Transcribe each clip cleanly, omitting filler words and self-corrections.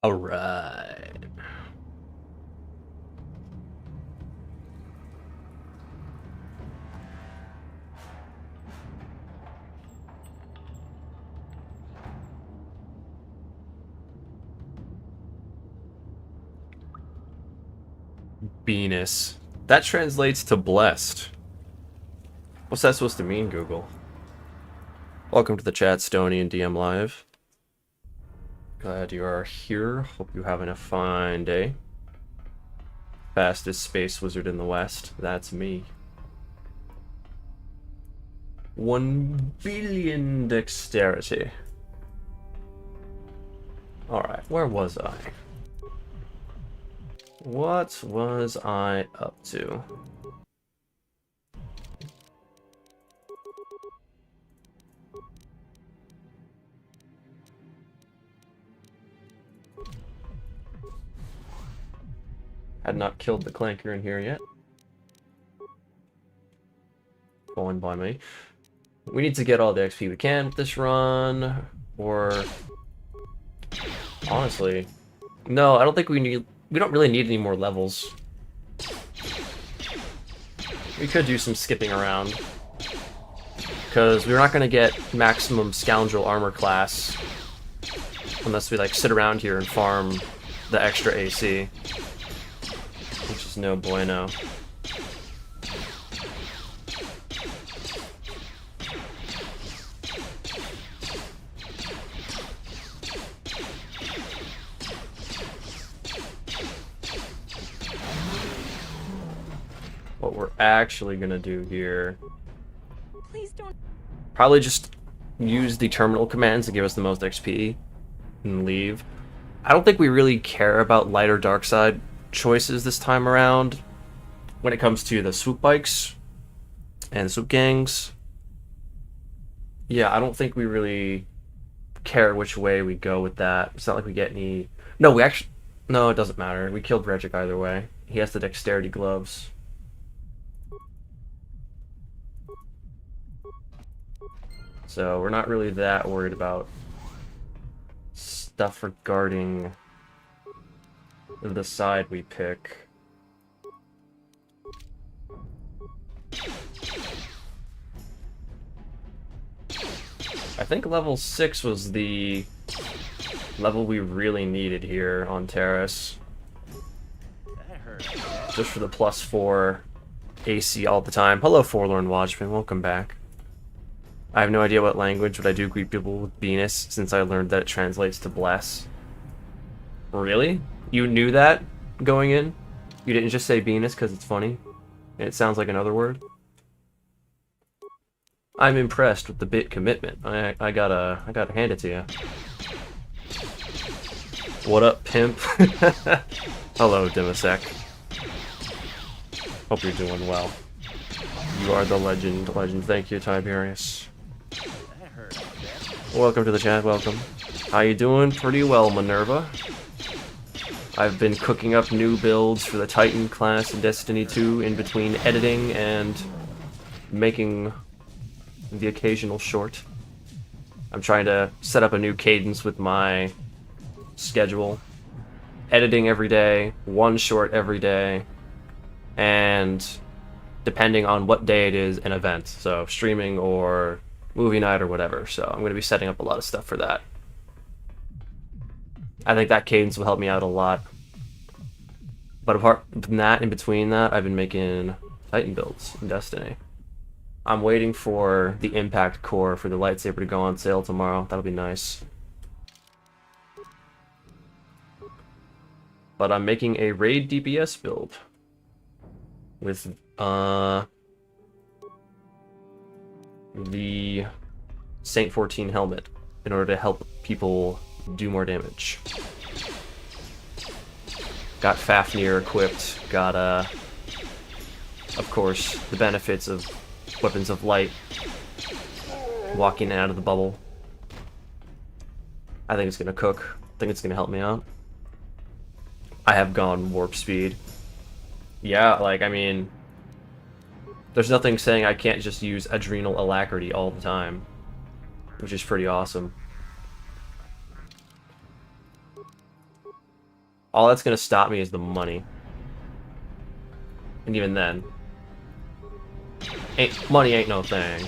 All right. Venus. That translates to blessed. What's that supposed to mean, Google? Welcome to the chat, Stony and DM Live. Glad you are here. Hope you're having a fine day. Fastest space wizard in the West. That's me. 1 billion dexterity. Alright, where was I? What was I up to? Had not killed the clanker in here yet. Going by me. We need to get all the XP we can with this run, or honestly, no, I don't think we need. We don't really need any more levels. We could do some skipping around, because we're not going to get maximum scoundrel armor class unless we like sit around here and farm the extra AC, which is no bueno. What we're actually gonna do here, Please don't. probably just use the terminal commands to give us the most XP and leave. I don't think we really care about light or dark side choices this time around when it comes to the swoop bikes and swoop gangs. Yeah, I don't think we really care which way we go with that. It's not like we get any... No, we actually... No, it doesn't matter. We killed Regic either way. He has the dexterity gloves. So we're not really that worried about stuff regarding the side we pick. I think level 6 was the level we really needed here on Terrace. Just for the +4 AC all the time. Hello, Forlorn Watchman. Welcome back. I have no idea what language, but I do greet people with Venus, since I learned that it translates to bless. Really? You knew that going in? You didn't just say Venus because it's funny? And it sounds like another word? I'm impressed with the bit commitment. I gotta hand it to you. What up, pimp? Hello, Dimasek. Hope you're doing well. You are the legend. Thank you, Tiberius. Welcome to the chat, welcome. How you doing? Pretty well, Minerva. I've been cooking up new builds for the Titan class in Destiny 2 in between editing and making the occasional short. I'm trying to set up a new cadence with my schedule. Editing every day, one short every day, and depending on what day it is, an event. So streaming or movie night or whatever. So I'm going to be setting up a lot of stuff for that. I think that cadence will help me out a lot. But apart from that, in between that, I've been making Titan builds in Destiny. I'm waiting for the Impact Core for the lightsaber to go on sale tomorrow. That'll be nice. But I'm making a raid DPS build with the Saint 14 helmet in order to help people do more damage. Got Fafnir equipped, got of course the benefits of weapons of light, walking in and out of the bubble. I think it's gonna cook. I think it's gonna help me out. I have gone warp speed. Yeah, like, I mean, there's nothing saying I can't just use adrenal alacrity all the time, which is pretty awesome. All that's gonna stop me is the money. And even then, money ain't no thing.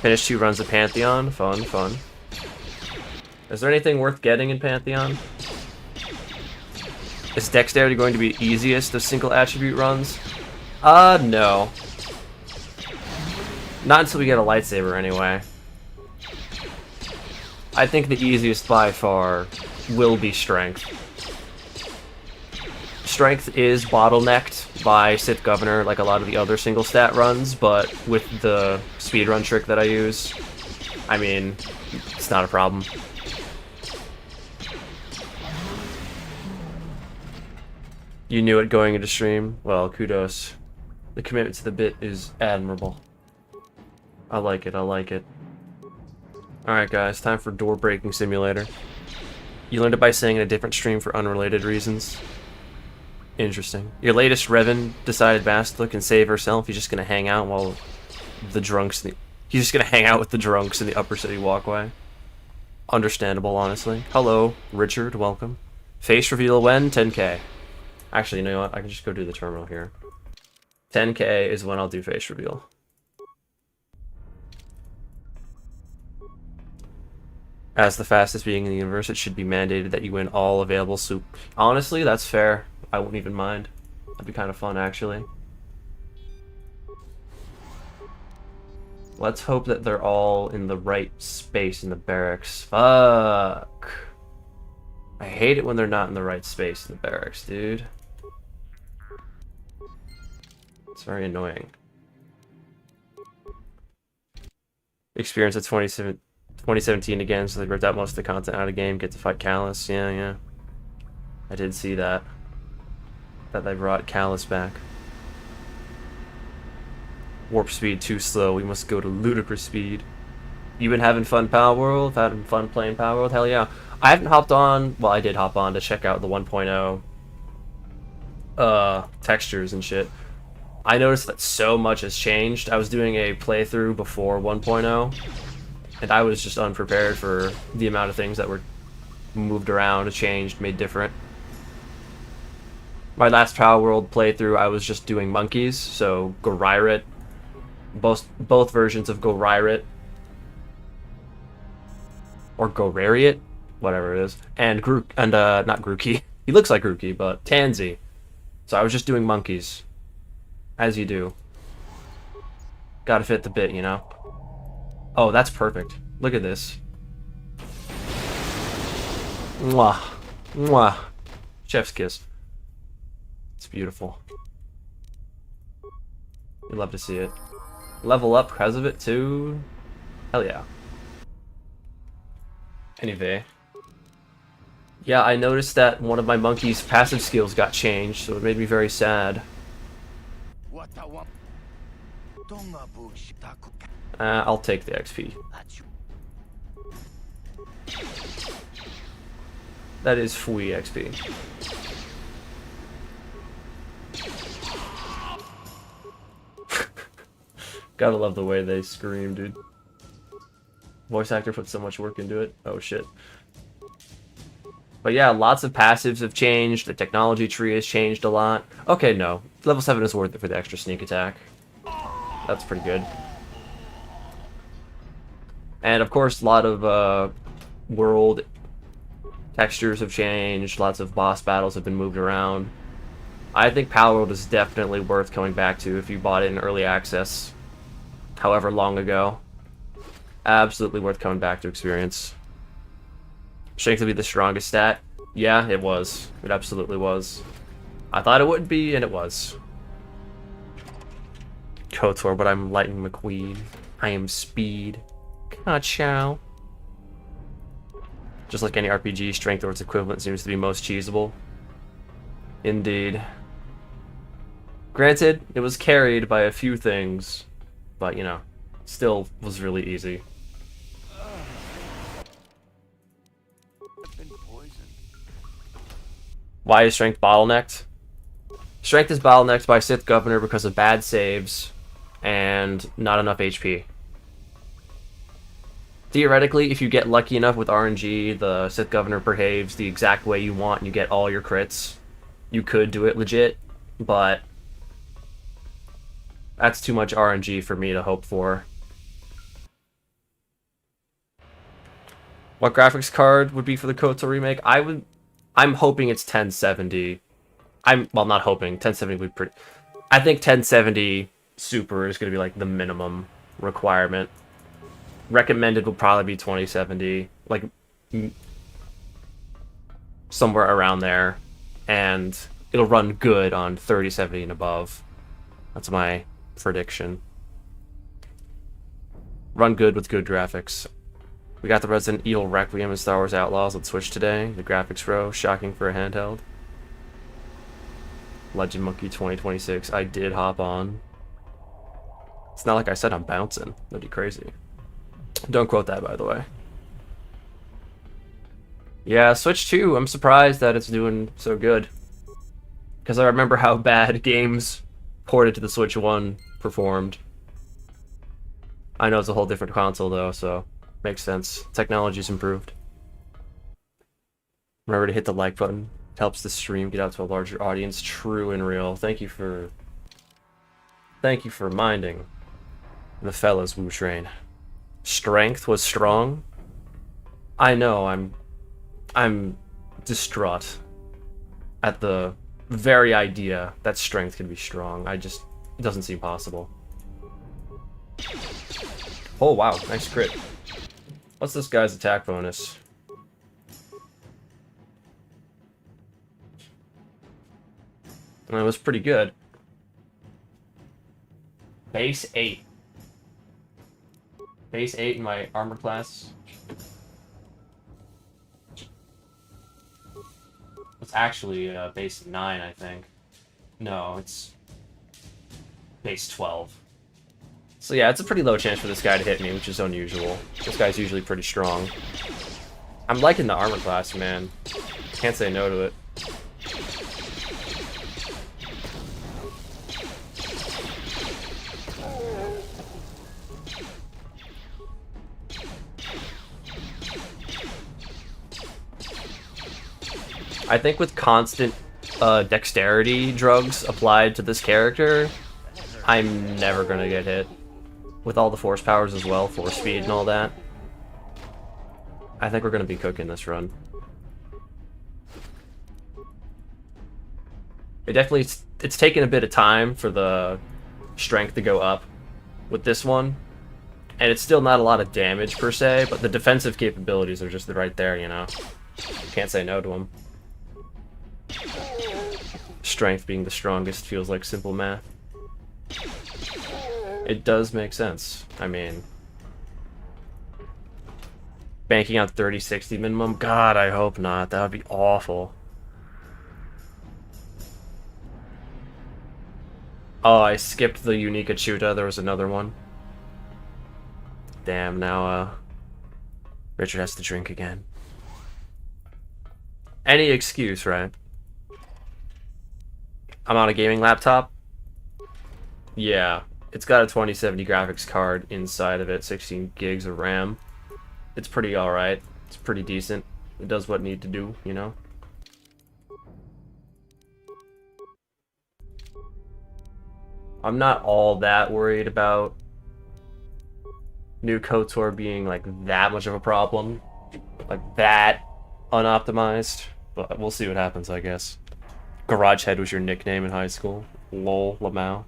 Finish 2 runs of Pantheon. Fun, fun. Is there anything worth getting in Pantheon? Is Dexterity going to be easiest of single attribute runs? No. Not until we get a lightsaber, anyway. I think the easiest by far will be Strength. Strength is bottlenecked by Sith Governor like a lot of the other single stat runs, but with the speedrun trick that I use, I mean, it's not a problem. You knew it going into stream? Well, kudos. The commitment to the bit is admirable. I like it, I like it. Alright guys, time for Door Breaking Simulator. You learned it by saying in a different stream for unrelated reasons. Interesting. Your latest Revan decided Bastila can save herself. He's just gonna hang out while the drunks... He's just gonna hang out with the drunks in the Upper City walkway. Understandable, honestly. Hello, Richard, welcome. Face reveal when? 10k. Actually, you know what? I can just go do the terminal here. 10k is when I'll do face reveal. As the fastest being in the universe, it should be mandated that you win all available soup. Honestly, that's fair. I wouldn't even mind. That'd be kind of fun, actually. Let's hope that they're all in the right space in the barracks. Fuck. I hate it when they're not in the right space in the barracks, dude. It's very annoying. Experience at 2017 again, so they ripped out most of the content out of the game. Get to fight Callus. Yeah. I did see that. That they brought Callus back. Warp speed too slow. We must go to ludicrous speed. You been having fun, Power World? Having fun playing Power World? Hell yeah. I haven't hopped on. Well, I did hop on to check out the 1.0 textures and shit. I noticed that so much has changed. I was doing a playthrough before 1.0, and I was just unprepared for the amount of things that were moved around, changed, made different. My last Power World playthrough, I was just doing monkeys, so Goririt, both versions of Goririt, or Gorariat, whatever it is, and not Grookey. He looks like Grookey, but Tansy. So I was just doing monkeys, as you do. Gotta fit the bit, you know. Oh, that's perfect. Look at this. Mwah. Mwah. Chef's kiss. It's beautiful. You love to see it. Level up because of it, too. Hell yeah. Anyway. Yeah, I noticed that one of my monkey's passive skills got changed, so it made me very sad. I'll take the XP. That is Fui XP. Gotta love the way they scream, dude. Voice actor put so much work into it. Oh shit. But yeah, lots of passives have changed. The technology tree has changed a lot. Okay, no. Level 7 is worth it for the extra sneak attack. That's pretty good. And of course, a lot of world textures have changed. Lots of boss battles have been moved around. I think Power World is definitely worth coming back to if you bought it in early access however long ago. Absolutely worth coming back to experience. Strength would be the strongest stat. Yeah, it was. It absolutely was. I thought it wouldn't be, and it was. KOTOR, but I'm Lightning McQueen. I am Speed. Ka-chow. Just like any RPG, strength or its equivalent seems to be most cheesable. Indeed. Granted, it was carried by a few things, but, you know, still was really easy. Why is strength bottlenecked? Strength is bottlenecked by Sith Governor because of bad saves and not enough HP. Theoretically, if you get lucky enough with RNG, the Sith Governor behaves the exact way you want and you get all your crits, you could do it legit, but that's too much RNG for me to hope for. What graphics card would be for the KOTOR remake? I'm hoping it's 1070. Well, not hoping. 1070 would be pretty... I think 1070 Super is going to be like the minimum requirement. Recommended will probably be 2070, like somewhere around there, and it'll run good on 3070 and above. That's my prediction. Run good with good graphics. We got the Resident Evil Requiem and Star Wars Outlaws on Switch today. The graphics row, shocking for a handheld. Legend Monkey 2026, I did hop on. It's not like I said I'm bouncing. That'd be crazy. Don't quote that, by the way. Yeah, Switch 2, I'm surprised that it's doing so good. Because I remember how bad games ported to the Switch 1 performed. I know it's a whole different console, though, so makes sense. Technology's improved. Remember to hit the like button. It helps the stream get out to a larger audience. True and real. Thank you for minding the fellas, Wu Train. Strength was strong. I know, I'm distraught at the very idea that strength can be strong. It doesn't seem possible. Oh wow, nice crit. What's this guy's attack bonus? It was pretty good. Base 8. Base 8 in my armor class. It's actually base 9, I think. No, it's base 12. So yeah, it's a pretty low chance for this guy to hit me, which is unusual. This guy's usually pretty strong. I'm liking the armor class, man. Can't say no to it. I think with constant dexterity drugs applied to this character, I'm never gonna get hit. With all the force powers as well, force speed and all that. I think we're gonna be cooking this run. It's taken a bit of time for the strength to go up with this one. And it's still not a lot of damage per se, but the defensive capabilities are just right there, you know. Can't say no to them. Strength being the strongest feels like simple math. It does make sense. I mean, banking on 3060 minimum? God, I hope not. That would be awful. Oh, I skipped the unique Achuta. There was another one. Damn, now, Richard has to drink again. Any excuse, right? I'm on a gaming laptop. Yeah, it's got a 2070 graphics card inside of it, 16 gigs of RAM. It's pretty alright. It's pretty decent. It does what it needs to do, you know? I'm not all that worried about new KOTOR being like that much of a problem. Like that unoptimized. But we'll see what happens, I guess. Garage Head was your nickname in high school. Lol, Lamau.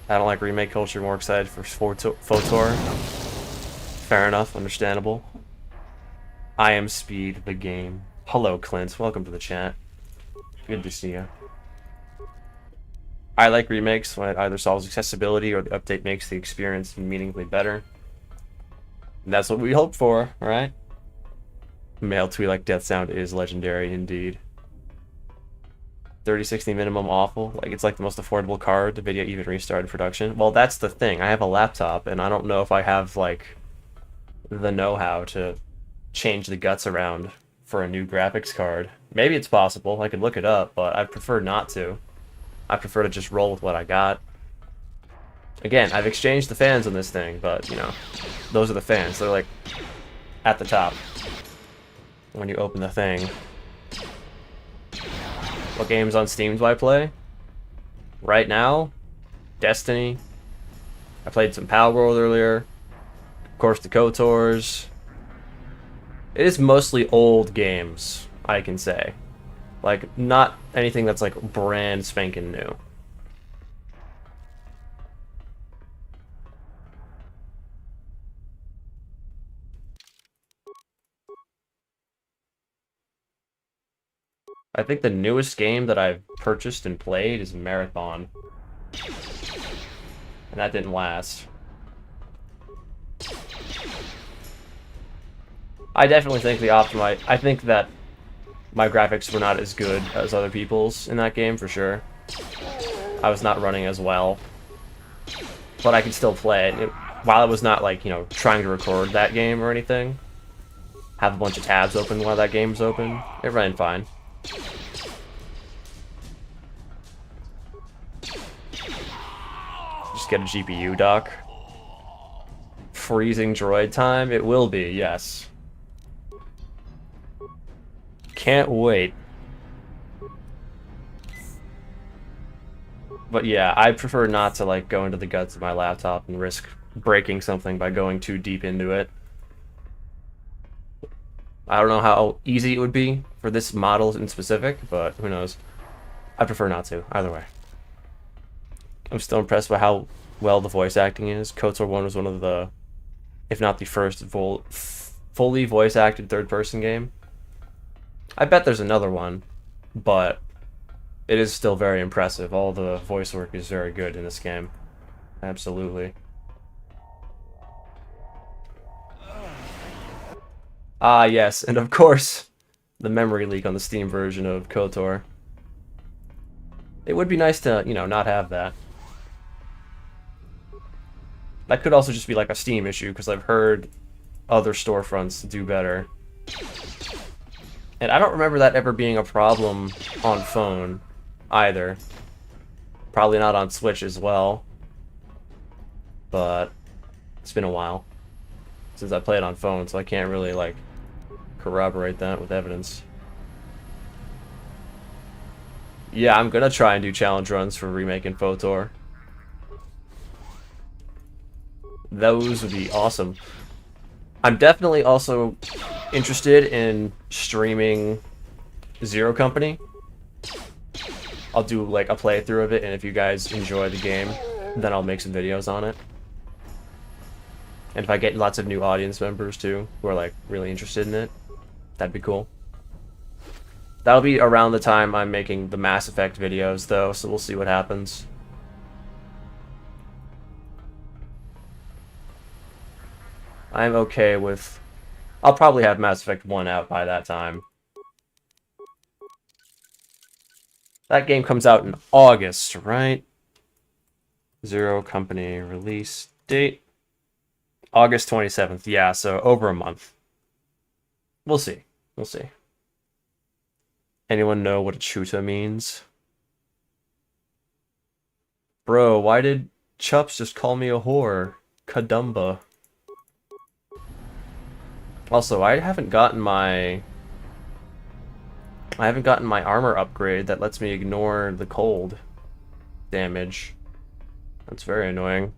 I don't like remake culture, more excited for KOTOR. Fair enough, understandable. I am Speed, the game. Hello, Clint. Welcome to the chat. Good to see you. I like remakes when it either solves accessibility or the update makes the experience meaningfully better. And that's what we hope for, right? Male Twi'lek Death Sound is legendary indeed. 3060 minimum awful. Like, it's like the most affordable card. The video even restarted production. Well, that's the thing. I have a laptop, and I don't know if I have, like, the know-how to change the guts around for a new graphics card. Maybe it's possible. I could look it up, but I prefer not to. I prefer to just roll with what I got. Again, I've exchanged the fans on this thing, but, you know, those are the fans. They're, like, at the top when you open the thing. What games on Steam do I play? Right now, Destiny. I played some Power World earlier. Of course, the KOTORs. It is mostly old games, I can say. Like, not anything that's, like, brand spanking new. I think the newest game that I've purchased and played is Marathon. And that didn't last. I definitely think I think that my graphics were not as good as other people's in that game, for sure. I was not running as well. But I could still play it. While I was not, like, you know, trying to record that game or anything, have a bunch of tabs open while that game's open, it ran fine. Just get a GPU dock. Freezing droid time? It will be, yes. Can't wait. But yeah, I prefer not to, like, go into the guts of my laptop and risk breaking something by going too deep into it. I don't know how easy it would be for this model in specific, but who knows. I prefer not to, either way. I'm still impressed by how well the voice acting is. KOTOR 1 was one of the, if not the first, fully voice-acted third-person game. I bet there's another one, but it is still very impressive. All the voice work is very good in this game. Absolutely. Ah, yes, and of course, the memory leak on the Steam version of KOTOR. It would be nice to, you know, not have that. That could also just be like a Steam issue, because I've heard other storefronts do better. And I don't remember that ever being a problem on phone, either. Probably not on Switch as well. But it's been a while since I played on phone, so I can't really, like, corroborate that with evidence. Yeah, I'm gonna try and do challenge runs for remaking KOTOR. Those would be awesome. I'm definitely also interested in streaming Zero Company. I'll do, like, a playthrough of it, and if you guys enjoy the game, then I'll make some videos on it. And if I get lots of new audience members, too, who are, like, really interested in it, that'd be cool. That'll be around the time I'm making the Mass Effect videos, though, so we'll see what happens. I'm okay with... I'll probably have Mass Effect 1 out by that time. That game comes out in August, right? Zero Company release date. August 27th, yeah, so over a month. We'll see. We'll see. Anyone know what a chuta means? Bro, why did Chups just call me a whore? Kadumba. Also, I haven't gotten my armor upgrade that lets me ignore the cold damage. That's very annoying.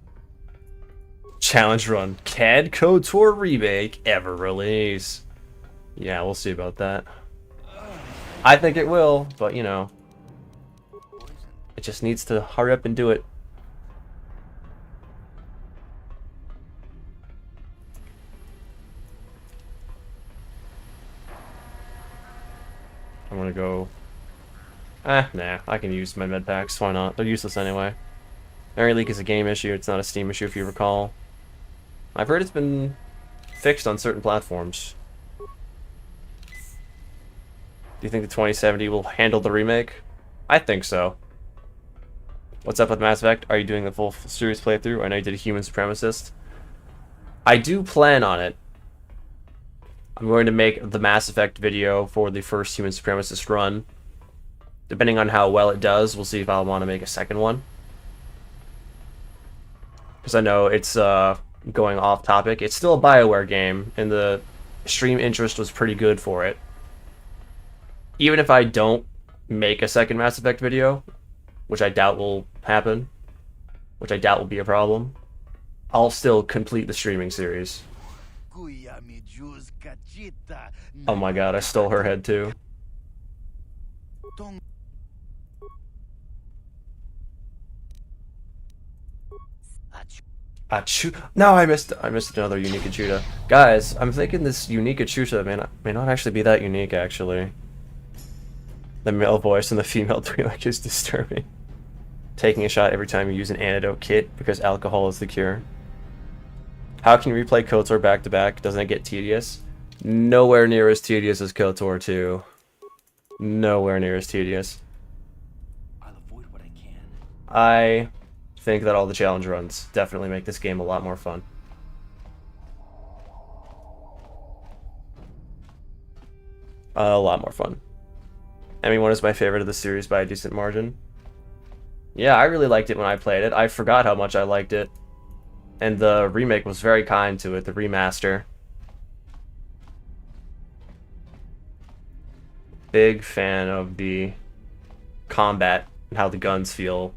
Challenge run. Can KOTOR remake ever release? Yeah, we'll see about that. I think it will, but you know, it just needs to hurry up and do it. I'm gonna go... nah, I can use my med packs, why not? They're useless anyway. Memory leak is a game issue, it's not a Steam issue if you recall. I've heard it's been fixed on certain platforms. Do you think the 2070 will handle the remake? I think so. What's up with Mass Effect? Are you doing the full series playthrough? I know you did a Human Supremacist. I do plan on it. I'm going to make the Mass Effect video for the first Human Supremacist run. Depending on how well it does, we'll see if I'll want to make a second one. because I know it's going off topic. It's still a BioWare game, and the stream interest was pretty good for it. Even if I don't make a second Mass Effect video, which I doubt will happen, which I doubt will be a problem, I'll still complete the streaming series. Oh my god, I stole her head too. No, I missed another unique Achuta. Guys, I'm thinking this unique Achuta may not actually be that unique, actually. The male voice and the female Twi'lek is disturbing. Taking a shot every time you use an antidote kit because alcohol is the cure. How can you replay KOTOR back to back? Doesn't it get tedious? Nowhere near as tedious as KOTOR 2. Nowhere near as tedious. I'll avoid what I can. I think that all the challenge runs definitely make this game a lot more fun. A lot more fun. ME1 is my favorite of the series by a decent margin. Yeah, I really liked it when I played it. I forgot how much I liked it. And the remake was very kind to it, the remaster. Big fan of the combat and how the guns feel.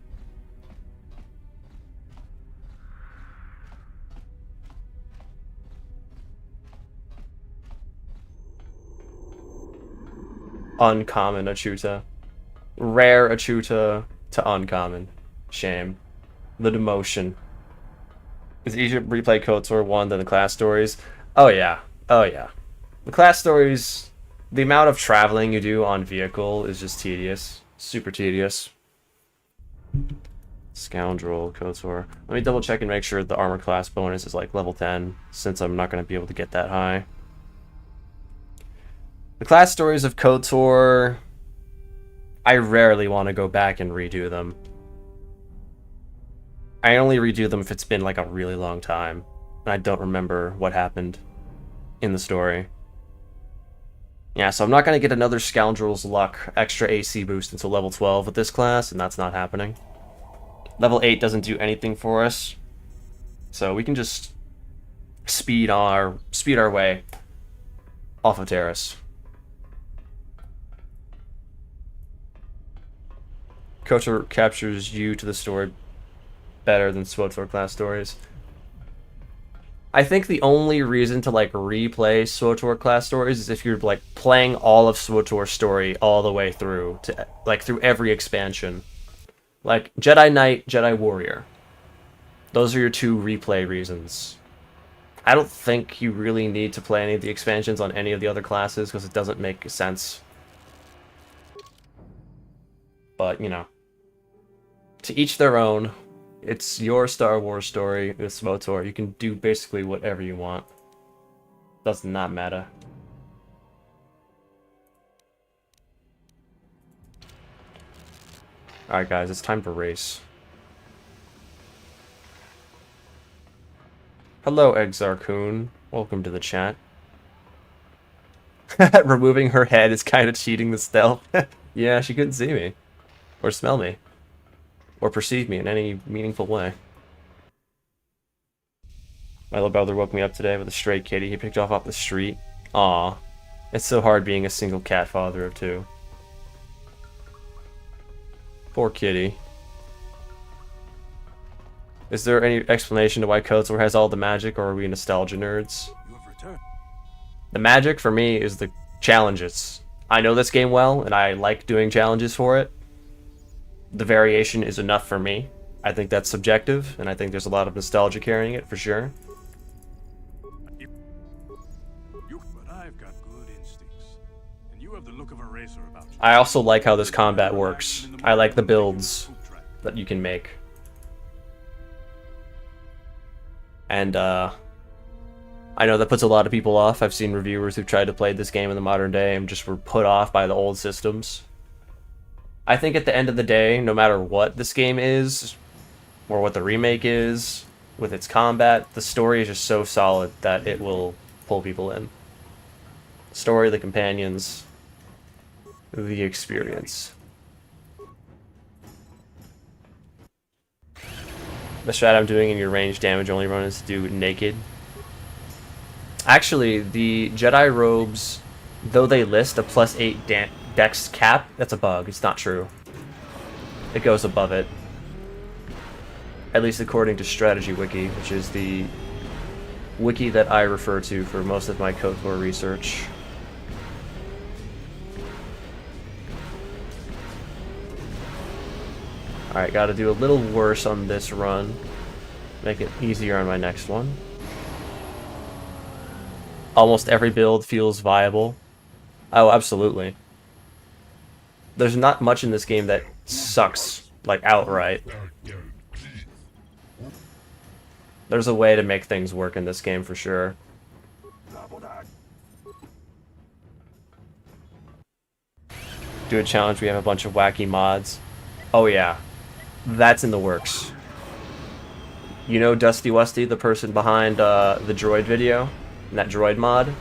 Uncommon Achuta. Rare Achuta to uncommon. Shame. The demotion. Is it easier to replay KOTOR 1 than the class stories? Oh yeah. Oh yeah. The class stories, the amount of traveling you do on vehicle is just tedious. Super tedious. Scoundrel, KOTOR. Let me double check and make sure the armor class bonus is like level 10, since I'm not going to be able to get that high. The class stories of KOTOR, I rarely want to go back and redo them. I only redo them if it's been like a really long time, and I don't remember what happened in the story. Yeah, so I'm not going to get another Scoundrel's Luck extra AC boost until level 12 with this class, and that's not happening. Level 8 doesn't do anything for us, so we can just speed our way off of Terrace. KOTOR captures you to the story better than SWTOR class stories. I think the only reason to like replay SWTOR class stories is if you're like playing all of SWTOR's story all the way through to like through every expansion. Like Jedi Knight, Jedi Warrior. Those are your two replay reasons. I don't think you really need to play any of the expansions on any of the other classes because it doesn't make sense. But, you know, to each their own. It's your Star Wars story with SWTOR. You can do basically whatever you want. Does not matter. Alright guys, it's time to race. Hello, Exarcoon. Welcome to the chat. Removing her head is kind of cheating the stealth. Yeah, she couldn't see me. Or smell me. Or perceive me in any meaningful way. My little brother woke me up today with a stray kitty he picked off the street. Aw. It's so hard being a single cat father of two. Poor kitty. Is there any explanation to why KOTOR has all the magic, or are we nostalgia nerds? You have returned. The magic for me is the challenges. I know this game well, and I like doing challenges for it. The variation is enough for me. I think that's subjective, and I think there's a lot of nostalgia carrying it, for sure. But I've got good instincts, and you have the look of a racer about you. I also like how this combat works. I like the builds that you can make. And, I know that puts a lot of people off. I've seen reviewers who've tried to play this game in the modern day and just were put off by the old systems. I think at the end of the day, no matter what this game is, or what the remake is, with its combat, the story is just so solid that it will pull people in. The story, the companions, the experience. The strat I'm doing in your range damage only run is to do naked. Actually, the Jedi robes, though they list a +8 dex cap, that's a bug. It's not true. It goes above it. At least according to Strategy Wiki, which is the wiki that I refer to for most of my KOTOR research. Alright, gotta do a little worse on this run. Make it easier on my next one. Almost every build feels viable. Oh, absolutely. There's not much in this game that sucks, like, outright. There's a way to make things work in this game for sure. Do a challenge, we have a bunch of wacky mods. Oh yeah. That's in the works. You know Dusty Wusty, the person behind the droid video? And that droid mod?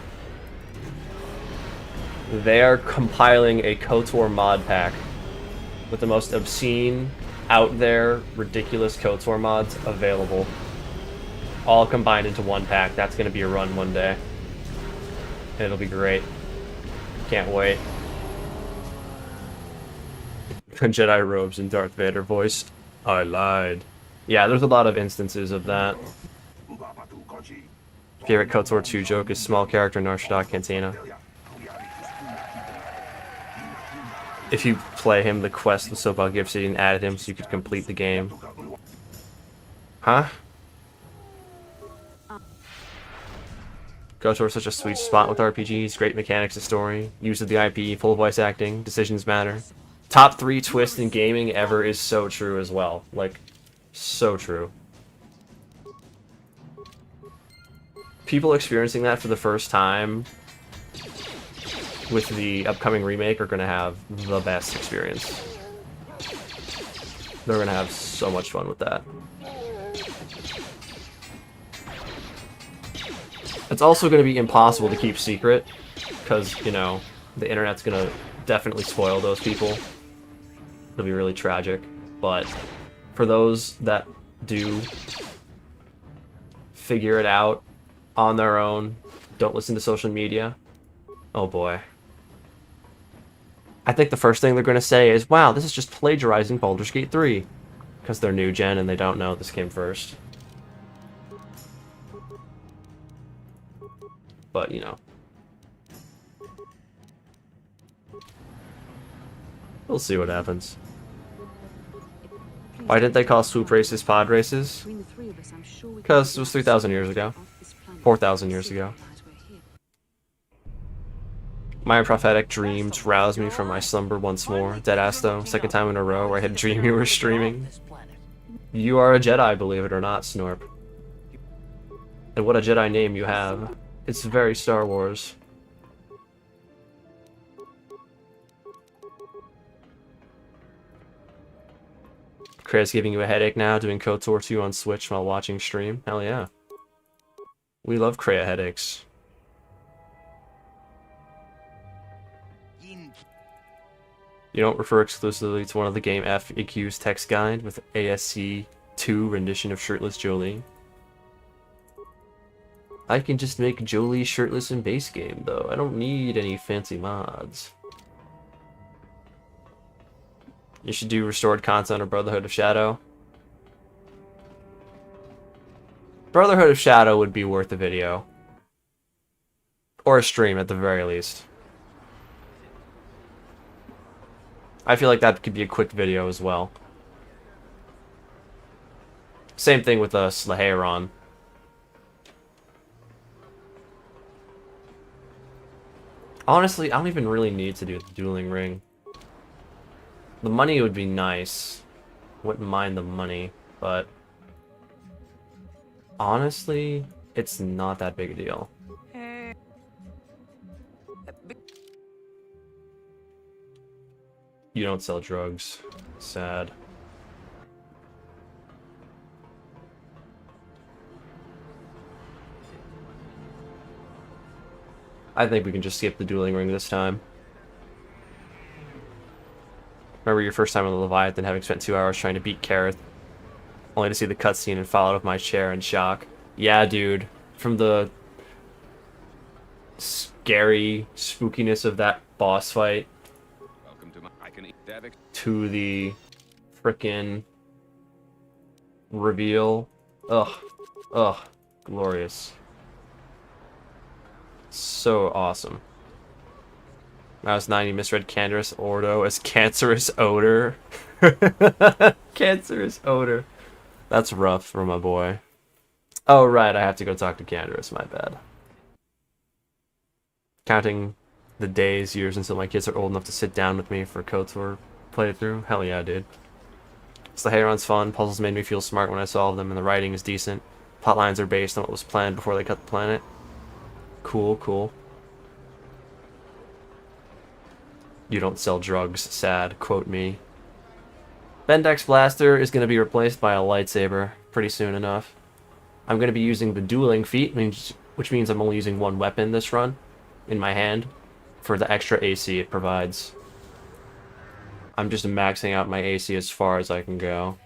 They are compiling a KOTOR mod pack with the most obscene, out there, ridiculous KOTOR mods available. All combined into one pack. That's going to be a run one day. And it'll be great. Can't wait. Jedi robes and Darth Vader voiced. I lied. Yeah, there's a lot of instances of that. Favorite KOTOR 2 joke is small character Narshada Cantina. If you play him, the quest with Sobal Gift City and added him so you could complete the game. Huh? KOTOR is such a sweet spot with RPGs, great mechanics and story, use of the IP, full voice acting, decisions matter. Top 3 twist in gaming ever is so true as well. Like, so true. People experiencing that for the first time with the upcoming remake are going to have the best experience. They're going to have so much fun with that. It's also going to be impossible to keep secret, because, you know, the internet's going to definitely spoil those people. It'll be really tragic, but for those that do figure it out on their own, don't listen to social media, oh boy. I think the first thing they're going to say is, wow, this is just plagiarizing Baldur's Gate 3, because they're new gen and they don't know this came first. But, you know. We'll see what happens. Why didn't they call swoop races pod races? Because it was 3,000 years ago. 4,000 years ago. My prophetic dreams roused me from my slumber once more. Deadass though, second time in a row where I had a dream you were streaming. You are a Jedi, believe it or not, Snorp. And what a Jedi name you have. It's very Star Wars. Krea's giving you a headache now, doing KOTOR 2 on Switch while watching stream. Hell yeah. We love Krea headaches. You don't refer exclusively to one of the game FAQ's text guide with ASC 2 rendition of shirtless Jolie. I can just make Jolie shirtless in base game, though. I don't need any fancy mods. You should do restored content of Brotherhood of Shadow. Brotherhood of Shadow would be worth a video. Or a stream, at the very least. I feel like that could be a quick video as well. Same thing with Slaheron. Honestly, I don't even really need to do the dueling ring. The money would be nice. Wouldn't mind the money, but honestly, it's not that big a deal. You don't sell drugs. Sad. I think we can just skip the dueling ring this time. Remember your first time on the Leviathan, having spent 2 hours trying to beat Kareth, only to see the cutscene and fall out of my chair in shock. Yeah, dude. From the scary spookiness of that boss fight Welcome to my. I can eat that. to the frickin' reveal. Ugh. Ugh. Glorious. So awesome. Mouse 90 misread Cancerous Ordo as Cancerous Odor. Cancerous Odor. That's rough for my boy. Oh, right, I have to go talk to Cancerous, my bad. Counting the days, years until my kids are old enough to sit down with me for a KOTOR playthrough. Hell yeah, dude. Slaheron's fun. Puzzles made me feel smart when I solved them, and the writing is decent. Plotlines are based on what was planned before they cut the planet. Cool, cool. You don't sell drugs, sad, quote me. Bendex Blaster is going to be replaced by a lightsaber pretty soon enough. I'm going to be using the dueling feat, which means I'm only using one weapon this run in my hand for the extra AC it provides. I'm just maxing out my AC as far as I can go.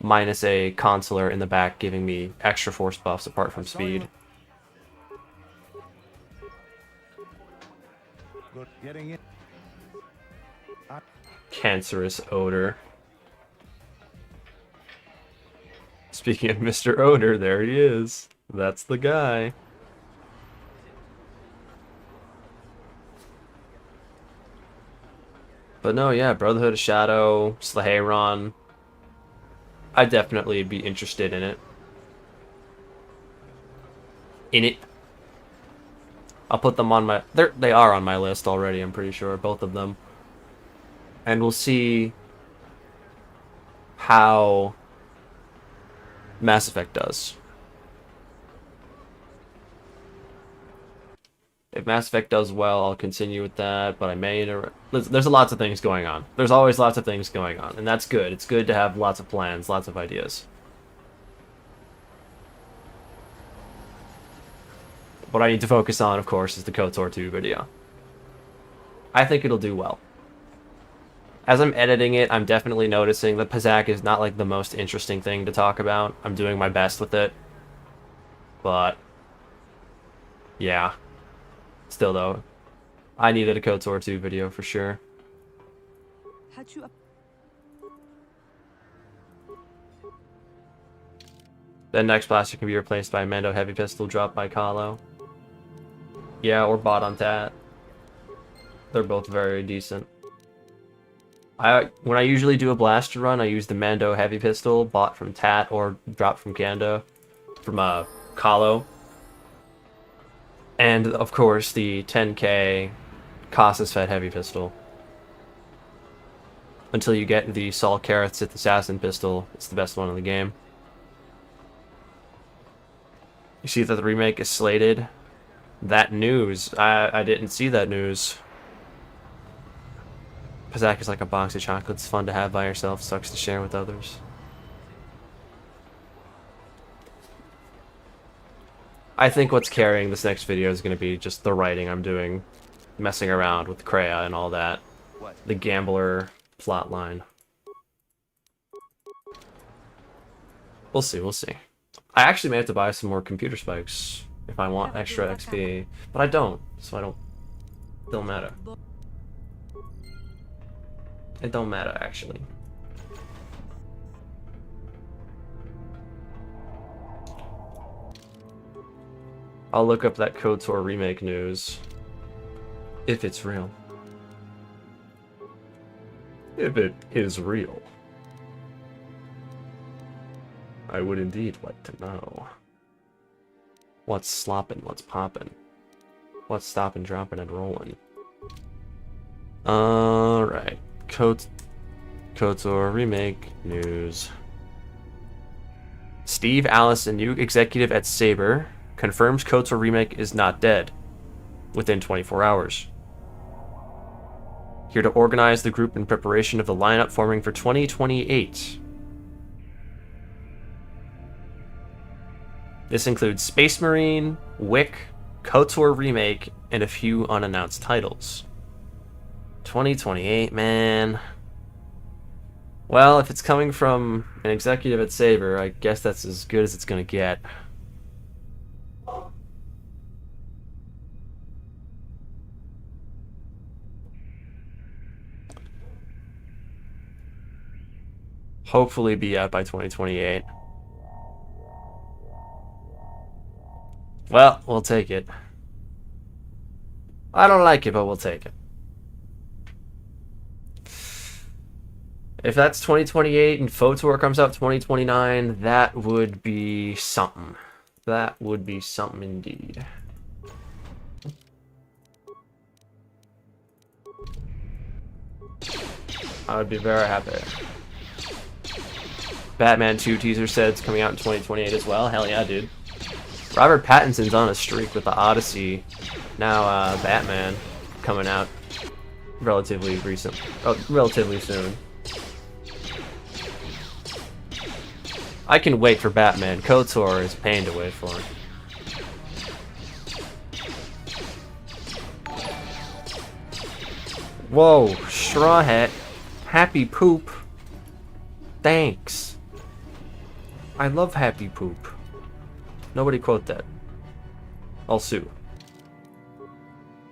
Minus a consular in the back giving me extra force buffs apart from speed. Good getting it. Cancerous Odor. Speaking of Mr. Odor, there he is. That's the guy. But no, yeah, Brotherhood of Shadow, Slaheron. I'd definitely be interested in it. I'll put them on my... They are on my list already, I'm pretty sure, both of them. And we'll see how Mass Effect does. If Mass Effect does well, I'll continue with that, but I may... There's lots of things going on. There's always lots of things going on, and that's good. It's good to have lots of plans, lots of ideas. What I need to focus on, of course, is the KOTOR 2 video. I think it'll do well. As I'm editing it, I'm definitely noticing that Pazaak is not like the most interesting thing to talk about. I'm doing my best with it. But yeah. Still though, I needed a KOTOR 2 video for sure. Then next blaster can be replaced by a Mando heavy pistol dropped by Kahlo. Yeah, or bought on Tat. They're both very decent. When I usually do a blaster run, I use the Mando heavy pistol bought from Tat or dropped from Kahlo. And of course the 10k Casas Fed heavy pistol. Until you get the Saul Kareth Sith Assassin pistol, it's the best one in the game. You see that the remake is slated? That news. I didn't see that news. Pazaak is like a box of chocolates, fun to have by yourself, sucks to share with others. I think what's carrying this next video is going to be just the writing I'm doing, messing around with Kreia and all that. The gambler plotline. We'll see, we'll see. I actually may have to buy some more computer spikes if I want extra XP, but I don't, so it don't matter. It don't matter, actually. I'll look up that KOTOR remake news. If it's real. If it is real. I would indeed like to know. What's sloppin', what's poppin'? What's stoppin', droppin', and rollin'? Alright. KOTOR remake news. Steve Allison, new executive at Saber, confirms KOTOR remake is not dead within 24 hours. Here to organize the group in preparation of the lineup forming for 2028. This includes Space Marine, Wick, KOTOR remake, and a few unannounced titles. 2028, man. Well, if it's coming from an executive at Saber, I guess that's as good as it's gonna get. Hopefully be out by 2028. Well, we'll take it. I don't like it, but we'll take it. If that's 2028 and KOTOR comes out 2029, that would be something. That would be something indeed. I would be very happy. Batman 2 teaser said it's coming out in 2028 as well. Hell yeah, dude. Robert Pattinson's on a streak with the Odyssey. Now, Batman coming out relatively recent. Oh, relatively soon. I can wait for Batman. KOTOR is pain to wait for. Whoa, Straw Hat. Happy poop. Thanks. I love happy poop. Nobody quote that. I'll sue.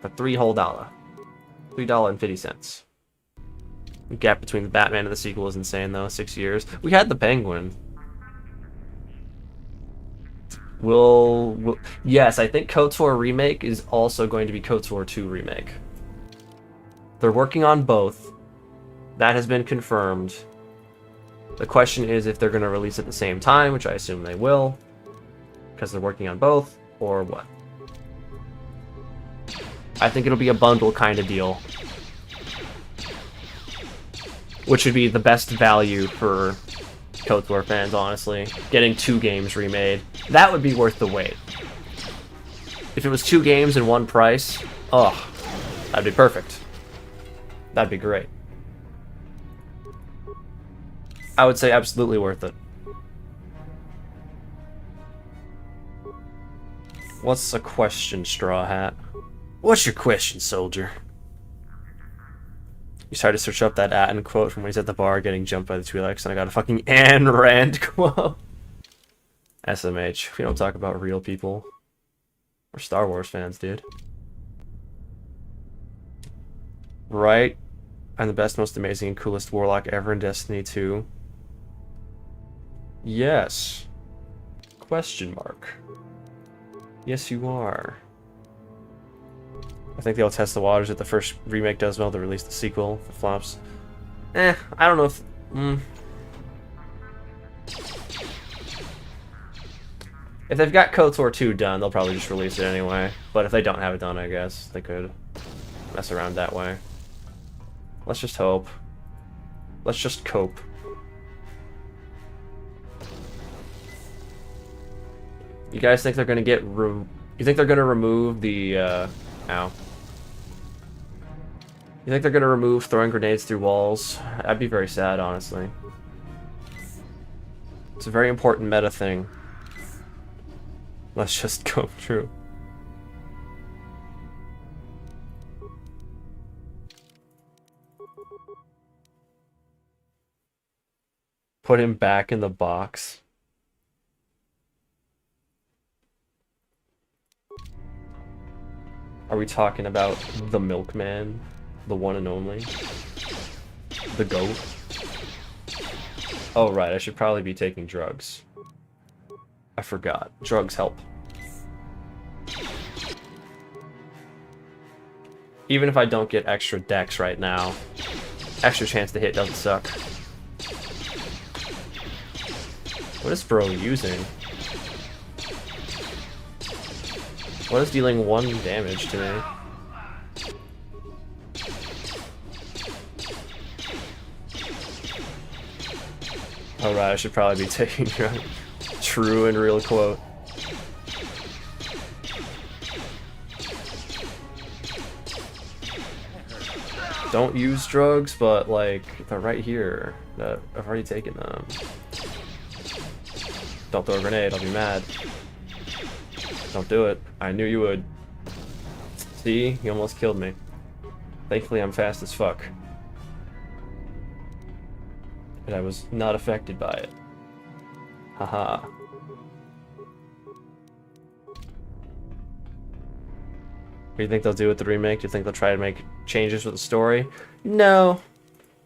For $3 whole. $3.50. The gap between the Batman and the sequel is insane though. 6 years. We had the Penguin. Yes, I think KOTOR Remake is also going to be KOTOR 2 Remake. They're working on both. That has been confirmed. The question is if they're going to release at the same time, which I assume they will, because they're working on both, or what. I think it'll be a bundle kind of deal, which would be the best value for KOTOR fans, honestly. Getting 2 games remade. That would be worth the wait. If it was 2 games in one price, oh, that'd be perfect. That'd be great. I would say absolutely worth it. What's a question, Straw Hat? What's your question, soldier? You started to search up that Atten quote from when he's at the bar getting jumped by the Twi'leks, and I got a fucking Ayn Rand quote. SMH. We don't talk about real people. We're Star Wars fans, dude. Right? I'm the best, most amazing, and coolest warlock ever in Destiny 2. Yes. Question mark. Yes, you are. I think they'll test the waters. If the first remake does well, they'll release the sequel. If it flops, I don't know if... If they've got KOTOR 2 done, they'll probably just release it anyway. But if they don't have it done, I guess they could mess around that way. Let's just hope. Let's just cope. You guys think they're gonna get you think they're gonna remove the ow. You think they're gonna remove throwing grenades through walls? I'd be very sad, honestly. It's a very important meta thing. Let's just go through. Put him back in the box. Are we talking about the milkman? The one and only? The goat? Oh right, I should probably be taking drugs. I forgot. Drugs help. Even if I don't get extra dex right now, extra chance to hit doesn't suck. What is bro using? What is dealing 1 damage to me? Alright, I should probably be taking a true and real quote. Don't use drugs, but like, they're right here. I've already taken them. Don't throw a grenade, I'll be mad. Don't do it. I knew you would. See? You almost killed me. Thankfully, I'm fast as fuck. but I was not affected by it. Haha. What do you think they'll do with the remake? Do you think they'll try to make changes with the story? No.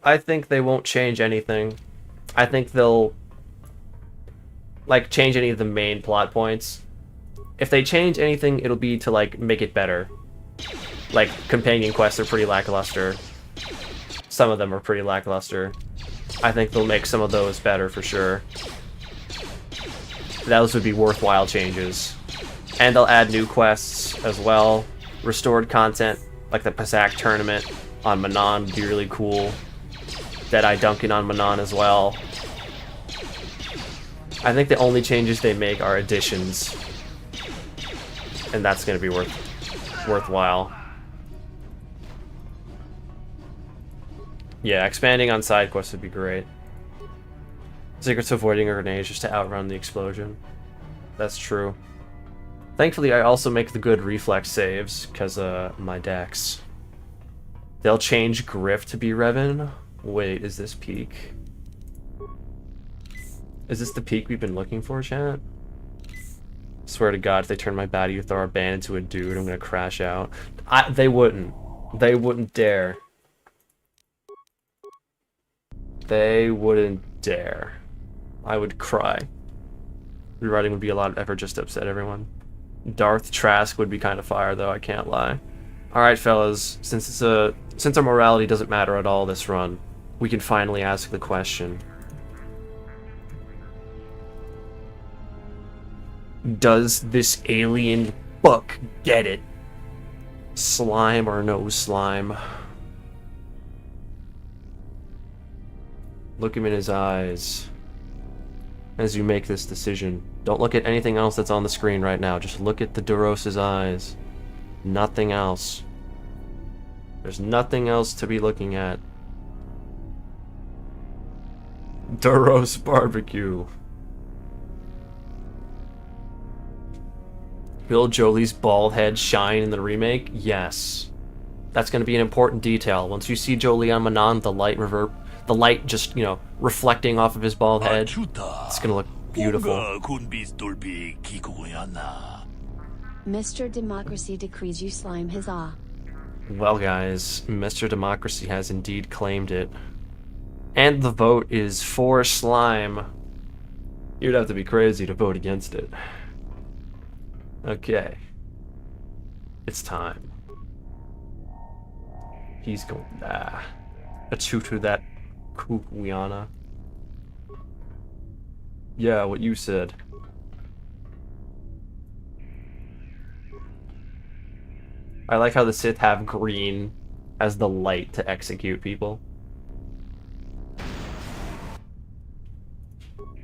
I think they won't change anything. I think they'll like change any of the main plot points. If they change anything, it'll be to like make it better. Like companion quests are pretty lackluster. Some of them are pretty lackluster. I think they'll make some of those better for sure. Those would be worthwhile changes. And they'll add new quests as well. Restored content, like the Pasak tournament on Manon would be really cool. Deadeye Duncan on Manon as well. I think the only changes they make are additions. And that's going to be worthwhile. Yeah, expanding on side quests would be great. Secrets avoiding a grenade just to outrun the explosion. That's true. Thankfully, I also make the good reflex saves, because my dex. They'll change Griff to be Revan. Wait, is this peak? Is this the peak we've been looking for, chat? Swear to God, if they turn my baddie Uthar band into a dude, I'm gonna crash out. They wouldn't. They wouldn't dare. They wouldn't dare. I would cry. Rewriting would be a lot of effort just to upset everyone. Darth Trask would be kind of fire, though, I can't lie. Alright, fellas, since our morality doesn't matter at all this run, we can finally ask the question. Does this alien fuck get it? Slime or no slime? Look him in his eyes as you make this decision. Don't look at anything else that's on the screen right now. Just look at the Duros' eyes. Nothing else. There's nothing else to be looking at. Duros barbecue. Will Jolie's bald head shine in the remake? Yes. That's going to be an important detail. Once you see Jolie on Manon, the light just, you know, reflecting off of his bald head, it's going to look beautiful. Mr. Democracy decrees you slime his awe. Well, guys, Mr. Democracy has indeed claimed it. And the vote is for slime. You'd have to be crazy to vote against it. Okay. It's time. He's going to die. A chew to that Kukuiana. Yeah, what you said. I like how the Sith have green as the light to execute people.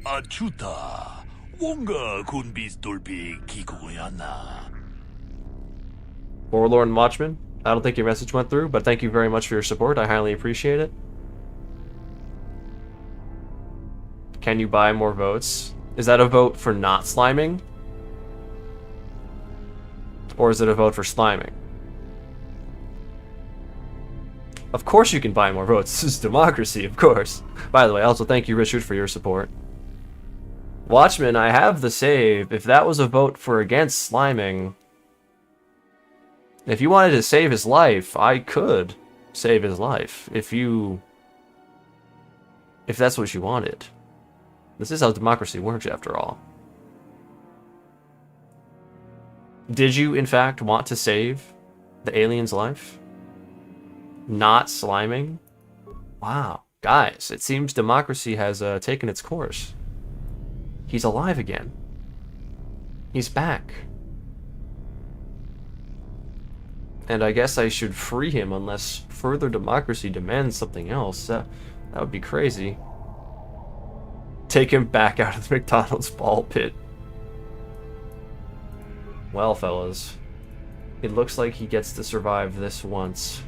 Achuta, wonga kun bis dolbi kikuyana. Warlord and Watchman, I don't think your message went through, but thank you very much for your support. I highly appreciate it. Can you buy more votes? Is that a vote for not sliming? Or is it a vote for sliming? Of course you can buy more votes. This is democracy, of course. By the way, also thank you, Richard, for your support. Watchman, I have the save. If that was a vote for against sliming... If you wanted to save his life, I could save his life. If that's what you wanted. This is how democracy works, after all. Did you, in fact, want to save the alien's life? Not sliming? Wow. Guys, it seems democracy has taken its course. He's alive again. He's back. And I guess I should free him unless further democracy demands something else. That would be crazy. Take him back out of the McDonald's ball pit. Well, fellas, it looks like he gets to survive this once.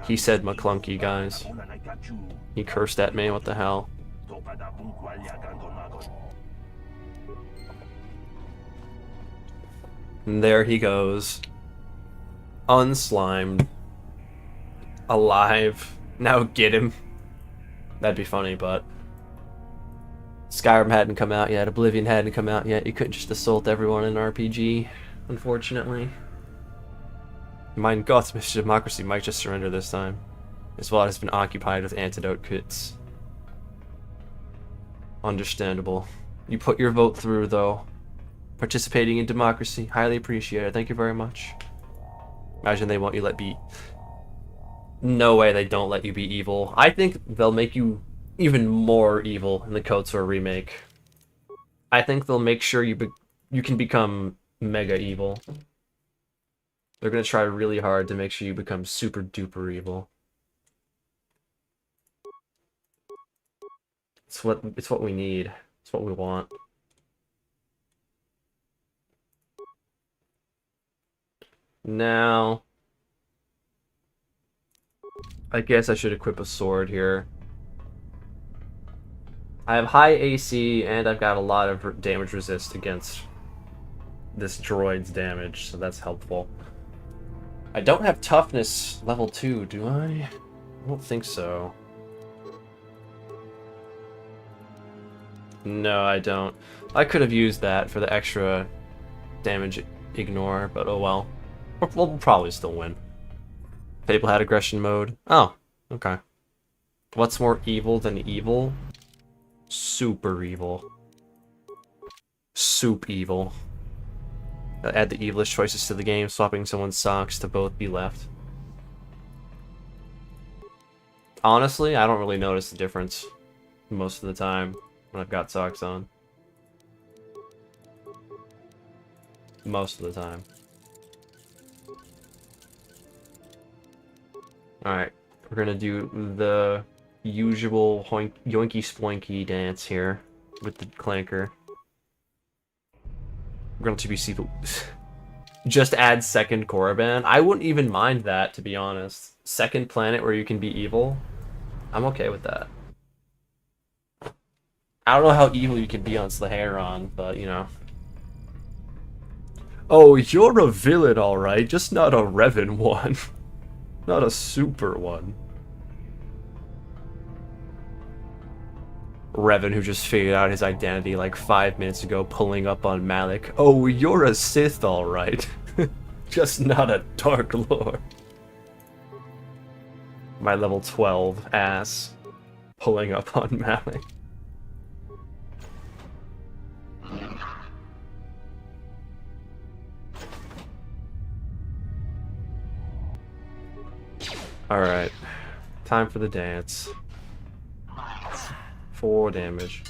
He said McClunky, guys. He cursed at me, what the hell. And there he goes. unslimed, alive. Now get him. That'd be funny, but Skyrim hadn't come out yet, Oblivion hadn't come out yet. You couldn't just assault everyone in an RPG, unfortunately. Mein Gott, Mr. Democracy might just surrender this time. His wallet has been occupied with antidote kits. Understandable. You put your vote through, though. Participating in democracy, highly appreciated. Thank you very much. Imagine they won't you let be. No way they don't let you be evil. I think they'll make you even more evil in the KOTOR remake. I think they'll make sure you can become mega evil. They're gonna try really hard to make sure you become super duper evil. It's what we need. It's what we want. Now, I guess I should equip a sword here. I have high AC and I've got a lot of damage resist against this droid's damage, so that's helpful. I don't have toughness level 2, do I? I don't think so. No, I don't. I could have used that for the extra damage ignore, but oh well. We'll probably still win. Fable had aggression mode. Oh, okay. What's more evil than evil? Super evil. Soup evil. Add the evilest choices to the game, swapping someone's socks to both be left. Honestly, I don't really notice the difference most of the time when I've got socks on. Most of the time. Alright, we're gonna do the usual yoinky sploinky dance here with the clanker. We're going to be just add second Korriban. I wouldn't even mind that, to be honest. Second planet where you can be evil. I'm okay with that. I don't know how evil you can be on Slaheron, but you know. Oh, you're a villain, alright, just not a Revan one. Not a super one. Revan, who just figured out his identity like 5 minutes ago, pulling up on Malik. Oh, you're a Sith, alright. Just not a Dark Lord. My level 12 ass pulling up on Malik. Alright. Time for the dance. 4 damage.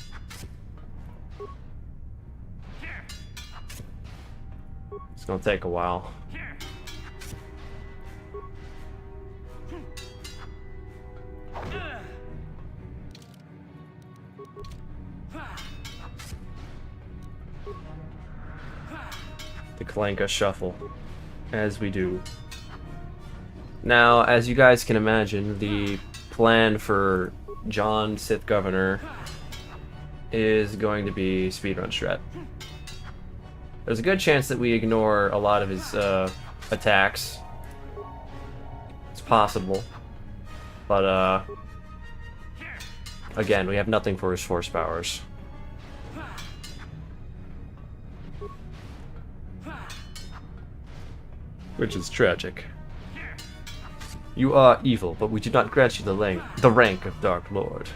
It's gonna take a while. The Kalanka shuffle, as we do. Now, as you guys can imagine, the plan for John, Sith Governor, is going to be speedrun strat. There's a good chance that we ignore a lot of his attacks. It's possible. But, again, we have nothing for his force powers. Which is tragic. You are evil, but we do not grant you the rank of Dark Lord.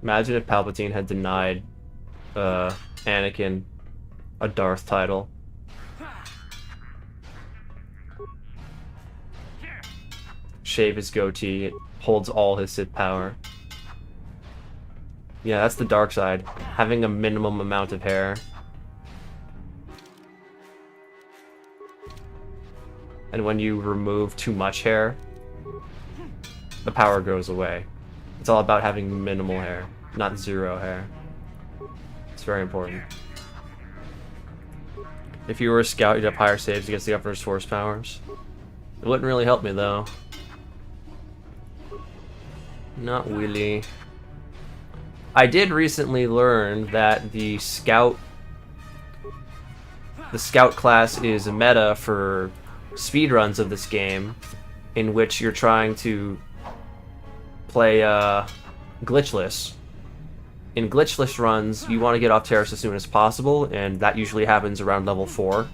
Imagine if Palpatine had denied Anakin a Darth title. Shave his goatee, it holds all his Sith power. Yeah, that's the dark side. Having a minimum amount of hair. And when you remove too much hair, the power goes away. It's all about having minimal hair, not zero hair. It's very important. If you were a scout, you'd have higher saves against the Governor's force powers. It wouldn't really help me, though. Not really. I did recently learn that the scout class is a meta for speedruns of this game, in which you're trying to play glitchless. In glitchless runs, you want to get off terrace as soon as possible, and that usually happens around level 4.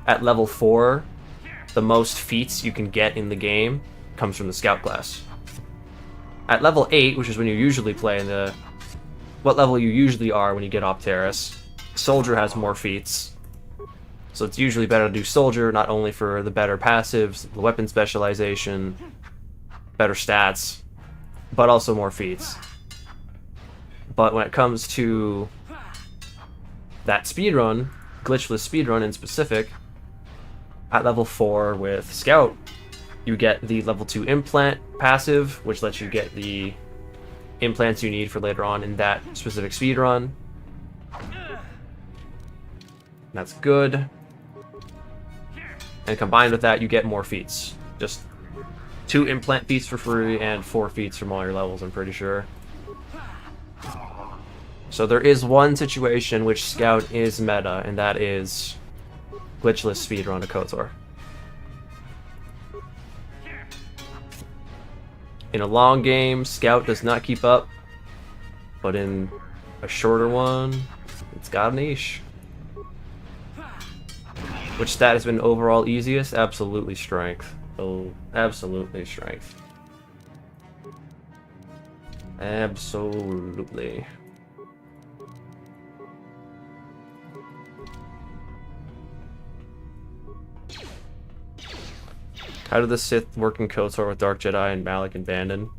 At level 4, the most feats you can get in the game comes from the scout class. At level 8, which is when you usually play in the... what level you usually are when you get off terrace, soldier has more feats. So it's usually better to do soldier, not only for the better passives, the weapon specialization, better stats, but also more feats. But when it comes to that speedrun, glitchless speedrun in specific, at level 4 with Scout, you get the level 2 implant passive, which lets you get the implants you need for later on in that specific speedrun. That's good. And combined with that, you get more feats. Just 2 implant feats for free and 4 feats from all your levels, I'm pretty sure. So there is one situation which Scout is meta, and that is glitchless speedrun of KOTOR. In a long game, Scout does not keep up, but in a shorter one, it's got a niche. Which stat has been overall easiest? Absolutely strength. Oh, absolutely strength. Absolutely. How did the Sith work in KOTOR with Dark Jedi and Malik and Bandon?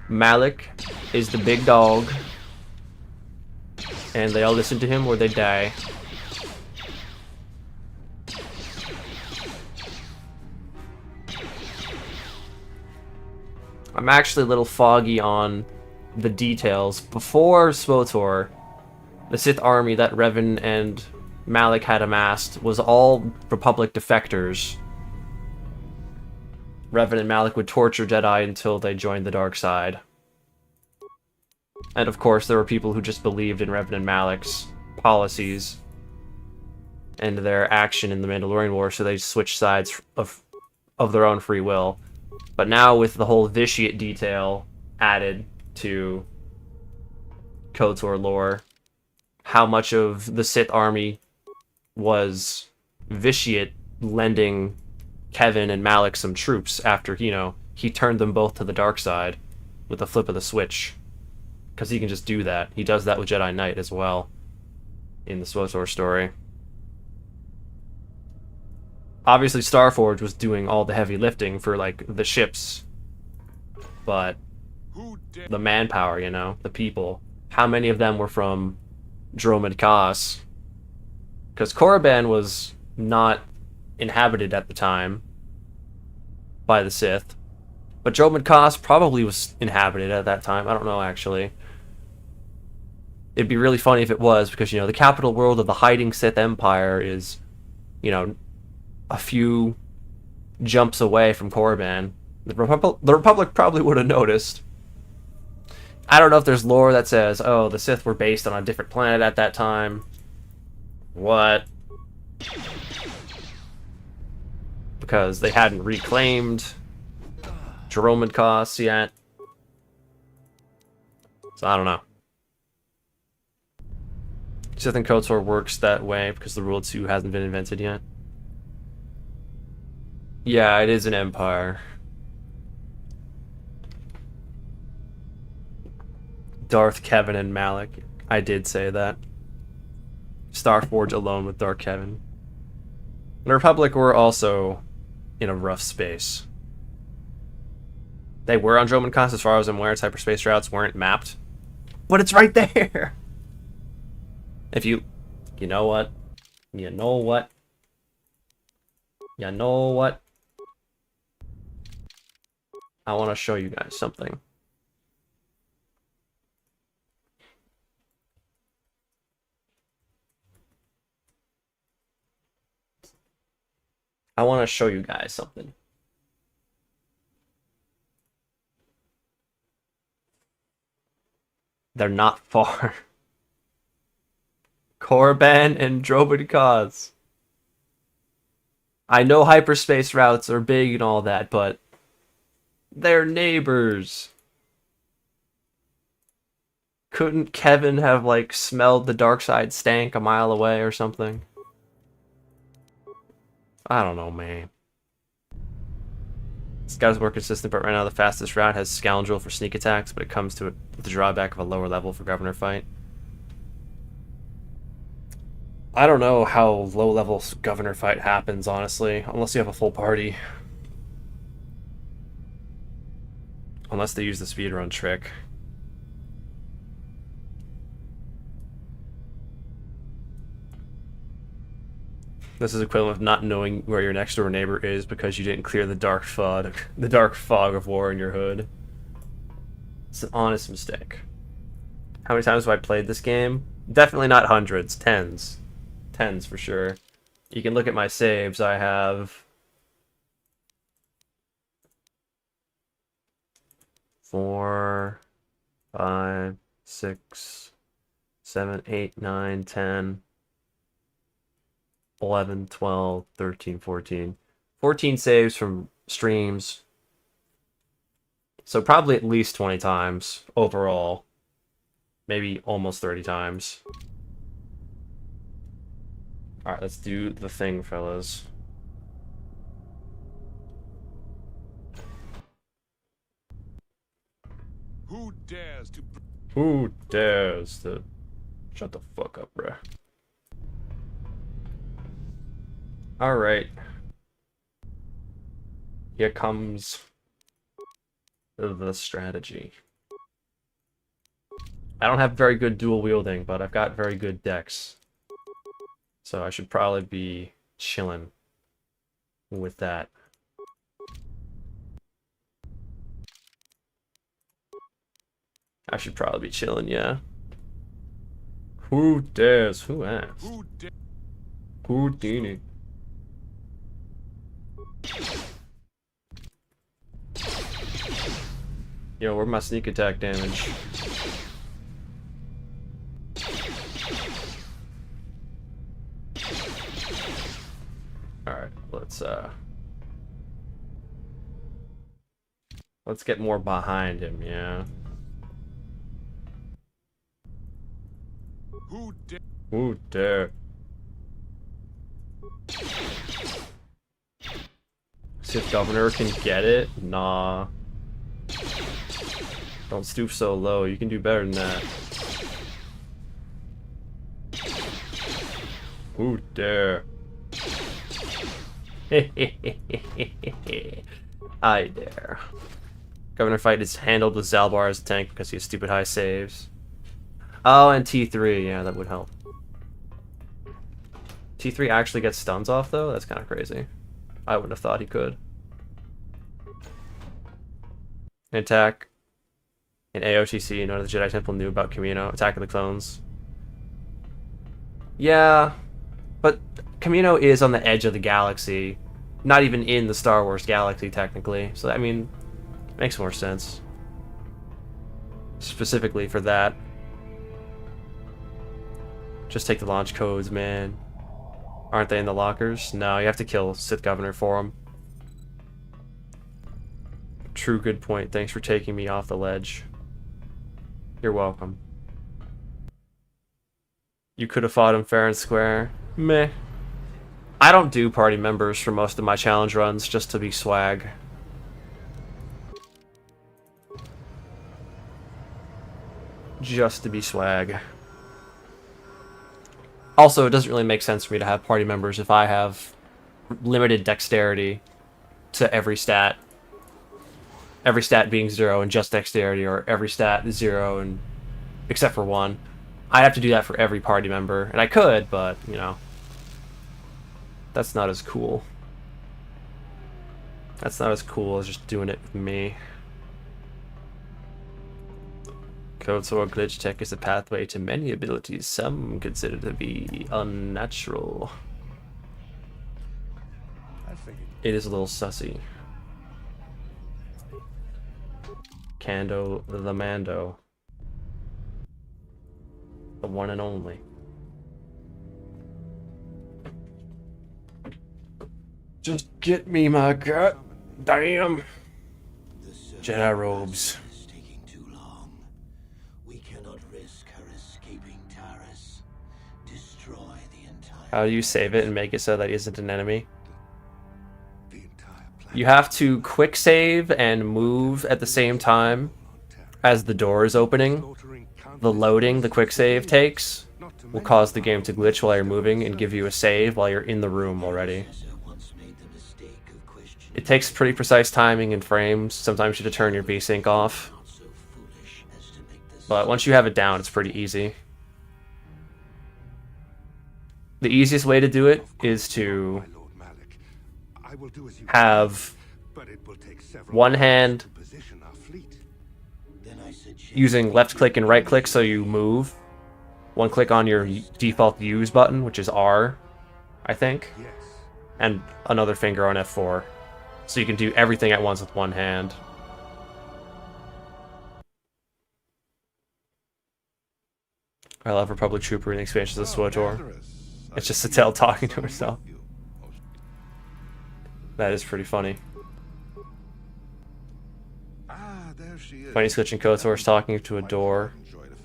Malik is the big dog, and they all listen to him or they die. I'm actually a little foggy on the details. Before SWTOR, the Sith army that Revan and Malik had amassed was all Republic defectors. Revan and Malik would torture Jedi until they joined the dark side. And of course, there were people who just believed in Revan and Malik's policies and their action in the Mandalorian War, so they switched sides of their own free will. But now with the whole vitiate detail added to KOTOR lore, how much of the Sith army was vitiate lending Kevin and Malik some troops after, you know, he turned them both to the dark side with the flip of the switch. Because he can just do that. He does that with Jedi Knight as well in the SWTOR story. Obviously, Starforge was doing all the heavy lifting for, like, the ships. But the manpower, you know, the people. How many of them were from Dromund Kaas? Because Korriban was not inhabited at the time by the Sith. But Dromund Kaas probably was inhabited at that time. I don't know, actually. It'd be really funny if it was, because, you know, the capital world of the hiding Sith Empire is, you know, a few jumps away from Korriban. The Republic probably would have noticed. I don't know if there's lore that says, oh, the Sith were based on a different planet at that time. What? Because they hadn't reclaimed Dromund Kaas yet. So I don't know. Sith and KOTOR works that way because the Rule 2 hasn't been invented yet. Yeah, it is an empire. Darth, Kevin, and Malik. I did say that. Starforge alone with Darth Kevin. The Republic were also in a rough space. They were on Dromund Kaas as far as I'm aware. Its hyperspace routes weren't mapped. But it's right there! If you... You know what? You know what? You know what? I want to show you guys something. I want to show you guys something. They're not far. Korriban and Drobin Cause. I know hyperspace routes are big and all that, but they're neighbors. Couldn't Kevin have, like, smelled the dark side stank a mile away or something? I don't know, man. This guy's more consistent, but right now the fastest route has Scoundrel for sneak attacks, but it comes to it with the drawback of a lower level for Governor Fight. I don't know how low level Governor Fight happens, honestly, unless you have a full party. Unless they use the speedrun trick. This is equivalent of not knowing where your next door neighbor is because you didn't clear the dark fog of war in your hood. It's an honest mistake. How many times have I played this game? Definitely not hundreds, tens. Tens for sure. You can look at my saves. I have 4, 5, 6, 7, 8, 9, 10, 11, 12, 13, 14. 14 saves from streams. So probably at least 20 times overall. Maybe almost 30 times. Alright, let's do the thing, fellas. Who dares to... Who dares to... Shut the fuck up, bruh. Alright. Here comes the strategy. I don't have very good dual wielding, but I've got very good decks. So I should probably be chilling with that. I should probably be chilling, yeah. Who dares? Who asked? Houdini. Yo, where's my sneak attack damage? Alright, let's get more behind him, yeah. Who dare? Sith Governor can get it? Nah. Don't stoop so low, you can do better than that. Who dare? I dare. Governor Fight is handled with Zalbar as a tank because he has stupid high saves. Oh, and T3, yeah, that would help. T3 actually gets stuns off, though? That's kind of crazy. I wouldn't have thought he could. Attack. In AOTC, none of the Jedi Temple knew about Camino. Attack of the Clones. Yeah, but Camino is on the edge of the galaxy. Not even in the Star Wars galaxy, technically. So, I mean, makes more sense. Specifically for that. Just take the launch codes, man. Aren't they in the lockers? No, you have to kill Sith Governor for them. True, good point. Thanks for taking me off the ledge. You're welcome. You could have fought him fair and square. Meh. I don't do party members for most of my challenge runs just to be swag. Just to be swag. Also, it doesn't really make sense for me to have party members if I have limited dexterity to every stat. Every stat being 0 and just dexterity, or every stat is 0 and except for 1. I'd have to do that for every party member, and I could, but, you know, that's not as cool. That's not as cool as just doing it with me. KOTOR glitch tech is a pathway to many abilities some consider to be unnatural. It is a little sussy. Kando the Mando. The one and only. Just get me my god damn Jedi robes. Is taking too long. We cannot risk her escaping Taris. Destroy the entire. How do you save it and make it so that he isn't an enemy? The entire planet. You have to quick save and move at the same time as the door is opening. The loading the quick save takes will cause the game to glitch while you're moving and give you a save while you're in the room already. It takes pretty precise timing and frames. Sometimes you have to turn your VSync off. But once you have it down, it's pretty easy. The easiest way to do it is to have one hand using left click and right click so you move. One click on your default use button, which is R, I think. And another finger on F4. So you can do everything at once with one hand. I love Republic Trooper in the expansions of SWTOR. It's just Sattel talking to herself. That is pretty funny. Funny switching KOTOR is talking to a door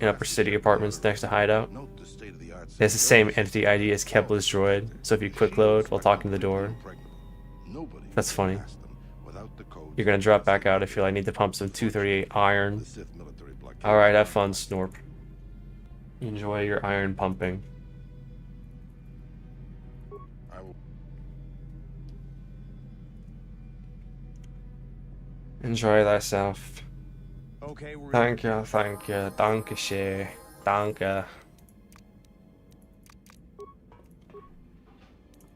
in Upper City apartments next to Hideout. It has the same entity ID as Kepler's droid, so if you quick load while talking to the door, that's funny. You're gonna drop back out if you like, need to pump some 238 iron. Alright, have fun, Snorp. Enjoy your iron pumping. Enjoy thyself. Okay, we're Thank you, danke schön, danke.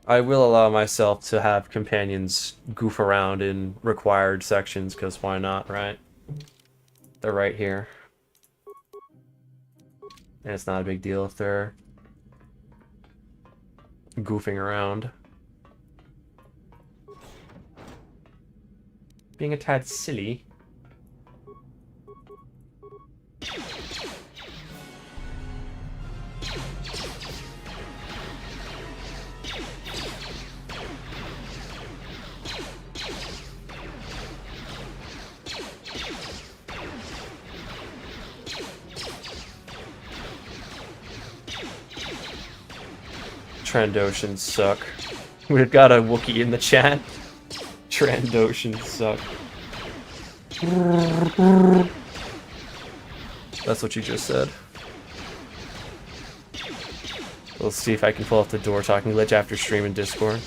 I will allow myself to have companions goof around in required sections, because why not, right? They're right here. And it's not a big deal if they're goofing around. Being a tad silly. Trandoshans suck. We've got a Wookiee in the chat. Trandoshans suck. That's what you just said. We'll see if I can pull off the door talking glitch after stream in Discord.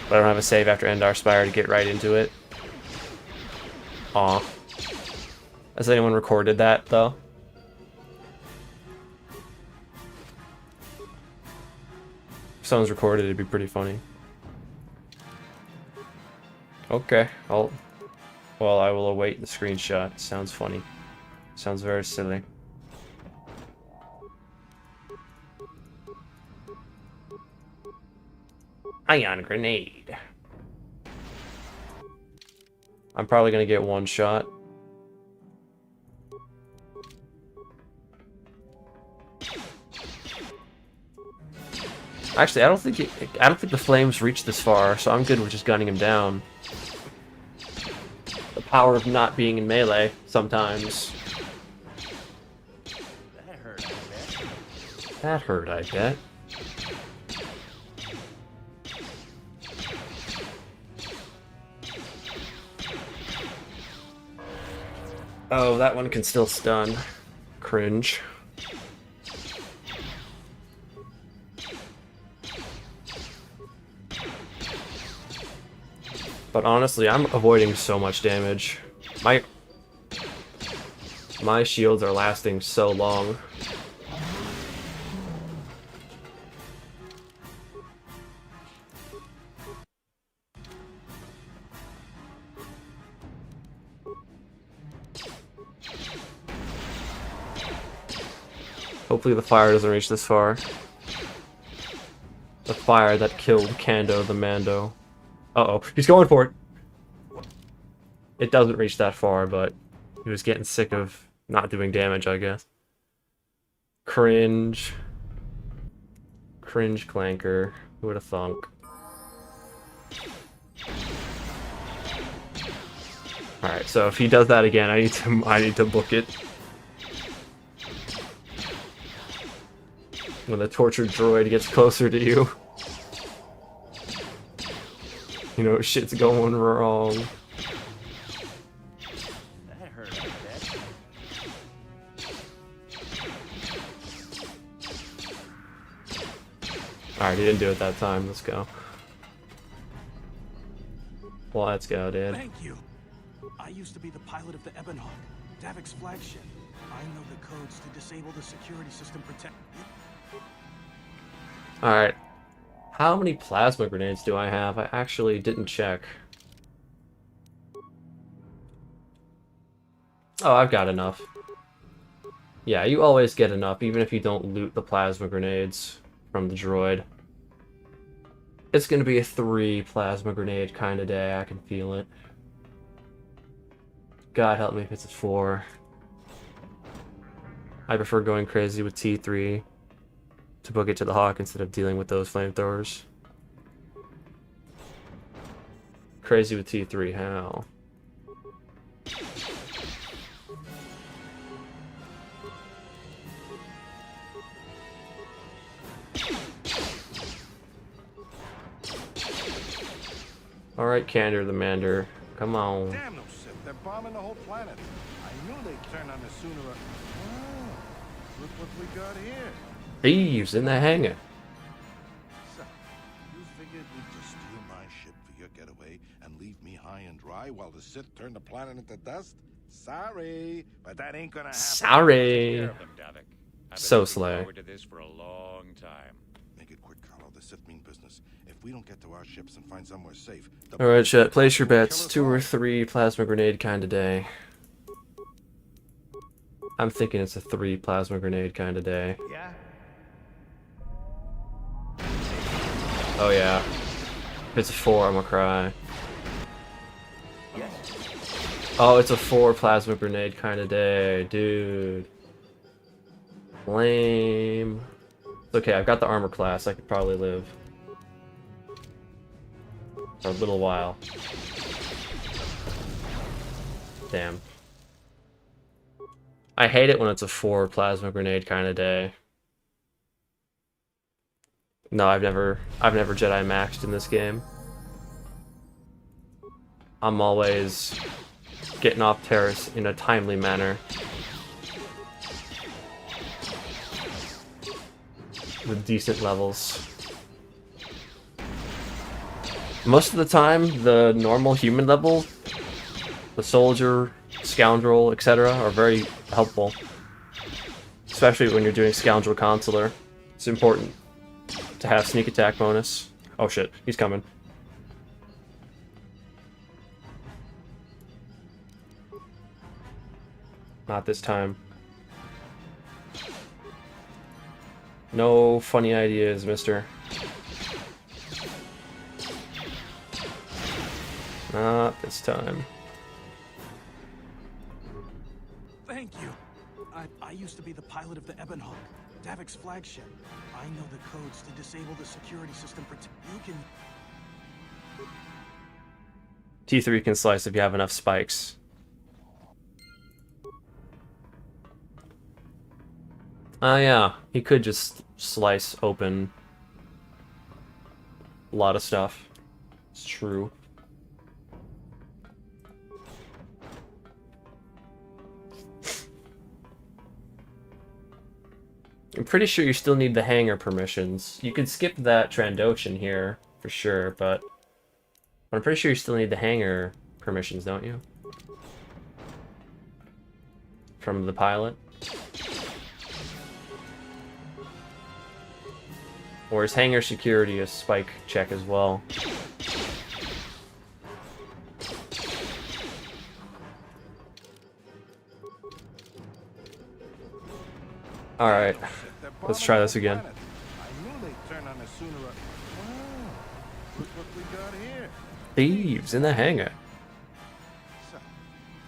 But I don't have a save after Endar Spire to get right into it. Aw. Has anyone recorded that, though? If someone's recorded, it'd be pretty funny. Okay, well, I will await the screenshot. Sounds funny. Sounds very silly. Ion grenade. I'm probably gonna get one shot. Actually, I don't think the flames reach this far, so I'm good with just gunning him down. The power of not being in melee sometimes. That hurt, I bet. Oh, that one can still stun. Cringe. But honestly, I'm avoiding so much damage. My shields are lasting so long. Hopefully the fire doesn't reach this far. The fire that killed Kando the Mando. Uh-oh, he's going for it! It doesn't reach that far, but he was getting sick of not doing damage, I guess. Cringe. Cringe clanker. Who would have thunk? Alright, so if he does that again, I need to book it. When the tortured droid gets closer to you. You know, shit's going wrong. That hurt a bit. Alright, he didn't do it that time. Let's go. Well, let's go, dude. Thank you. I used to be the pilot of the Ebonhawk, Davik's flagship. I know the codes to disable the security system protect. Alright. How many plasma grenades do I have? I actually didn't check. Oh, I've got enough. Yeah, you always get enough, even if you don't loot the plasma grenades from the droid. It's gonna be a 3 plasma grenade kind of day, I can feel it. God help me if it's a 4. I prefer going crazy with T3 to book it to the Hawk instead of dealing with those flamethrowers. Crazy with T3, how? Alright, Candor the Mander. Come on. Damn no Sith, they're bombing the whole planet. I knew they'd turn on us sooner or... Oh, look what we got here. Thieves in the hangar. So, you figured you'd just steal my ship for your getaway and leave me high and dry while the Sith turn the planet into dust? Sorry, but that ain't gonna happen. Sorry. Care of them, Davik. I've been So looking slay. forward to this for a long time. Make it quick, Carlo. The Sith mean business. If we don't get to our ships and find somewhere safe... Alright, chat, place your bets. 2 or 3 plasma grenade kind of day. I'm thinking it's a 3 plasma grenade kind of day. Yeah? Oh yeah. If it's a 4, I'm gonna cry. Yes. Oh, it's a 4 plasma grenade kind of day, dude. Lame. Okay, I've got the armor class. I could probably live for a little while. Damn. I hate it when it's a 4 plasma grenade kind of day. No, I've never Jedi maxed in this game. I'm always getting off terrace in a timely manner. With decent levels. Most of the time, the normal human level, the soldier, scoundrel, etc. are very helpful. Especially when you're doing scoundrel consular. It's important to have sneak attack bonus. Oh shit, he's coming. Not this time. No funny ideas, mister. Not this time. Thank you. I used to be the pilot of the Ebonhawk, Davik's flagship. I know the codes to disable the security system protect. You can... T3 can slice if you have enough spikes. Ah, yeah. He could just slice open a lot of stuff. It's true. I'm pretty sure you still need the hangar permissions. You could skip that Trandoshan here, for sure, but I'm pretty sure you still need the hangar permissions, don't you? From the pilot? Or is hangar security a spike check as well? Alright, let's try this again. I knew they'd turn on us sooner or... Oh, look what we got here. Thieves in the hangar. So,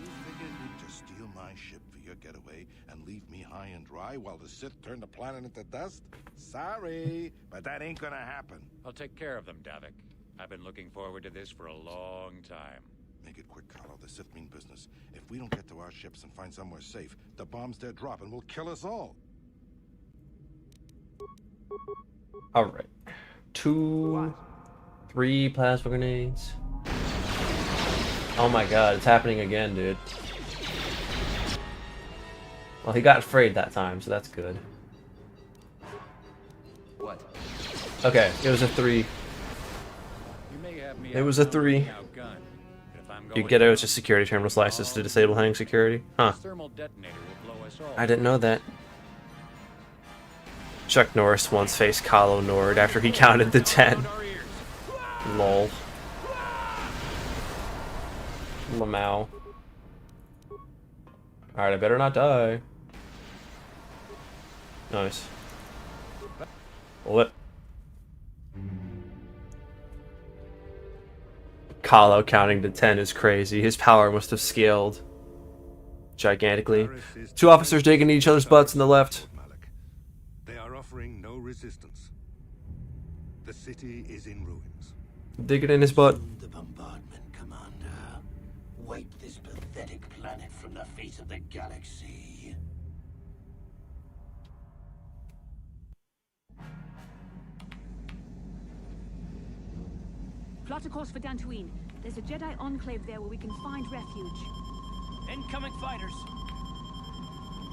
you figured you'd just steal my ship for your getaway and leave me high and dry while the Sith turn the planet into dust? Sorry, but that ain't gonna happen. I'll take care of them, Davik. I've been looking forward to this for a long time. Make it quick, Carlo. The Sith mean business. If we don't get to our ships and find somewhere safe, the bombs they're dropping will kill us all. Alright. 2, 3 plasma grenades. Oh my god, it's happening again, dude. Well, he got afraid that time, so that's good. What? Okay, it was a 3. You may have me It was a 3. outgunned, but if I'm You going get out down, to security terminal slices to disable hang security? Huh. this thermal detonator will blow us all. I didn't know that. Chuck Norris once faced Kylo Nord after he counted to 10. Lol. Lamau. Alright, I better not die. Nice. What? Kylo counting to 10 is crazy. His power must have scaled gigantically. 2 officers digging each other's butts on the left. They are offering no resistance. The city is in ruins. Digging in his butt. The bombardment, Commander. Wipe this pathetic planet from the face of the galaxy. Plot a course for Dantooine. There's a Jedi enclave there where we can find refuge. Incoming fighters.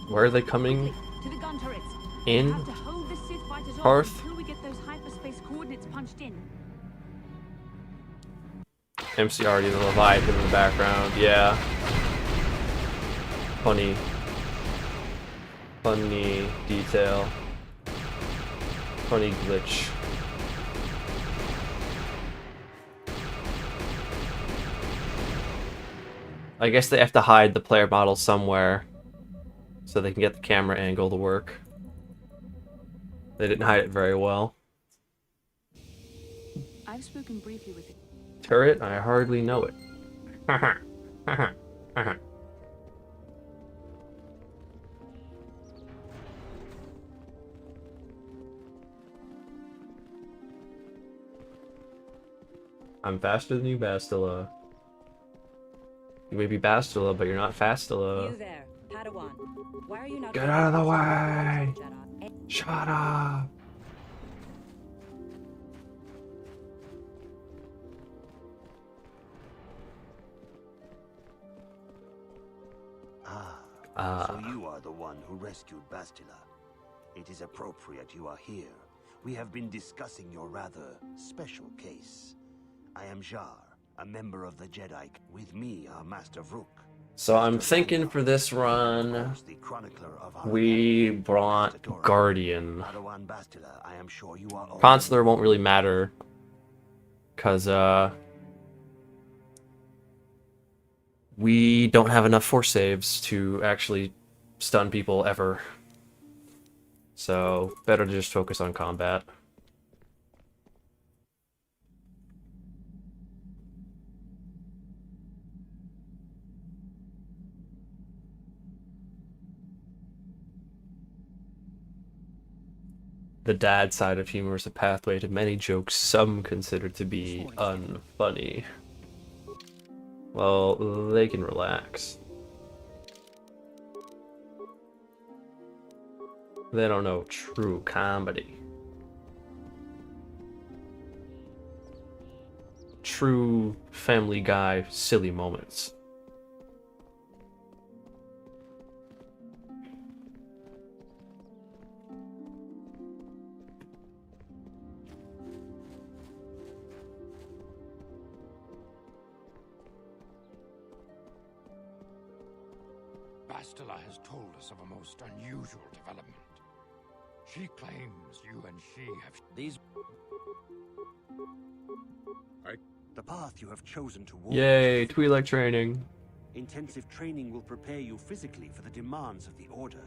Where are they coming? To the gun turrets. In? We have to hold the Sith fighters off Hearth? until we get those hyperspace coordinates punched in. MC already the Leviathan in the background, yeah. Funny detail. Funny glitch. I guess they have to hide the player model somewhere so they can get the camera angle to work. They didn't hide it very well. I've spoken briefly with it. Turret? I hardly know it. I'm faster than you, Bastila. You may be Bastila, but you're not Fastila. You there, Padawan. Why are you not... Get out of the way! Shut up! So you are the one who rescued Bastila. It is appropriate you are here. We have been discussing your rather special case. I am Jar, a member of the Jedi. With me, our Master Vrook. So I'm thinking for this run, The chronicler of our we brought Guardian. Padawan Bastila, I am sure you are all Consular won't really matter, because, we don't have enough force saves to actually stun people ever. So, better to just focus on combat. The dad side of humor is a pathway to many jokes some consider to be unfunny. Well, they can relax. They don't know true comedy. True Family Guy silly moments. Bastila has told us of a most unusual development. She claims you and she have... The path you have chosen to walk. Yay, Twi'lek training. Intensive training will prepare you physically for the demands of the Order.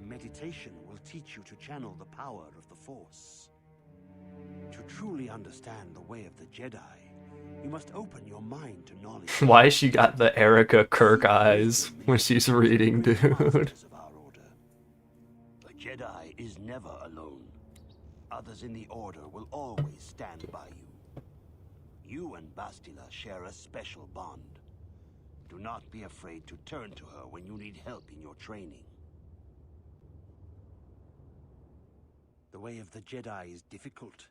Meditation will teach you to channel the power of the Force. To truly understand the way of the Jedi, you must open your mind to knowledge. Why she got the Erica Kirk eyes when she's reading, dude? of our Order. A Jedi is never alone. Others in the Order will always stand by you. You and Bastila share a special bond. Do not be afraid to turn to her when you need help in your training. The way of the Jedi is difficult.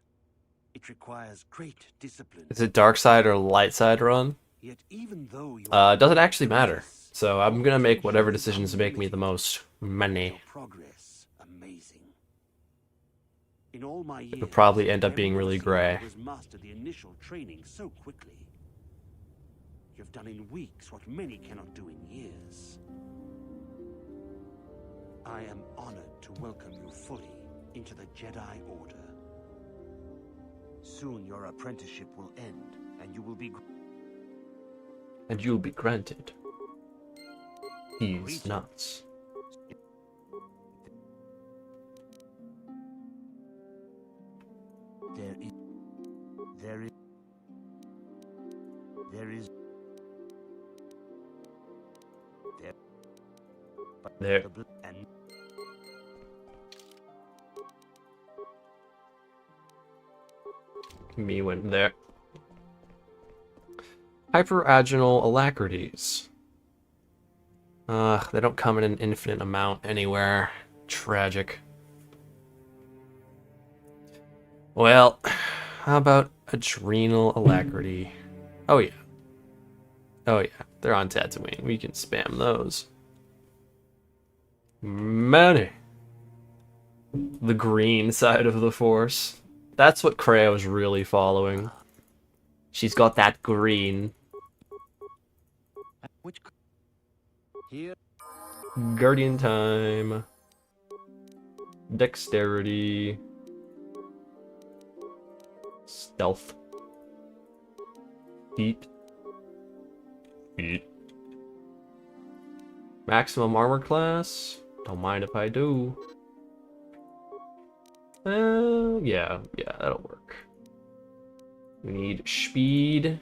It requires great discipline. Is it dark side or light side run? Yet even though you It doesn't actually matter. So I'm gonna make whatever decisions make me the most money. Progress amazing. In all my years, It'll probably end up being really gray. was mastered the initial training so quickly. You've done in weeks what many cannot do in years. I am honored to welcome you fully into the Jedi Order. Soon your apprenticeship will end, and you will be... And you'll be granted. He's nuts. There is... There. And Me went there. Hyper-aginal alacrities. They don't come in an infinite amount anywhere. Tragic. Well, how about adrenal alacrity? Oh yeah. Oh yeah, they're on Tatooine. We can spam those. Money. The green side of the Force. That's what Kreia was really following. She's got that green. which... Here... Guardian time. Dexterity. Stealth. Feet. Feet. Maximum armor class. Don't mind if I do. Yeah, that'll work. We need speed.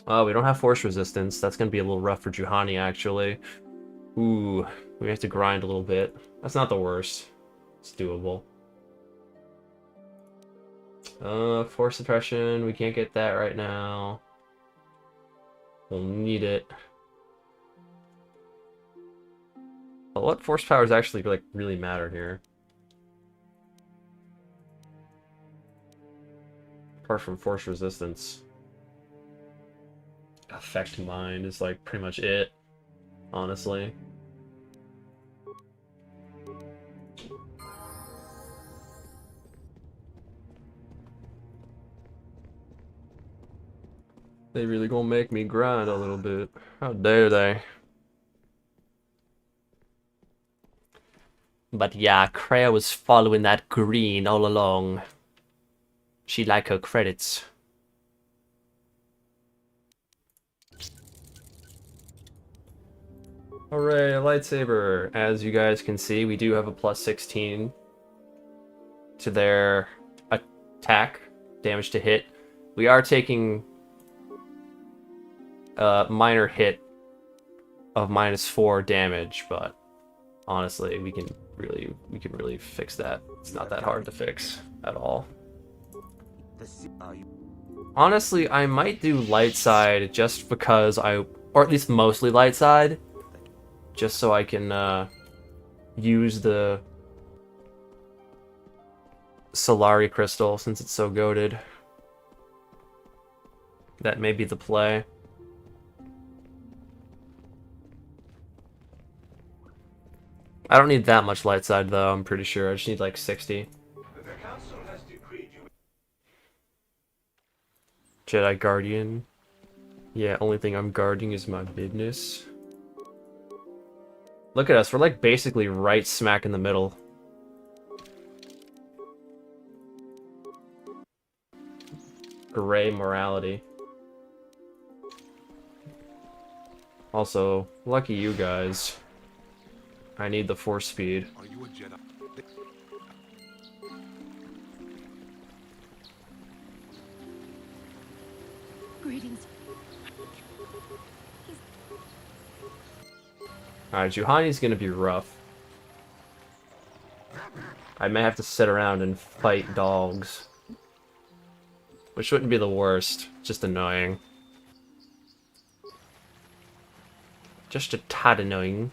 Oh, we don't have force resistance. That's gonna be a little rough for Juhani, actually. Ooh, we have to grind a little bit. That's not the worst. It's doable. Force suppression, we can't get that right now. We'll need it. But what force powers actually like really matter here? Apart from force resistance. Affect mind is like pretty much it, honestly. They really gonna make me grind a little bit. How dare they? But yeah, Kreia was following that green all along. She'd like her credits. Hooray, a lightsaber! As you guys can see, we do have a plus 16 to their attack, damage to hit. We are taking a minor hit of -4 damage, but honestly, we can really fix that. It's not that hard to fix at all. Honestly, I might do light side just because or at least mostly light side, just so I can use the Solari crystal since it's so goated. That may be the play. I don't need that much light side though, I'm pretty sure. I just need like 60. Jedi Guardian. Yeah, only thing I'm guarding is my business. Look at us, we're like basically right smack in the middle. Gray morality. Also, lucky you guys. I need the force speed. Are you a Jedi? Greetings. Alright, Juhani's gonna be rough. I may have to sit around and fight dogs. Which wouldn't be the worst, just annoying. Just a tad annoying.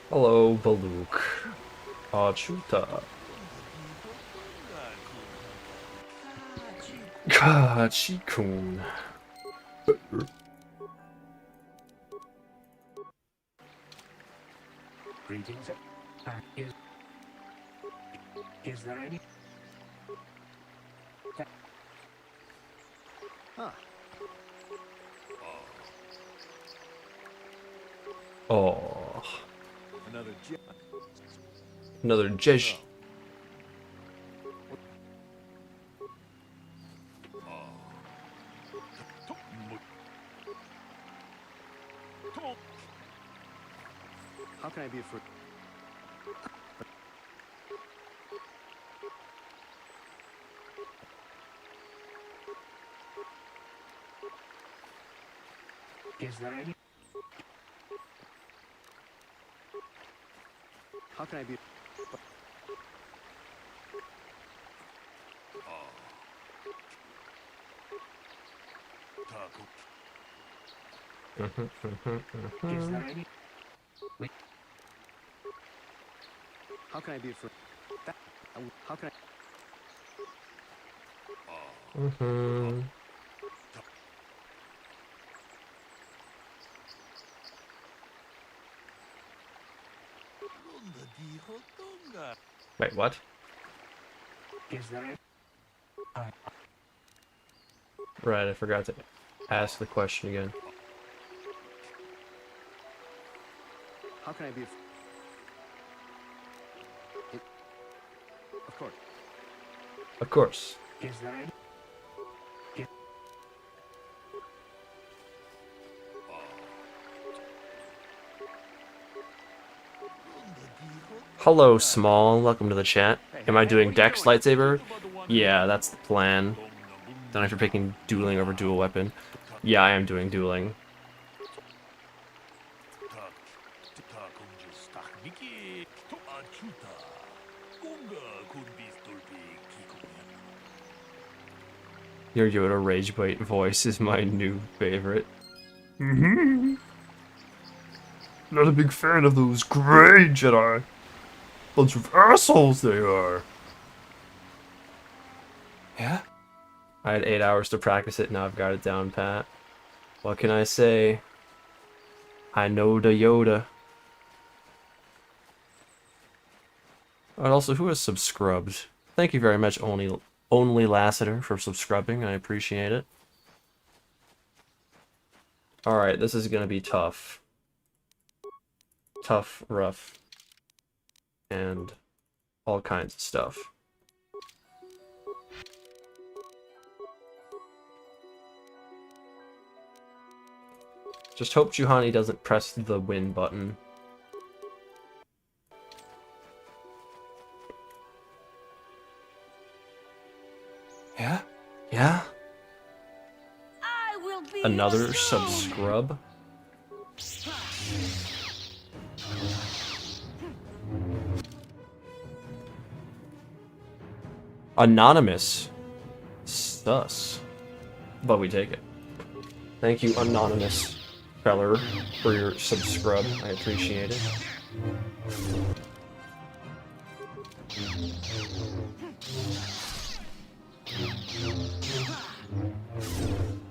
Hello, Baluk. Achuta. Kachi-kun. Greetings. Is there any? Huh. Oh. Another Another Jesh. How can I be a fruit? Is there any? How can I be? Is there any? Wait. How can I be a fruit? How can I? Wait, what? Is there any? Right, I forgot to ask the question again. How can I be a? Of course. Of course. Is there any? Hello, Small. Welcome to the chat. Am I doing Dex lightsaber? Yeah, that's the plan. Don't know if you're picking dueling over dual weapon. Yeah, I am doing dueling. Your Yoda rage bite voice is my new favorite. Not a big fan of those gray Jedi. Bunch of assholes they are. Yeah? I had 8 hours to practice it, now I've got it down pat. What can I say? I know the Yoda. And also, who has subscribed? Thank you very much, Only Lassiter, for subscribing. I appreciate it. Alright, this is gonna be tough. Tough, rough, and all kinds of stuff. Just hope Juhani doesn't press the win button. Yeah? Yeah? I will be Another subscrib? Anonymous. Sus. But we take it. Thank you, Anonymous feller, for your subscribe. I appreciate it.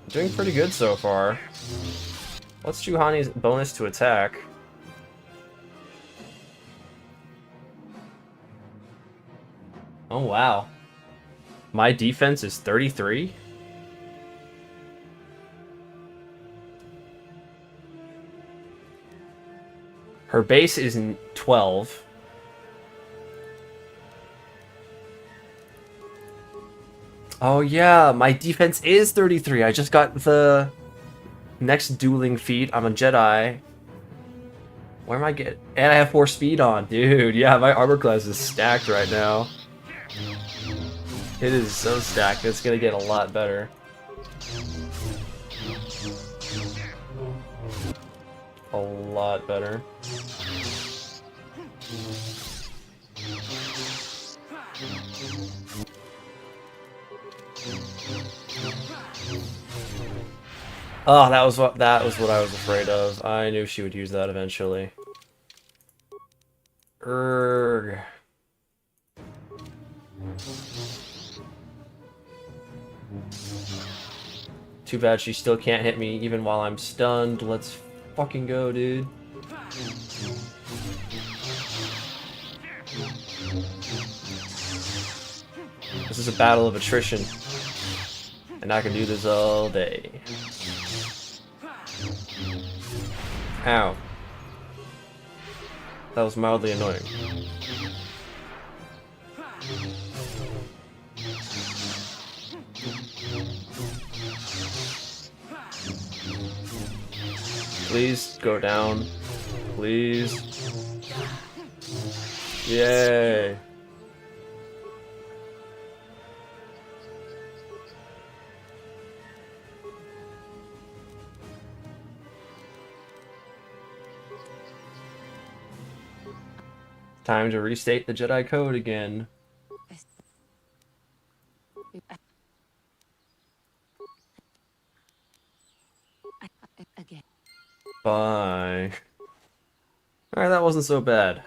Doing pretty good so far. What's Juhani's bonus to attack? Oh wow. My defense is 33? Her base is 12. Oh yeah, my defense is 33. I just got the next dueling feat. I'm a Jedi. Where am I getting? And I have 4 speed on. Dude, yeah, my armor class is stacked right now. It is so stacked. It's gonna get a lot better. A lot better. Oh, that was what I was afraid of. I knew she would use that eventually. Erg. Too bad she still can't hit me even while I'm stunned. Let's fucking go, dude. This is a battle of attrition. And I can do this all day. Ow. That was mildly annoying. Please go down. Please. Yay. Time to restate the Jedi Code again. Bye. Alright, that wasn't so bad.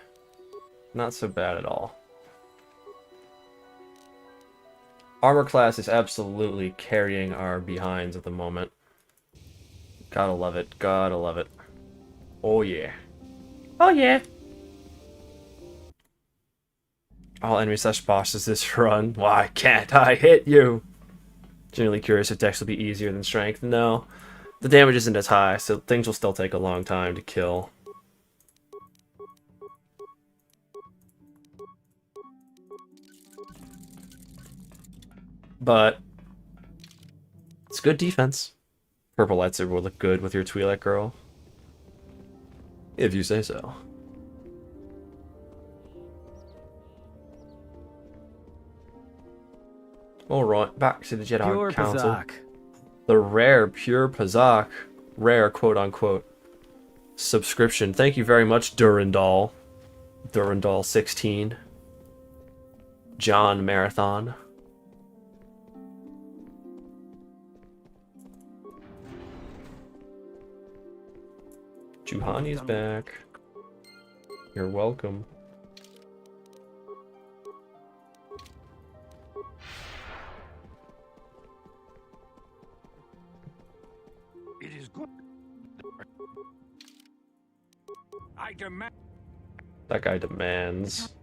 Not so bad at all. Armor class is absolutely carrying our behinds at the moment. Gotta love it. Gotta love it. Oh yeah. Oh yeah. All enemy/bosses this run. Why can't I hit you? Genuinely curious if Dex will be easier than Strength. No. The damage isn't as high, so things will still take a long time to kill. But it's good defense. Purple lightsaber would look good with your Twi'lek girl. If you say so. Alright, back to the Jedi Pure Council. Pazak. The rare Pure Pazak. Rare quote-unquote subscription. Thank you very much, Durandal. Durandal 16. John Marathon. Juhani's back. You're welcome. It is good. I demand. That guy demands.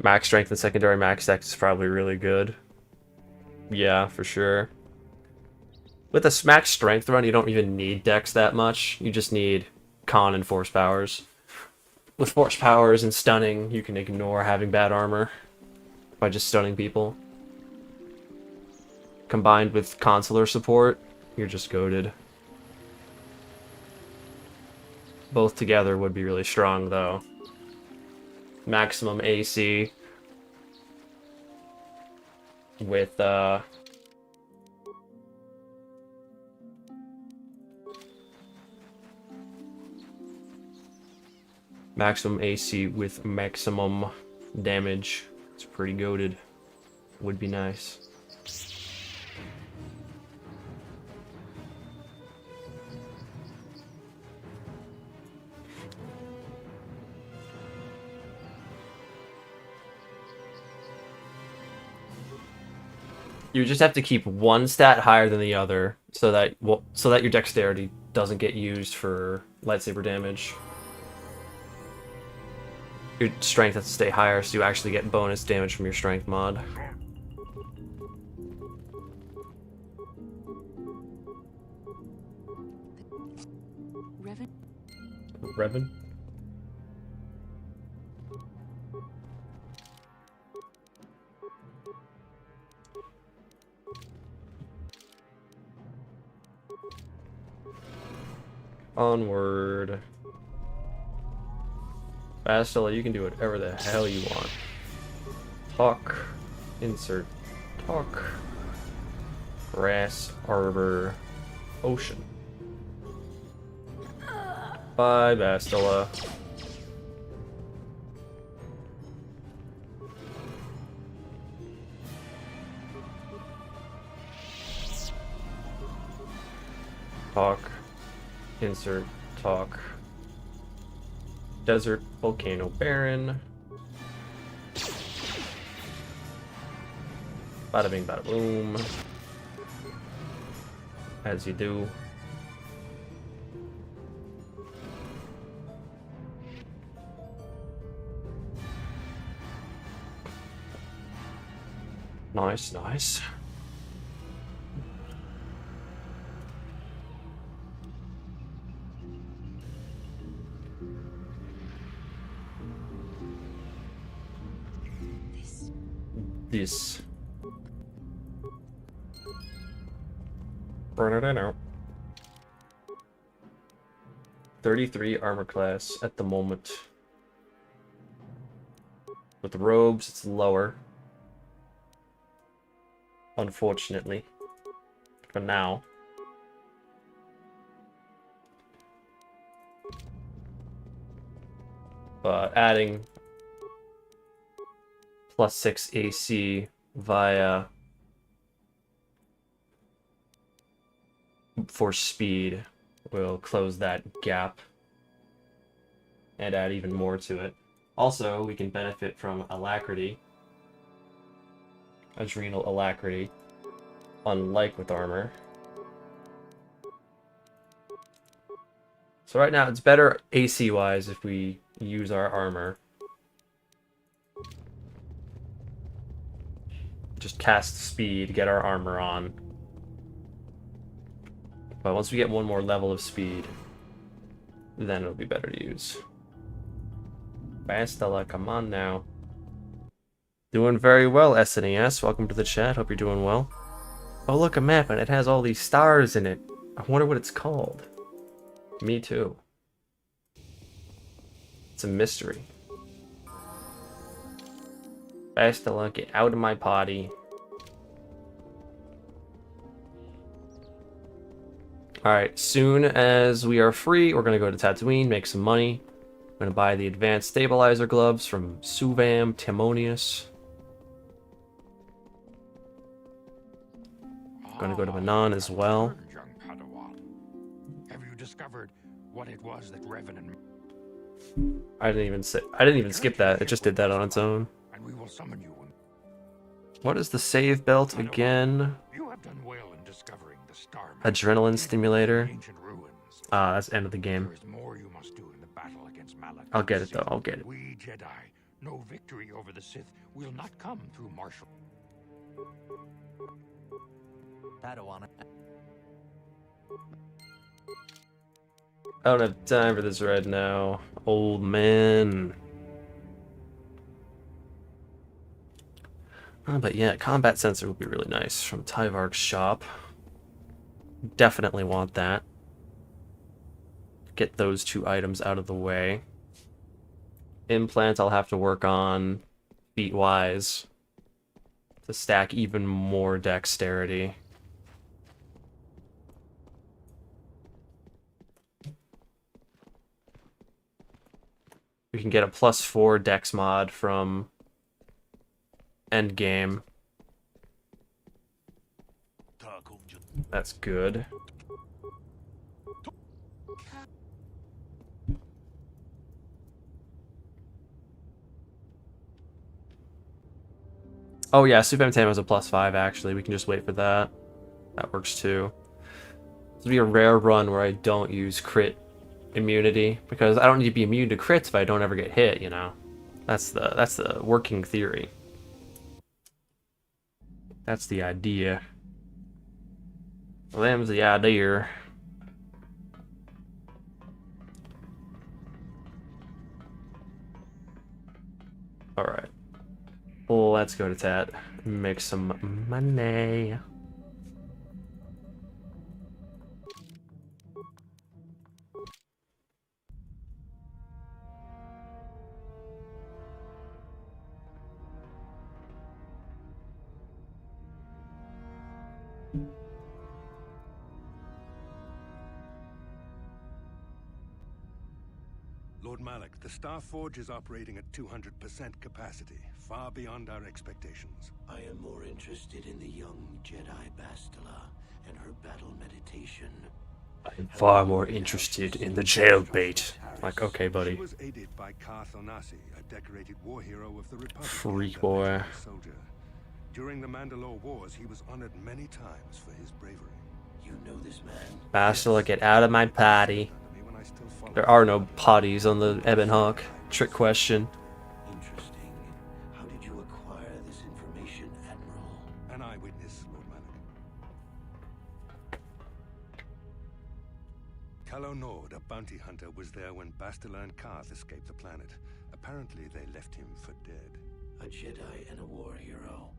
Max strength and secondary max dex is probably really good. Yeah, for sure. With a max strength run, you don't even need dex that much. You just need con and force powers. With force powers and stunning, you can ignore having bad armor by just stunning people. Combined with consular support, you're just goated. Both together would be really strong, though. Maximum AC with maximum AC with maximum damage. It's pretty goated. Would be nice. You just have to keep one stat higher than the other so that your dexterity doesn't get used for lightsaber damage. Your strength has to stay higher so you actually get bonus damage from your strength mod. Revan? Onward. Bastila, you can do whatever the hell you want. Talk. Insert. Talk. Grass, arbor, ocean. Bye, Bastila. Talk. Insert. Talk. Desert, volcano, barren. Bada bing, bada boom. As you do. Nice, nice. This. Burn it out. 33 armor class at the moment. With the robes, it's lower. Unfortunately. For now. But adding +6 AC via for speed will close that gap and add even more to it. Also, we can benefit from alacrity, adrenal alacrity, unlike with armor. So right now it's better AC wise if we use our armor. Just cast speed, get our armor on. But once we get one more level of speed, then it'll be better to use. Bastila, come on now. Doing very well, SNES. Welcome to the chat. Hope you're doing well. Oh, look, a map, and it has all these stars in it. I wonder what it's called. Me too. It's a mystery. Bastila, get out of my potty. Alright, soon as we are free, we're going to go to Tatooine, make some money. I'm going to buy the advanced stabilizer gloves from Suvam Timonius. Going to go to Manan as well. Young Padawan. Have you discovered what it was that Revan and I didn't even skip that. It just did that on its own. we will summon you? What is the save belt again? You have done well in discovering the star Adrenaline stimulator. ancient ruins. Ah, that's the end of the game. There is more you must do in the battle against Malak. I'll get it though. I'll get it. We Jedi know victory over the Sith will not come through martial. Padawan. I don't have time for this right now, old man. But yeah, combat sensor would be really nice from Tyvark's shop. Definitely want that. Get those two items out of the way. Implant I'll have to work on feat-wise to stack even more dexterity. We can get a +4 dex mod from Endgame. That's good. Oh yeah, Suvam Tam has a +5 actually. We can just wait for that. That works too. This will be a rare run where I don't use crit immunity, because I don't need to be immune to crits if I don't ever get hit, you know. That's the working theory. That's the idea. Well, them's the idea. Alright. Let's go to Tat. Make some money. Lord Malik, the Star Forge is operating at 200% capacity, far beyond our expectations. I am more interested in the young Jedi Bastila and her battle meditation. I'm far more interested in the jailbait. Like, okay, buddy. She was aided by Karth Onasi, a decorated war hero of the Republic. Freak boy. Soldier. During the Mandalore Wars, he was honored many times for his bravery. You know this man? Bastila, get out of my potty. There are no potties on the Ebon Hawk. Trick question. Interesting. How did you acquire this information, Admiral? An eyewitness, Lord Malik. Calo Nord, a bounty hunter, was there when Bastila and Karth escaped the planet. Apparently, they left him for dead. A Jedi and a war hero.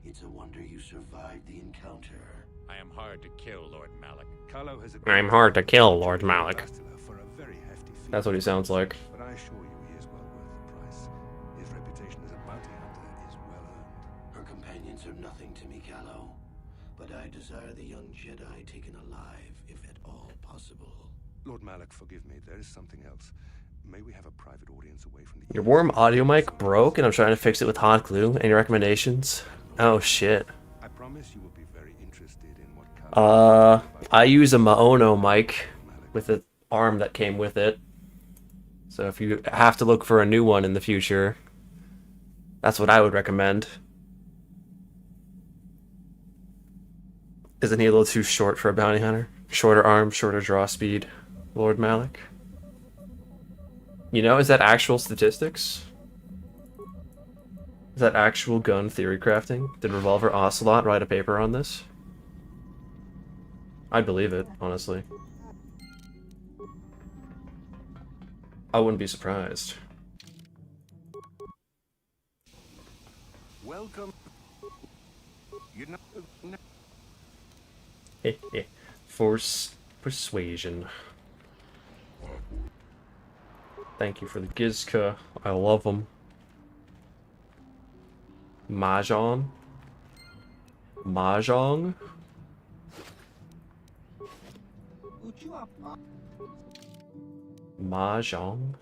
It's a wonder you survived the encounter. I am hard to kill, Lord Malik. Calo has I'm hard to kill, Lord Malik. For a very hefty fee. That's what he sounds like. But I assure you, he is well worth the price. His reputation as a bounty hunter is well earned. Her companions are nothing to me, Calo. But I desire the young Jedi taken alive, if at all possible. Lord Malik, forgive me. There is something else. May we have a private audience away from the... Your warm audio mic broke, and I'm trying to fix it with hot glue. Any recommendations? Oh, shit. I promise you will be very interested in what... I use a Maono mic with an arm that came with it. So if you have to look for a new one in the future, that's what I would recommend. Isn't he a little too short for a bounty hunter? Shorter arm, shorter draw speed, Lord Malik? You know, is that actual statistics? Is that actual gun theory crafting? Did Revolver Ocelot write a paper on this? I'd believe it, honestly. I wouldn't be surprised. Welcome. You know... Force persuasion. Thank you for the Gizka. I love them. Mahjong. Mahjong. Mahjong.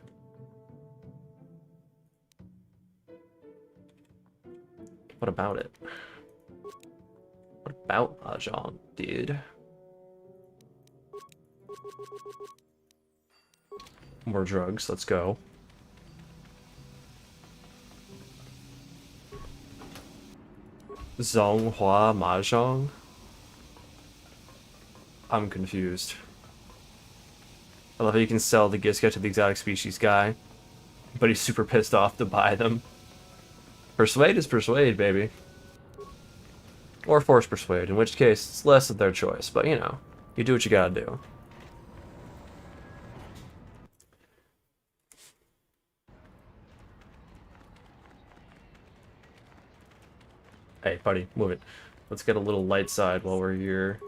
What about it? What about Mahjong, dude? More drugs, let's go. Zonghua Mahjong? I'm confused. I love how you can sell the Gizka to the exotic species guy, but he's super pissed off to buy them. Persuade is persuade, baby. Or force persuade, in which case it's less of their choice, but you know, you do what you gotta do. Hey, buddy, move it. Let's get a little light side while we're here.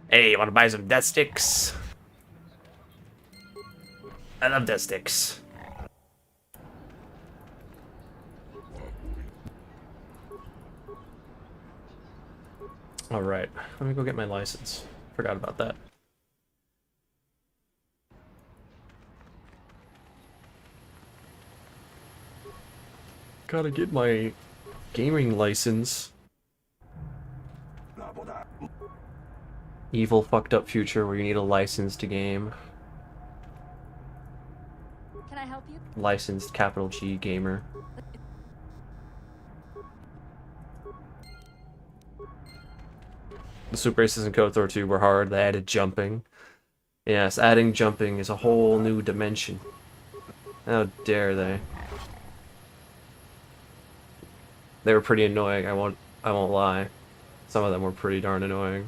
Hey, you wanna buy some death sticks? I love death sticks. Alright, let me go get my license. Forgot about that. Gotta get my gaming license. Evil fucked up future where you need a license to game. Can I help you? Licensed capital G gamer. The super races in KOTOR 2 were hard. They added jumping. Yes, adding jumping is a whole new dimension. How dare they? They were pretty annoying, I won't lie. Some of them were pretty darn annoying.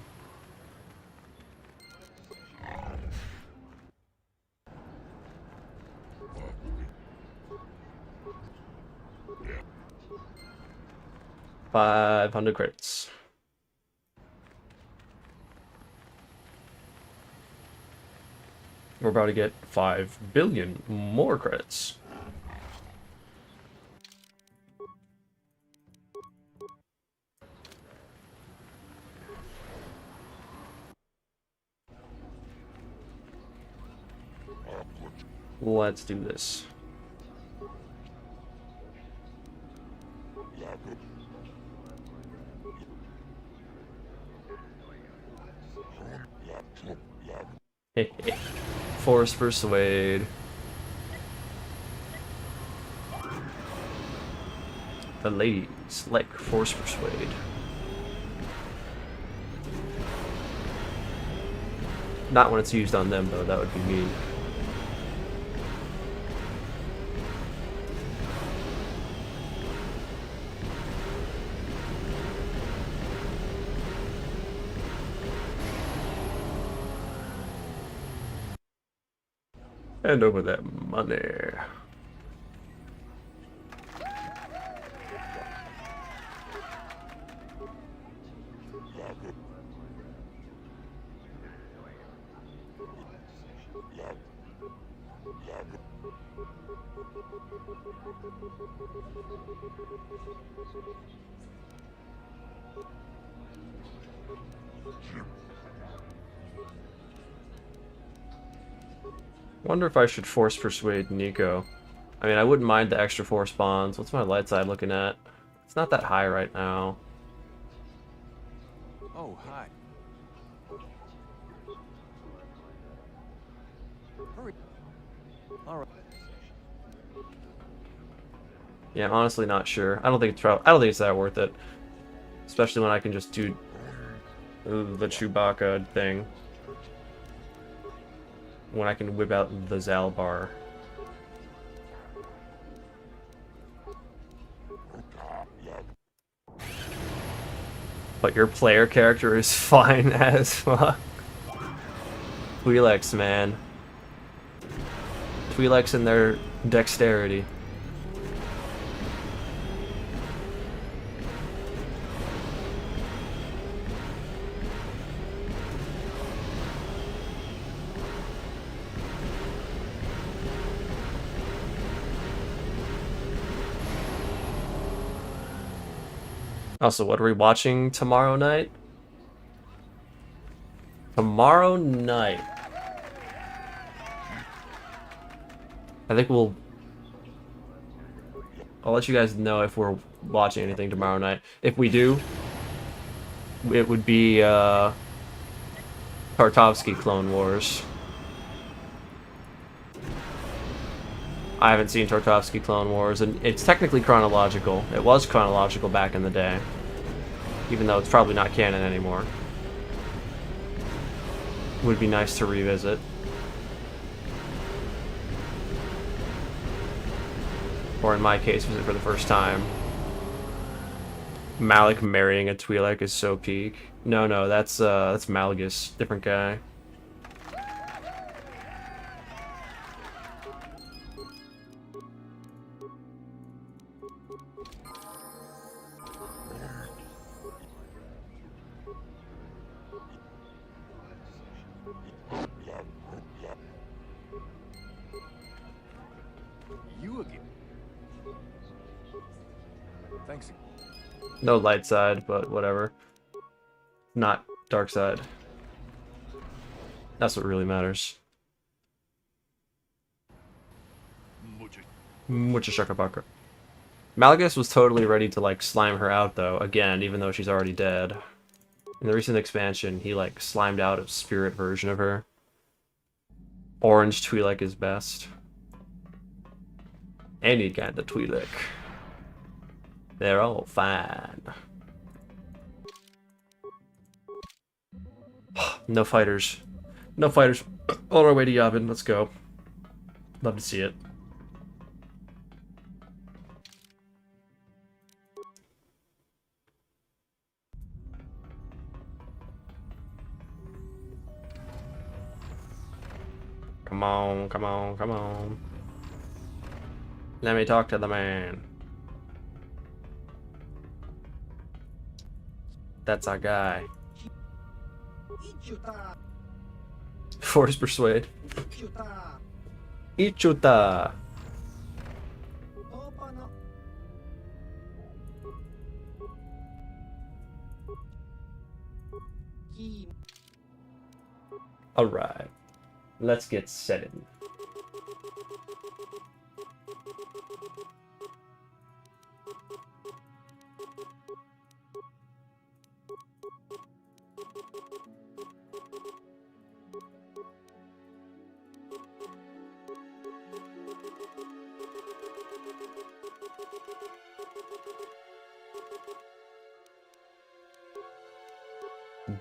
$500 credits. We're about to get 5 billion more credits. Let's do this. Force Persuade. The ladies like Force Persuade. Not when it's used on them, though. That would be mean. Hand over that money. Wonder if I should Force Persuade Nico. I mean, I wouldn't mind the extra force bonds. What's my light side looking at? It's not that high right now. Oh, hi. Hurry. All right. Yeah, I'm honestly not sure. I don't think it's that worth it. Especially when I can just do the Chewbacca thing. When I can whip out the Zalbar. But your player character is fine as fuck. Twi'leks, man. Twi'leks and their dexterity. Also, what are we watching tomorrow night? Tomorrow night. I think I'll let you guys know if we're watching anything tomorrow night. If we do, it would be Tarkovsky Clone Wars. I haven't seen Tarkovsky Clone Wars, and it's technically chronological. It was chronological back in the day, even though it's probably not canon anymore. Would be nice to revisit. Or in my case, visit for the first time. Malik marrying a Twi'lek is so peak. No, that's Malgus, different guy. You again. Thanks. No light side, but whatever. Not dark side. That's what really matters. Mucha shakabaka. Malgus was totally ready to like slime her out though, again, even though she's already dead. In the recent expansion, he like slimed out a spirit version of her. Orange Twi'lek is best. Any kind of Twi'lek. They're all fine. No fighters. No fighters. On our way to Yavin. Let's go. Love to see it. Come on, come on, come on. Let me talk to the man. That's our guy. Force Persuade. Ichuta. Alright. Let's get set in.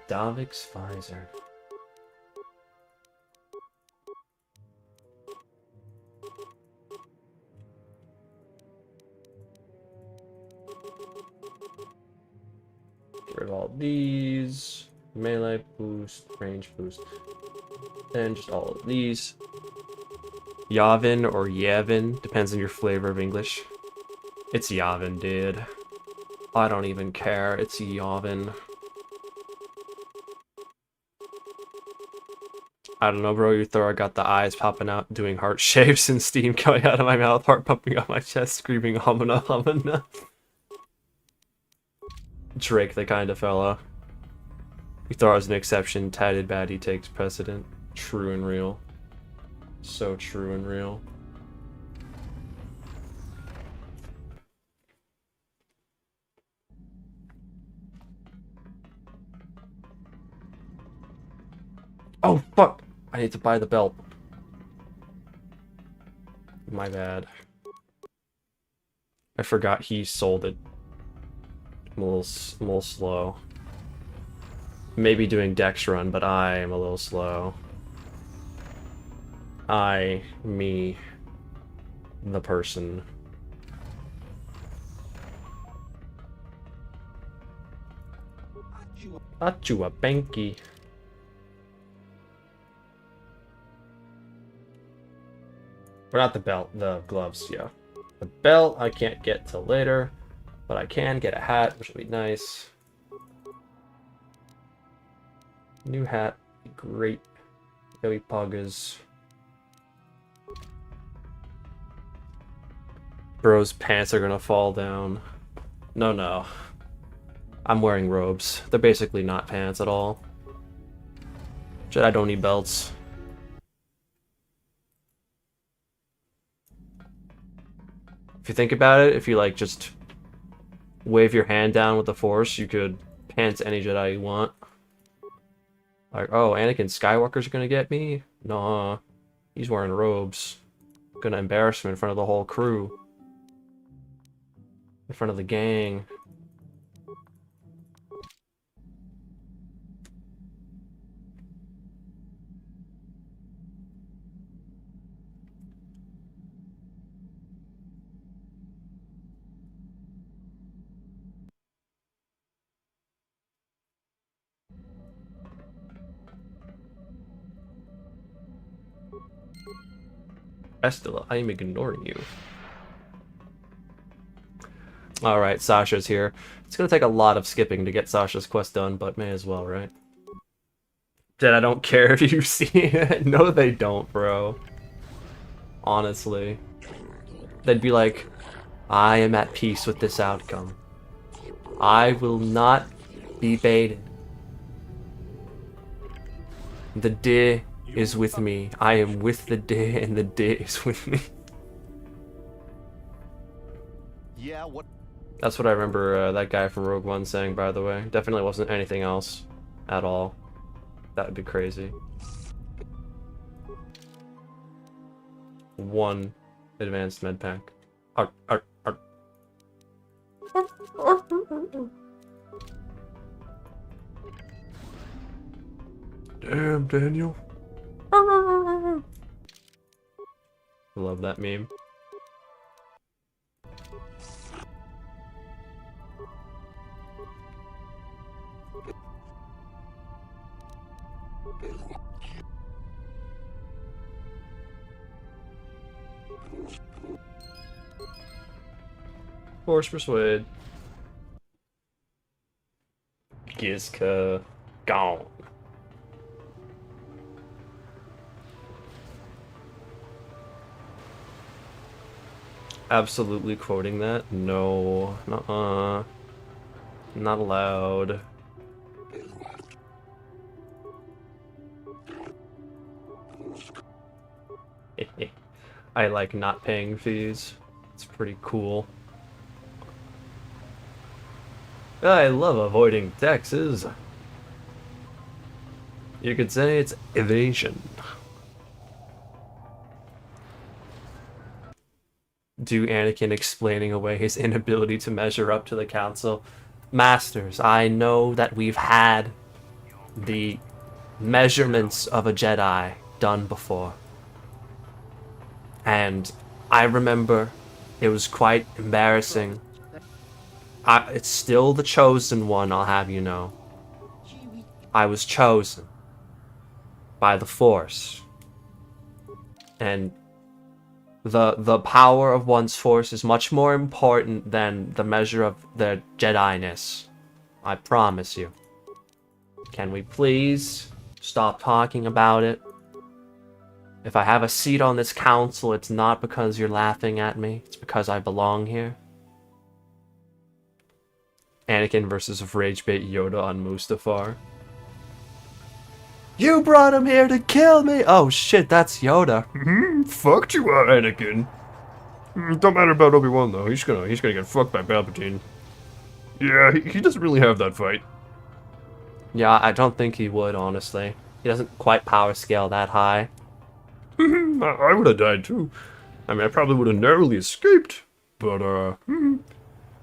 Davix Pfizer. Get rid of all these. Melee boost, range boost. Then just all of these. Yavin or Yavin, depends on your flavor of English. It's Yavin, dude. I don't even care, it's Yavin. I don't know, bro, you throw, I got the eyes popping out, doing heart shapes and steam coming out of my mouth, heart pumping up my chest, screaming homina homina. Drake, the kind of fella. Uthor is an exception, tatted baddie takes precedent. True and real. So true and real. Oh, fuck! I need to buy the belt. My bad. I forgot he sold it. I'm a little slow. Maybe doing Dex run, but I am a little slow. Me, the person. Achua Banky. Or not the belt, the gloves, yeah. The belt I can't get till later, but I can get a hat, which will be nice. New hat, great. Yowie Poggers. Bro's pants are gonna fall down. No. I'm wearing robes. They're basically not pants at all. Jedi don't need belts. If you think about it, if you like just wave your hand down with the Force, you could pants any Jedi you want. Like, oh, Anakin Skywalker's gonna get me? Nah, he's wearing robes. Gonna embarrass him in front of the whole crew. In front of the gang. Estella, I am ignoring you. Alright, Sasha's here. It's gonna take a lot of skipping to get Sasha's quest done, but may as well, right? Dad, I don't care if you see it. No, they don't, bro. Honestly. They'd be like, I am at peace with this outcome. I will not be baited. The day is with me. I am with the day, and the day is with me. Yeah, what? That's what I remember that guy from Rogue One saying, by the way. Definitely wasn't anything else at all. That would be crazy. One advanced med pack. Arr, arr, arr. Damn, Daniel. Love that meme. Force Persuade. Gizka. Gone. Absolutely quoting that? No. Nuh-uh. Not allowed. I like not paying fees. It's pretty cool. I love avoiding taxes. You could say it's evasion. Do Anakin explaining away his inability to measure up to the council. Masters, I know that we've had the measurements of a Jedi done before. And I remember it was quite embarrassing. It's still the chosen one, I'll have you know. I was chosen by the Force. And the power of one's Force is much more important than the measure of their Jedi-ness. I promise you. Can we please stop talking about it? If I have a seat on this council, it's not because you're laughing at me. It's because I belong here. Anakin versus Rage Bait Yoda on Mustafar. You brought him here to kill me! Oh shit, that's Yoda. Fucked you are, Anakin. Don't matter about Obi-Wan though. He's gonna get fucked by Palpatine. Yeah, he doesn't really have that fight. Yeah, I don't think he would, honestly. He doesn't quite power scale that high. I would have died too. I mean, I probably would have narrowly escaped, but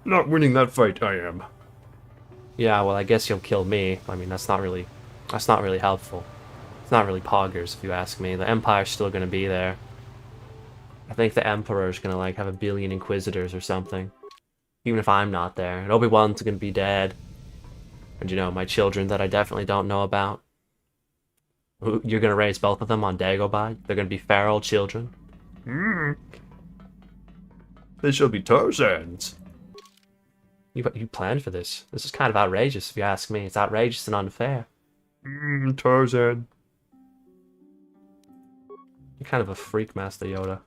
not winning that fight, I am. Yeah, well, I guess you'll kill me. I mean, that's not really helpful. It's not really poggers, if you ask me. The Empire's still gonna be there. I think the Emperor's gonna, like, have 1 billion Inquisitors or something. Even if I'm not there. And Obi-Wan's gonna be dead. And, you know, my children that I definitely don't know about. You're gonna raise both of them on Dagobah? They're gonna be feral children? They shall be Tarzans. You planned for this. This is kind of outrageous, if you ask me. It's outrageous and unfair. Tarzan. You're kind of a freak, Master Yoda.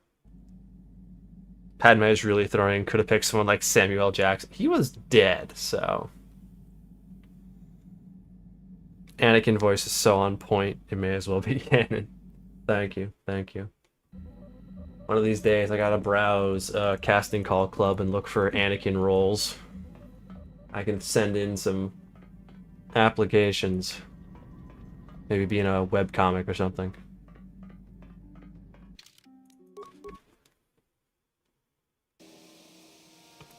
Padme is really throwing. Could have picked someone like Samuel L. Jackson. He was dead, so... Anakin voice is so on point, it may as well be canon. Thank you, thank you. One of these days, I gotta browse Casting Call Club and look for Anakin roles. I can send in some applications. Maybe be in a webcomic or something.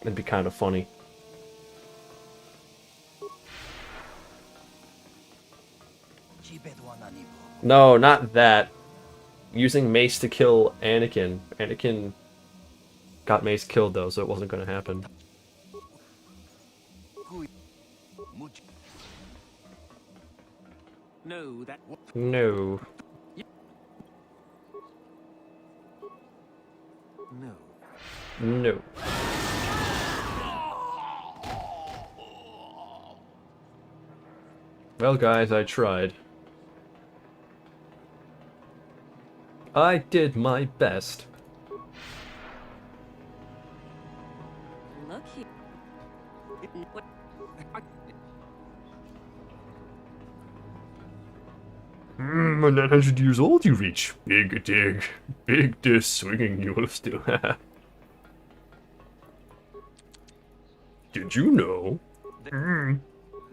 It'd be kind of funny. No, not that. Using mace to kill Anakin. Anakin got mace killed though, so it wasn't going to happen. No, that... No. No. No. Well, guys, I tried. I did my best. Look here. When 900 years old you reach. Big dig. Big disc swinging you will still have. Did you know?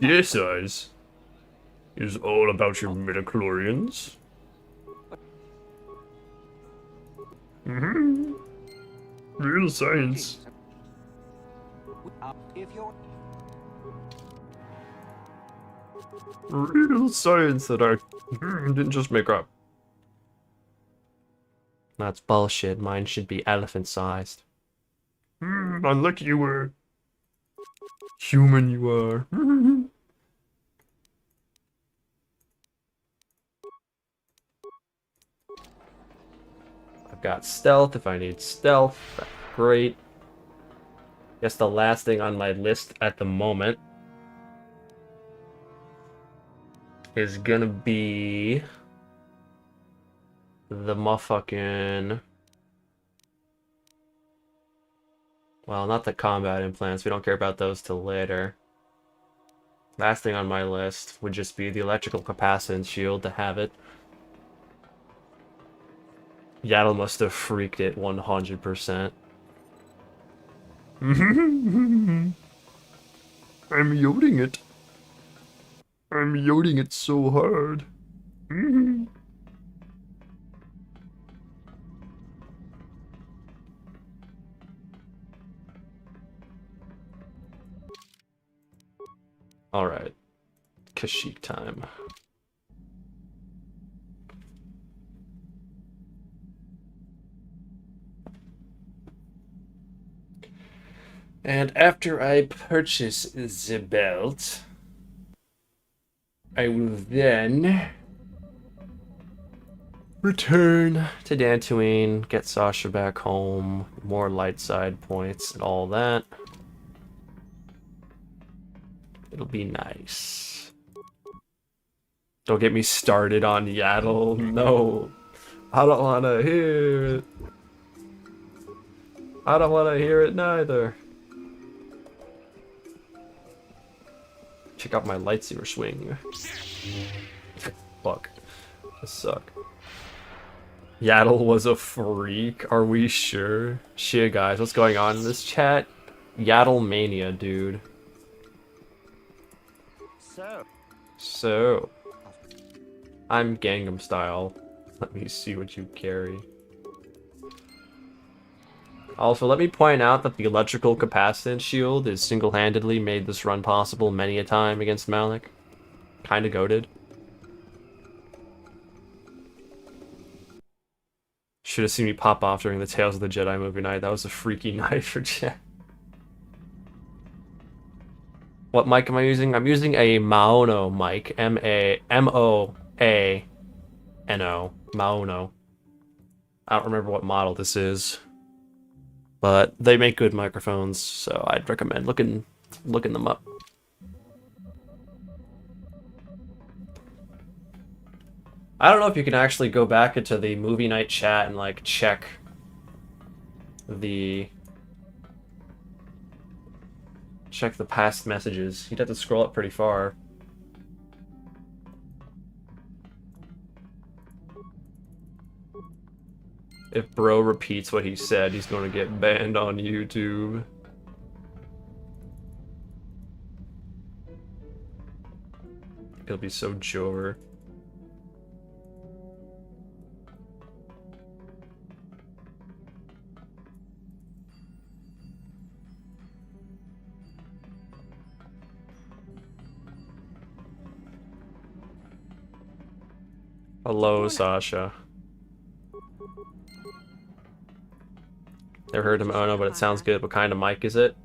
This size is all about your midichlorians. Real science. Real science that I didn't just make up. That's bullshit. Mine should be elephant-sized. Unlike you were. Human you are. I've got stealth if I need stealth. That's great. Guess the last thing on my list at the moment is gonna be the motherfucking... Well, not the combat implants. We don't care about those till later. Last thing on my list would just be the electrical capacitance shield to have it. Yaddle must have freaked it 100%. I'm yoding it. I'm yoding it so hard. Alright. Kashyyyk time. And after I purchase the belt, I will then return to Dantooine, get Sasha back home, more light side points and all that. It'll be nice. Don't get me started on Yaddle. No. I don't want to hear it. I don't want to hear it neither. Check out my lightsaber swing. Fuck. This suck. Yaddle was a freak. Are we sure? Shit, guys. What's going on in this chat? Yaddle mania, dude. So. I'm Gangnam Style. Let me see what you carry. Also, let me point out that the electrical capacitance shield is single-handedly made this run possible many a time against Malik. Kinda goated. Should have seen me pop off during the Tales of the Jedi movie night. That was a freaky night for chat. What mic am I using? I'm using a Maono mic. M-O-A-N-O. Maono. I don't remember what model this is. But they make good microphones, so I'd recommend looking them up. I don't know if you can actually go back into the movie night chat and like check the past messages. You'd have to scroll up pretty far. If bro repeats what he said, he's going to get banned on YouTube. He'll be so jor. Hello, Sasha. Never heard of him. Oh no, but it sounds good. What kind of mic is it?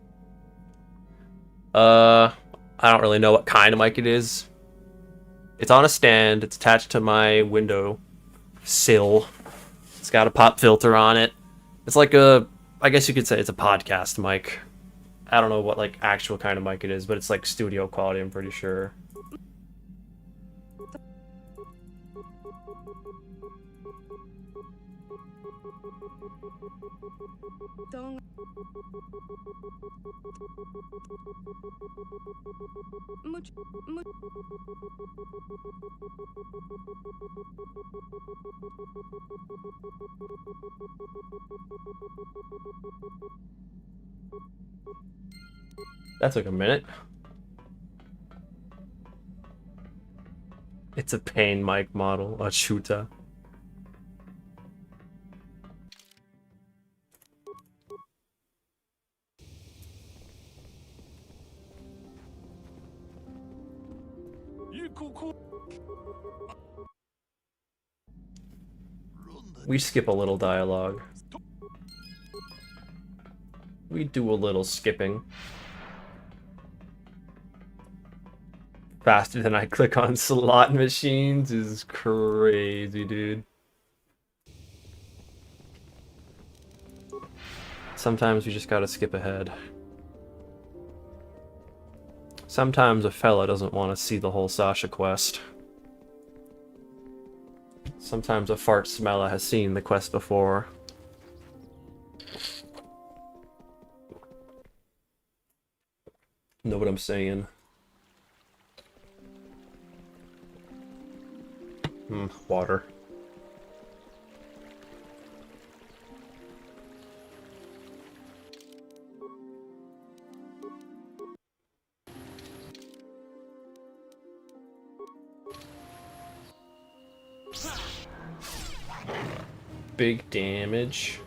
I don't really know what kind of mic it is. It's on a stand. It's attached to my window sill. It's got a pop filter on it. It's like a, I guess you could say it's a podcast mic. I don't know what like actual kind of mic it is, but it's like studio quality, I'm pretty sure. That took a minute. It's a pain mic model, a Chuta. We skip a little dialogue. We do a little skipping. Faster than I click on slot machines is crazy, dude. Sometimes you just gotta skip ahead. Sometimes a fella doesn't want to see the whole Sasha quest. Sometimes a fart smeller has seen the quest before. Know what I'm saying? Water. Big damage.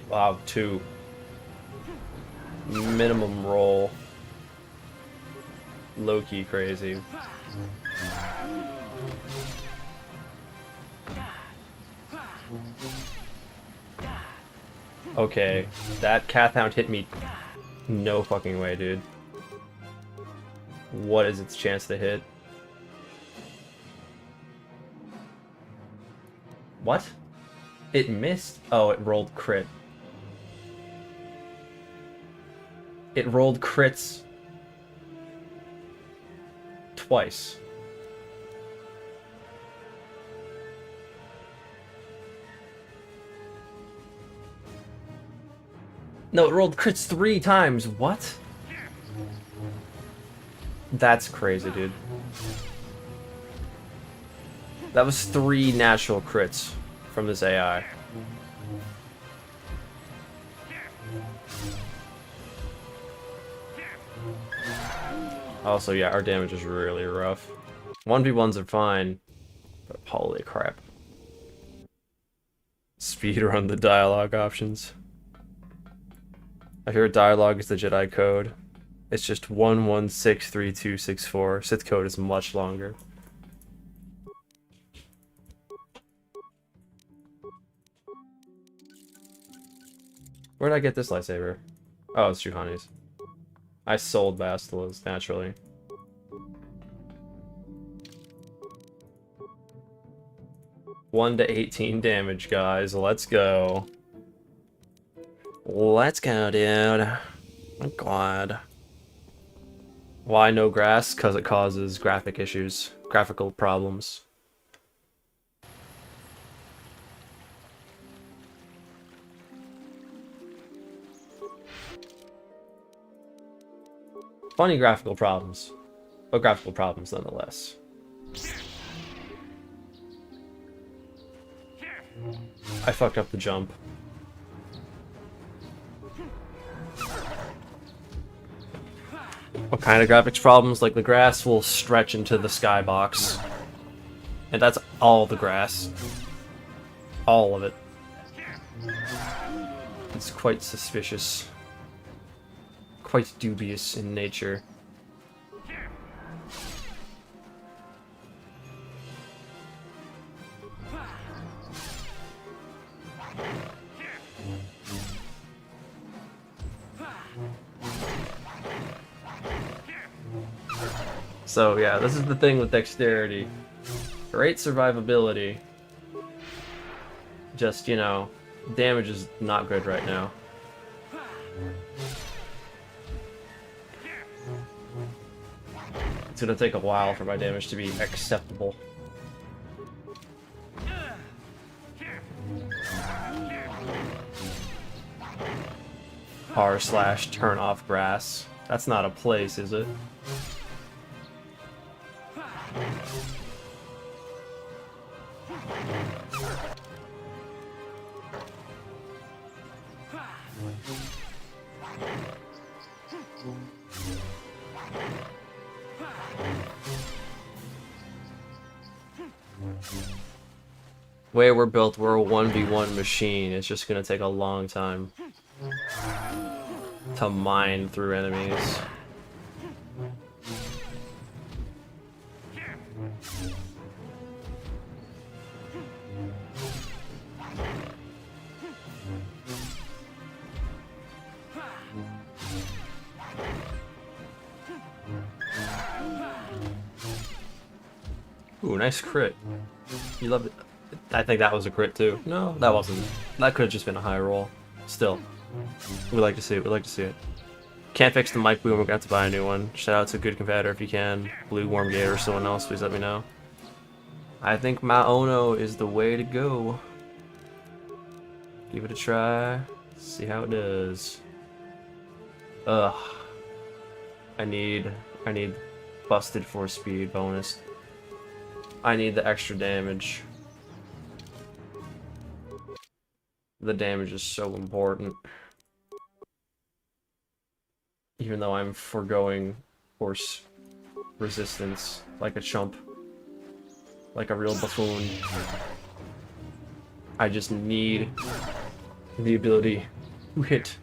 Wow, 2. Minimum roll. Low-key crazy. Okay, that Kath Hound hit me. No fucking way, dude. What is its chance to hit? What? It missed? Oh, it rolled crit. It rolled crits twice. No, it rolled crits 3 times. What? That's crazy, dude. That was 3 natural crits from this AI. Also, yeah, our damage is really rough. 1v1s are fine, but holy crap. Speedrun the dialogue options. I hear dialogue is the Jedi code. It's just 1163 Sith code is much longer. Where'd I get this lightsaber? Oh, it's Juhani's. I sold Bastila's, naturally. One to 18 damage, guys. Let's go. Let's go, dude. Oh god. Why no grass? Because it causes graphic issues. Graphical problems. Funny graphical problems. But graphical problems nonetheless. I fucked up the jump. What kind of graphics problems? Like the grass will stretch into the skybox. And that's all the grass. All of it. It's quite suspicious. Quite dubious in nature. So yeah, this is the thing with Dexterity. Great survivability. Just, you know, damage is not good right now. It's gonna take a while for my damage to be acceptable. R/turn off grass. That's not a place, is it? Way we're built, we're a 1v1 machine. It's just gonna take a long time to mine through enemies. Ooh, nice crit. You love it. I think that was a crit too. No, that wasn't. That could have just been a high roll. Still. We like to see it. We like to see it. Can't fix the mic boom. We're gonna have to buy a new one. Shout out to a good competitor if you can. Blue Wormgate or someone else. Please let me know. I think Maono is the way to go. Give it a try. See how it does. Ugh. I need busted for speed bonus. I need the extra damage. The damage is so important. Even though I'm foregoing force resistance like a chump. Like a real buffoon. I just need the ability to hit.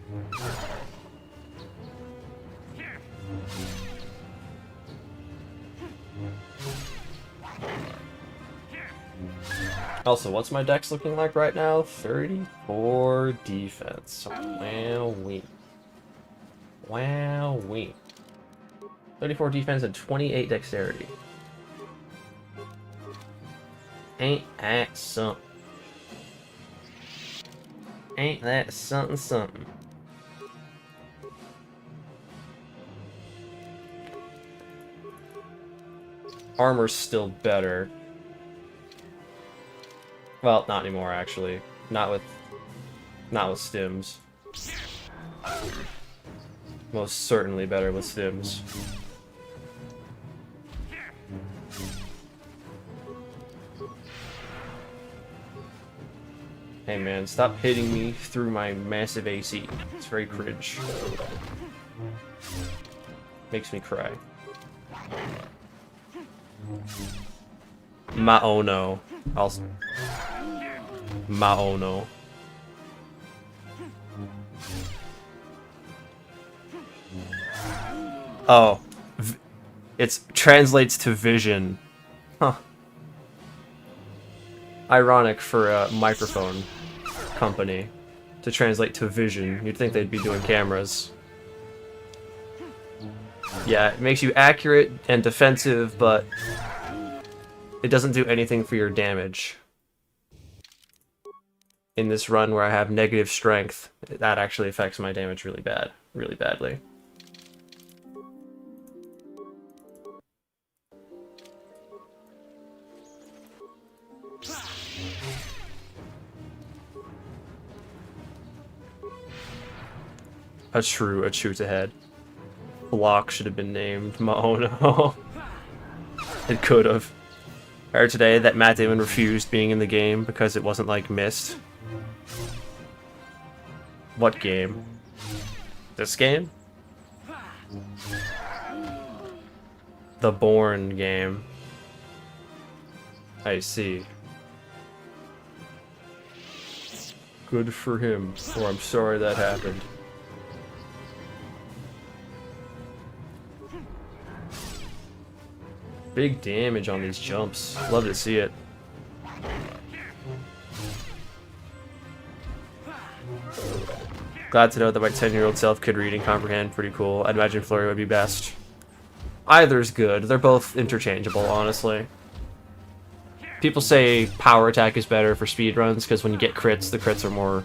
Also, what's my dex looking like right now? 34 defense. Wowee. Wowee. 34 defense and 28 dexterity. Ain't that something? Ain't that something something? Armor's still better. Well, not anymore actually. Not with stims. Most certainly better with stims. Hey man, stop hitting me through my massive AC. It's very cringe. Makes me cry. Maono. Also. Maono. Oh. It translates to vision. Huh. Ironic for a microphone company to translate to vision. You'd think they'd be doing cameras. Yeah, it makes you accurate and defensive, but it doesn't do anything for your damage. In this run where I have negative strength, that actually affects my damage really badly. A truth ahead. Block should have been named Maono. It could have. I heard today that Matt Damon refused being in the game because it wasn't like Myst. What game? This game? The Bourne game. I see. Good for him, or I'm sorry that happened. Big damage on these jumps. Love to see it. Glad to know that my 10-year-old self could read and comprehend. Pretty cool. I'd imagine Flurry would be best. Either's good. They're both interchangeable, honestly. People say power attack is better for speedruns because when you get crits, the crits are more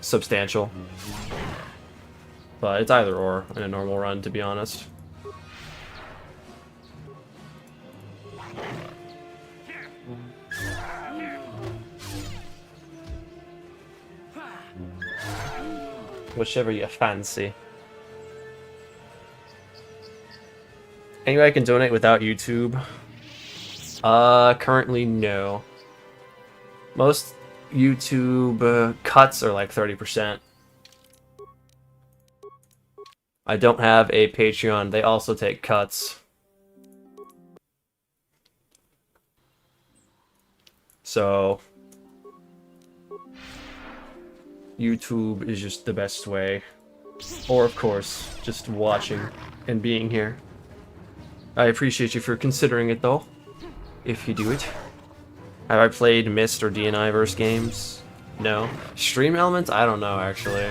substantial. But it's either or in a normal run, to be honest. Whichever you fancy. Anyway, I can donate without YouTube. Currently no. Most YouTube cuts are like 30%. I don't have a Patreon. They also take cuts. So YouTube is just the best way. Or, of course, just watching and being here. I appreciate you for considering it, though. If you do it. Have I played Myst or DNI verse games? No. Stream Elements? I don't know, actually.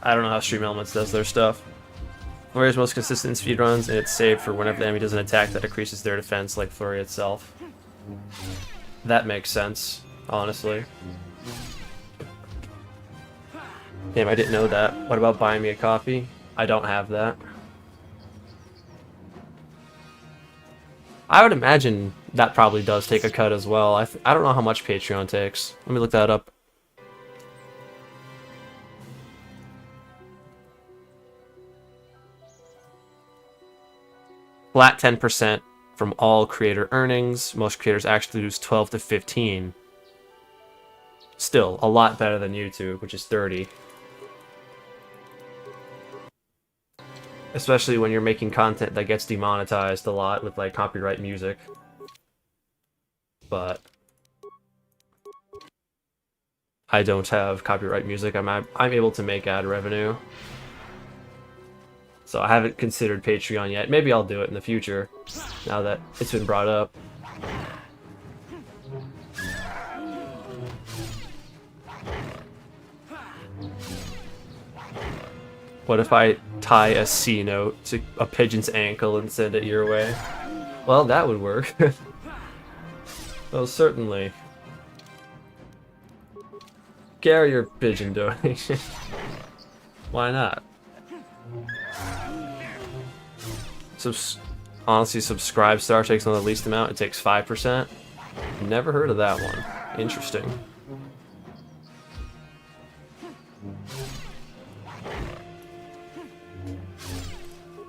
I don't know how Stream Elements does their stuff. Flurry is most consistent in speedruns, and it's saved for whenever the enemy does an attack that increases their defense, like Flurry itself. That makes sense. Honestly. Damn, I didn't know that. What about buying me a coffee? I don't have that. I would imagine that probably does take a cut as well. I don't know how much Patreon takes. Let me look that up. Flat 10% from all creator earnings. Most creators actually lose 12 to 15. Still, a lot better than YouTube, which is 30. Especially when you're making content that gets demonetized a lot with, like, copyright music. But I don't have copyright music. I'm able to make ad revenue. So I haven't considered Patreon yet. Maybe I'll do it in the future. now that it's been brought up. What if I tie a C note to a pigeon's ankle and send it your way? Well, that would work. Well, certainly. Carrier pigeon donation. Why not? Honestly, subscribe star takes on the least amount. It takes 5%. Never heard of that one. Interesting.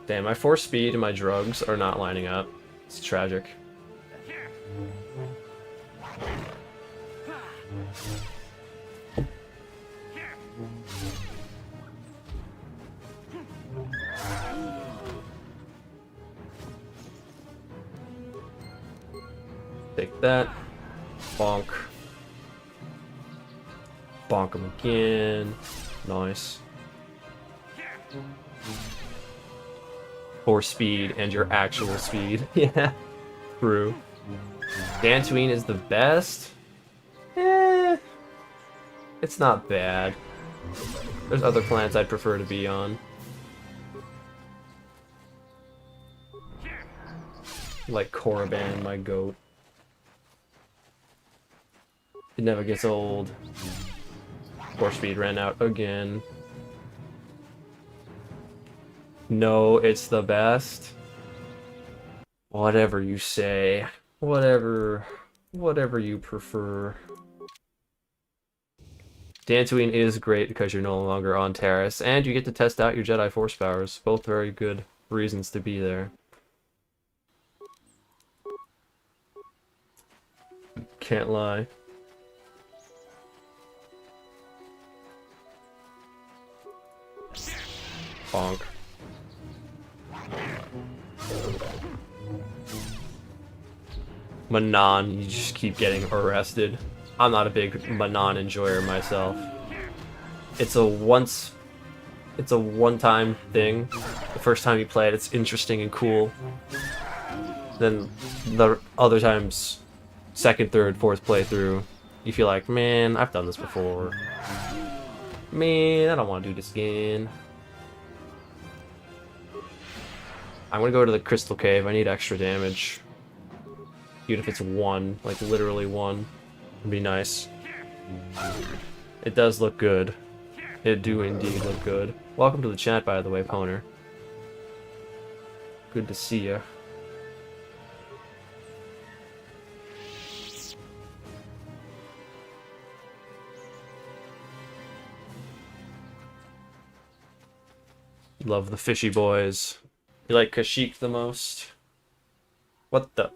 Damn, my force speed and my drugs are not lining up. It's tragic. Take that. Bonk. Bonk him again. Nice. For speed and your actual speed. Yeah. True. Dantooine is the best? It's not bad. There's other planets I'd prefer to be on. Like Korriban, my goat. It never gets old. Force speed ran out again. No, it's the best. Whatever you say. Whatever you prefer. Dantooine is great because you're no longer on Terrace, and you get to test out your Jedi Force powers. Both very good reasons to be there. Can't lie. Bonk. Manon, you just keep getting arrested. I'm not a big Manon enjoyer myself. It's a one-time thing. The first time you play it, it's interesting and cool. Then the other times, second, third, fourth playthrough, you feel like, man, I've done this before. Man, I don't want to do this again. I'm gonna go to the Crystal Cave. I need extra damage. Even if it's 1, like literally 1, would be nice. It does look good. It do indeed look good. Welcome to the chat, by the way, Poner. Good to see ya. Love the fishy boys. You like Kashyyyk the most? What the?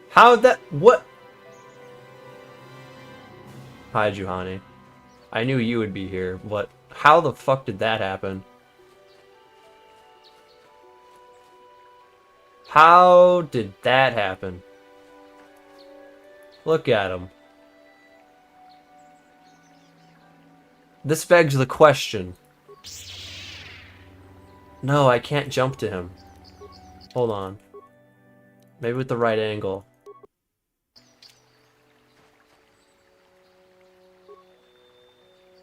How that? What? Hi, Juhani. I knew you would be here, but how the fuck did that happen? How did that happen? Look at him. This begs the question. No, I can't jump to him. Hold on. Maybe with the right angle.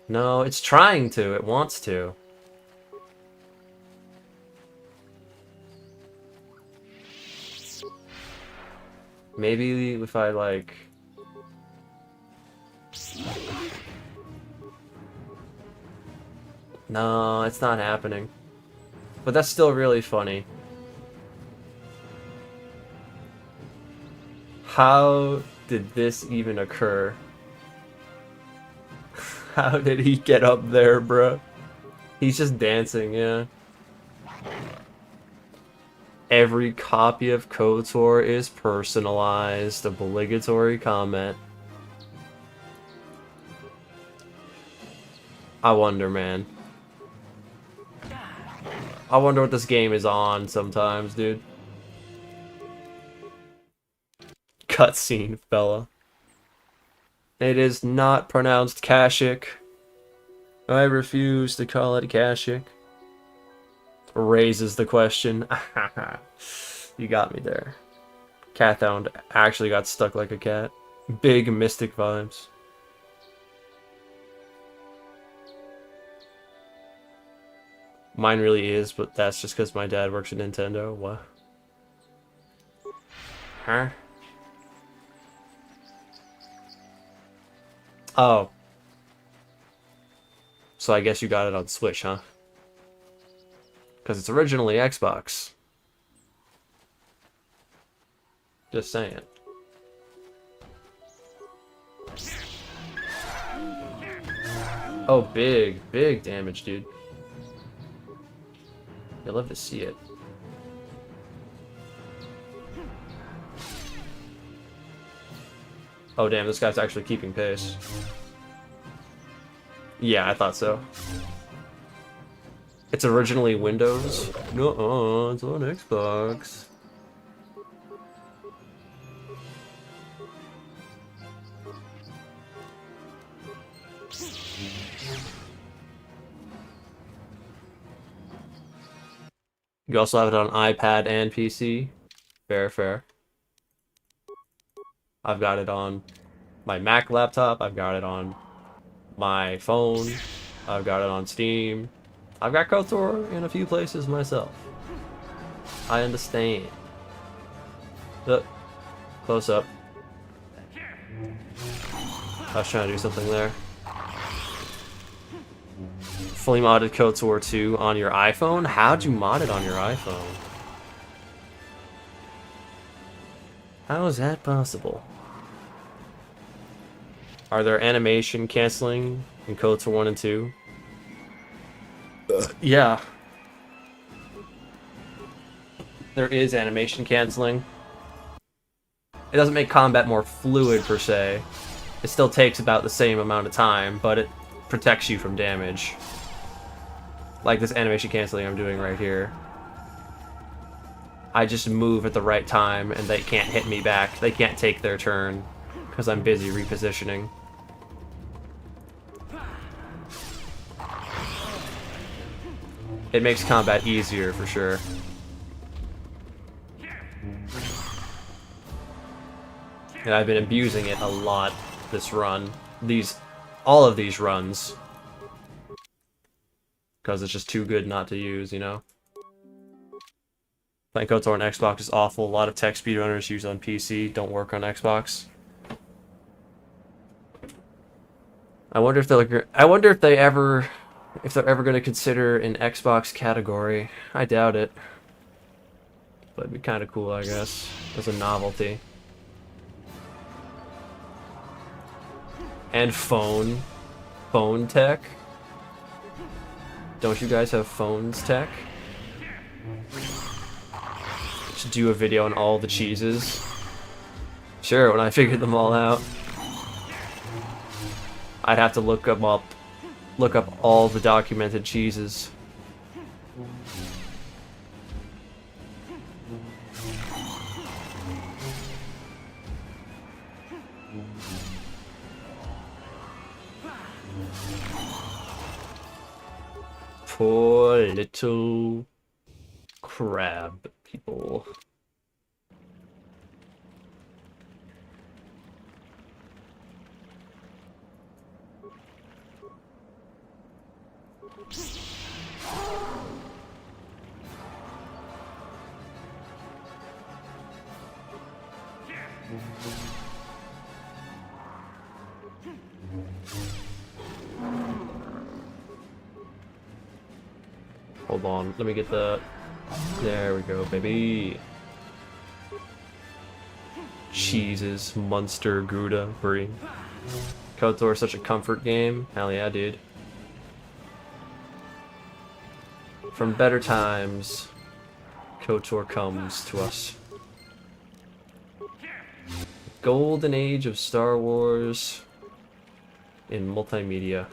No, it's trying to. It wants to. Maybe if I, like... No, it's not happening. But that's still really funny. How did this even occur? How did he get up there, bruh? He's just dancing, yeah. Every copy of KOTOR is personalized. Obligatory comment. I wonder, man. I wonder what this game is on sometimes, dude. Cutscene, fella. It is not pronounced Kashyyyk. I refuse to call it Kashyyyk. Raises the question. You got me there. Cathound actually got stuck like a cat. Big mystic vibes. Mine really is, but that's just because my dad works at Nintendo. What? Huh? Oh. So I guess you got it on Switch, huh? Because it's originally Xbox. Just saying. Oh, big damage, dude. You'll love to see it. Oh, damn, this guy's actually keeping pace. Yeah, I thought so. It's originally Windows. No, it's on Xbox. You also have it on iPad and PC. Fair, fair. I've got it on my Mac laptop. I've got it on my phone. I've got it on Steam. I've got KOTOR in a few places myself. I understand. Look. Close up. I was trying to do something there. Fully modded KOTOR 2 on your iPhone? How'd you mod it on your iPhone? How is that possible? Are there animation canceling in KOTOR 1 and 2? Yeah. There is animation canceling. It doesn't make combat more fluid per se. It still takes about the same amount of time, but it protects you from damage. Like this animation canceling I'm doing right here. I just move at the right time and they can't hit me back. They can't take their turn because I'm busy repositioning. It makes combat easier for sure. And I've been abusing it a lot this run. All of these runs. Because it's just too good not to use, you know? Playing KOTOR on Xbox is awful. A lot of tech speedrunners use on PC, don't work on Xbox. I wonder if they're ever going to consider an Xbox category. I doubt it. But it'd be kind of cool, I guess, as a novelty. And phone tech. Don't you guys have phones tech? Should do a video on all the cheeses. Sure, when I figured them all out. I'd have to look up all the documented cheeses. Poor little crab people. Hold on, let me get the... There we go, baby. Cheeses, Munster, Gouda, Brie. KOTOR is such a comfort game. Hell yeah, dude. From better times, KOTOR comes to us. Golden age of Star Wars in multimedia.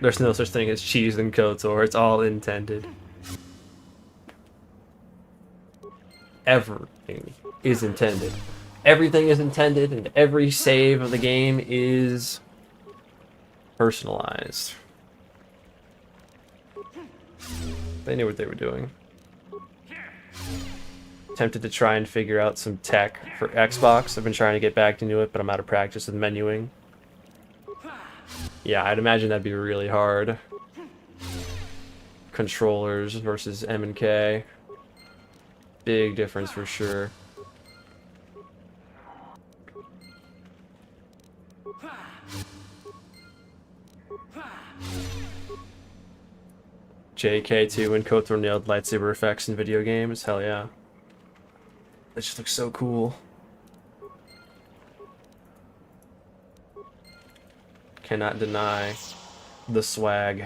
There's no such thing as cheese in KOTOR, it's all intended. Everything is intended. Everything is intended, and every save of the game is personalized. They knew what they were doing. Tempted to try and figure out some tech for Xbox. I've been trying to get back into it, but I'm out of practice with menuing. Yeah, I'd imagine that'd be really hard. Controllers versus M and K. Big difference for sure. JK2 and KOTOR nailed lightsaber effects in video games. Hell yeah. That just looks so cool. Cannot deny the swag.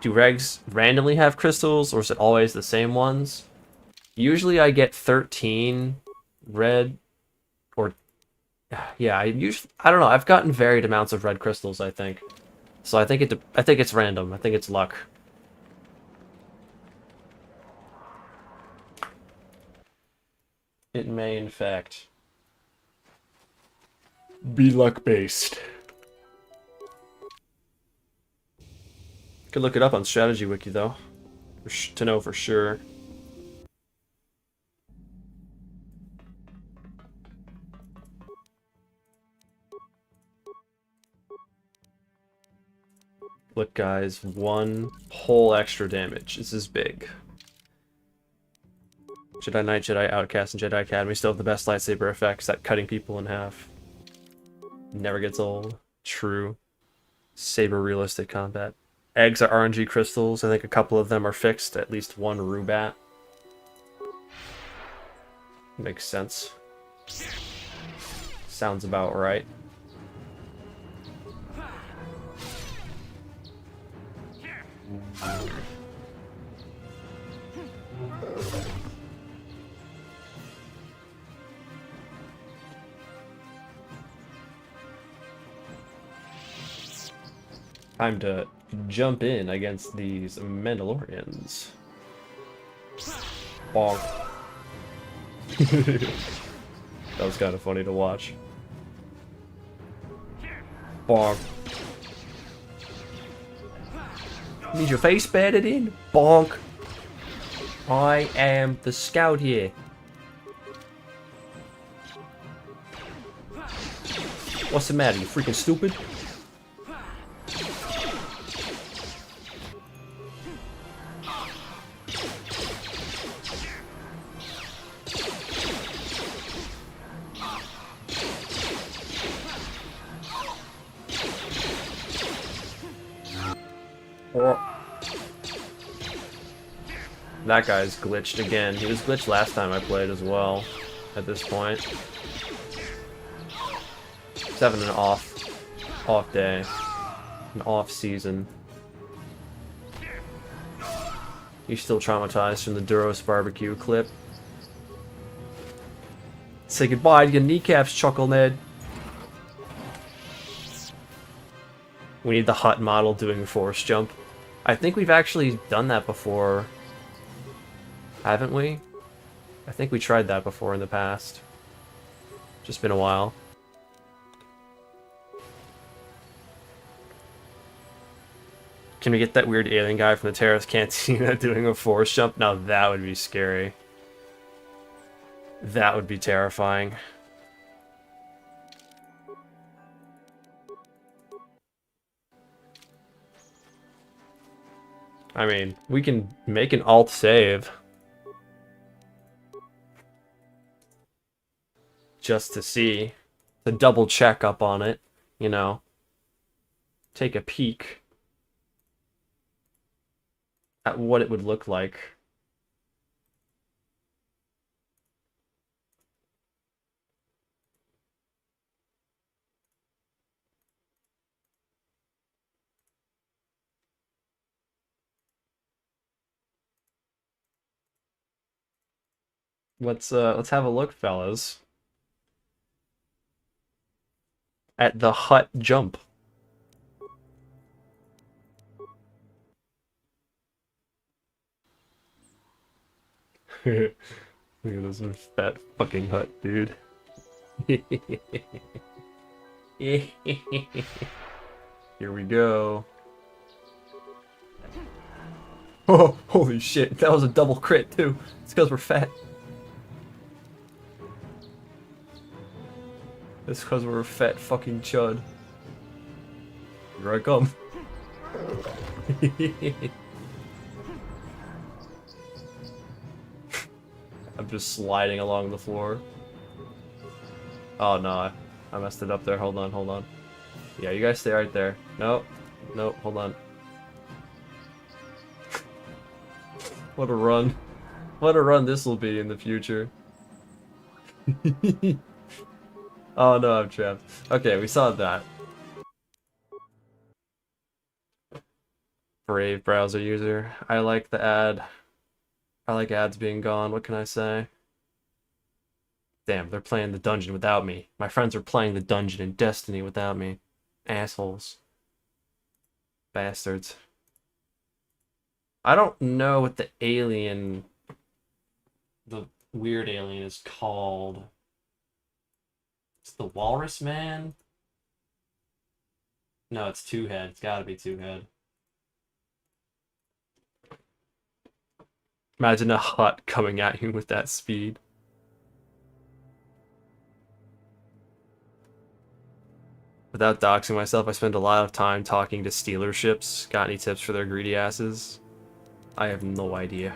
Do regs randomly have crystals, or is it always the same ones? Usually I get 13 red, or yeah, I don't know. I've gotten varied amounts of red crystals, I think. So I think it's random. I think it's luck. It may, in fact, be luck-based. Could look it up on Strategy Wiki, though, to know for sure. Look, guys, 1 whole extra damage. This is big. Jedi Knight, Jedi Outcast, and Jedi Academy still have the best lightsaber effects at cutting people in half. Never gets old. True. Saber realistic combat. Eggs are RNG crystals. I think a couple of them are fixed. At least 1 Rubat. Makes sense. Sounds about right. Time to jump in against these Mandalorians. Bonk. That was kind of funny to watch. Bonk. Need your face batted in? Bonk. I am the scout here. What's the matter? You freaking stupid? That guy's glitched again. He was glitched last time I played as well, at this point. He's having an off day. An off season. He's still traumatized from the Duros barbecue clip. Say goodbye to your kneecaps, Chuckle Ned. We need the hut model doing a force jump. I think we've actually done that before. Haven't we? I think we tried that before in the past. Just been a while. Can we get that weird alien guy from the terrorist cantina doing a force jump? Now that would be scary. That would be terrifying. I mean, we can make an alt save. Just to see. To double check up on it, you know. Take a peek at what it would look like. Let's have a look, fellas. At the hut jump. Look at this fat fucking hut, dude. Here we go. Oh, holy shit. That was a double crit, too. It's because we're fat. It's because we're a fat fucking chud. Here I come. I'm just sliding along the floor. Oh no, I messed it up there. Hold on, hold on. Yeah, you guys stay right there. Nope. Nope, hold on. What a run. What a run this will be in the future. Oh no, I'm trapped. Okay, we saw that. Brave browser user. I like the ad. I like ads being gone. What can I say? Damn, they're playing the dungeon without me. My friends are playing the dungeon in Destiny without me. Assholes. Bastards. I don't know what the alien... the weird alien is called. It's the Walrus Man? No, it's Two Head. It's gotta be Two Head. Imagine a hut coming at you with that speed. Without doxing myself, I spend a lot of time talking to Stealer ships. Got any tips for their greedy asses? I have no idea.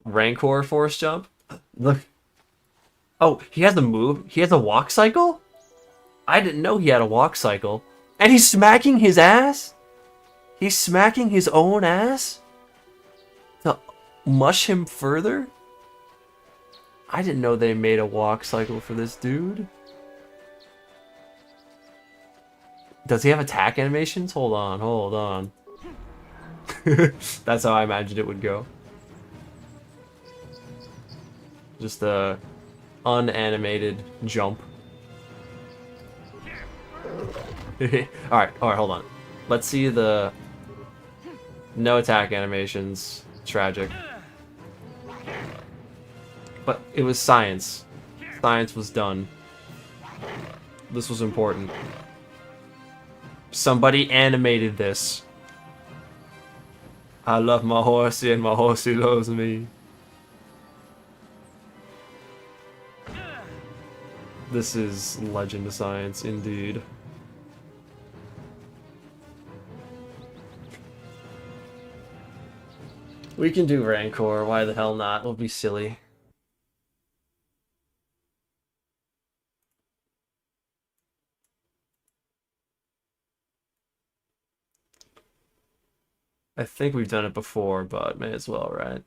Rancor force jump? Look. Oh, he has a move? He has a walk cycle? I didn't know he had a walk cycle. And he's smacking his ass? He's smacking his own ass? To mush him further? I didn't know they made a walk cycle for this dude. Does he have attack animations? Hold on, hold on. That's how I imagined it would go. Just a unanimated jump. Alright, hold on. Let's see the... No attack animations. Tragic. But it was science. Science was done. This was important. Somebody animated this. I love my horsey and my horsey loves me. This is legend of science, indeed. We can do Rancor, why the hell not? We'll be silly. I think we've done it before, but may as well, right?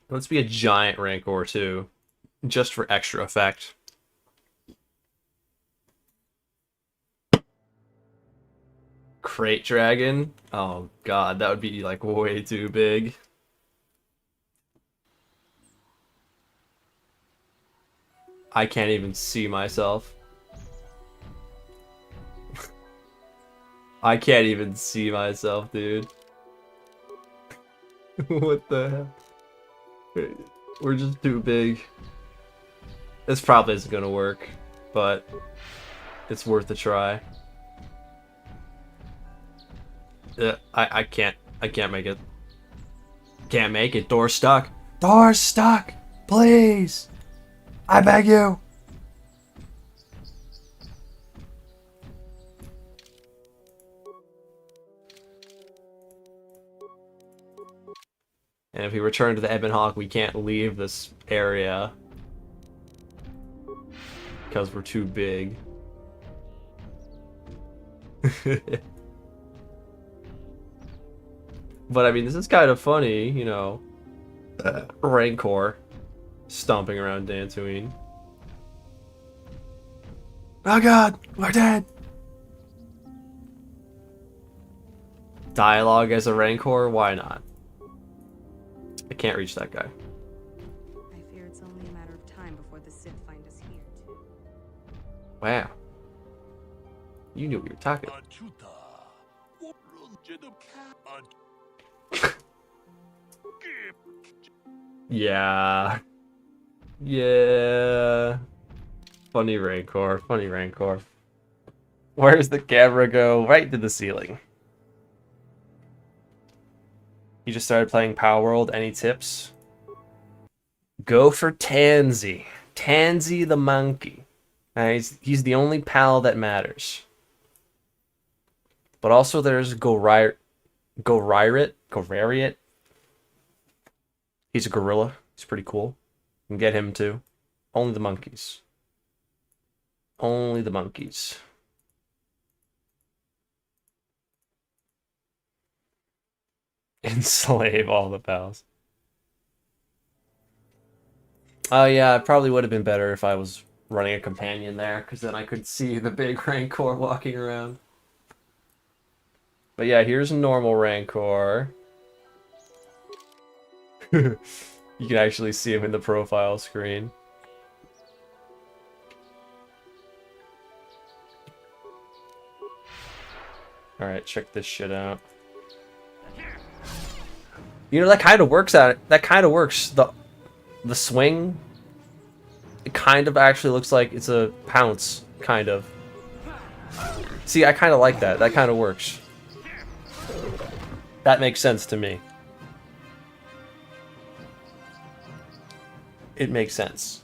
Let's be a giant Rancor too, just for extra effect. Crate Dragon? Oh god, that would be like way too big. I can't even see myself. I can't even see myself, dude. What the hell? We're just too big. This probably isn't gonna work, but it's worth a try. I can't make it. Can't make it. Door's stuck. Door's stuck! Please! I beg you! And if we return to the Ebon Hawk, we can't leave this area. Because we're too big. But I mean, this is kind of funny, you know. Rancor stomping around Dantooine. Oh god, we're dead! Dialogue as a Rancor? Why not? I can't reach that guy. the Sith find us here, too. Wow. You knew we were talking. Yeah. Yeah. Funny Rancor. Funny Rancor. Where's the camera go? Right to the ceiling. You just started playing Power World. Any tips? Go for Tansy. Tansy the monkey. He's the only pal that matters. But also there's Gorariot. He's a gorilla. He's pretty cool. You can get him too. Only the monkeys. Only the monkeys. Enslave all the pals. Oh yeah, it probably would have been better if I was running a companion there, because then I could see the big Rancor walking around. But yeah, here's a normal Rancor. You can actually see him in the profile screen. Alright, check this shit out. You know, that kind of works out. That kind of works. The swing, it kind of actually looks like it's a pounce, kind of. See, I kind of like that. That kind of works. That makes sense to me. It makes sense.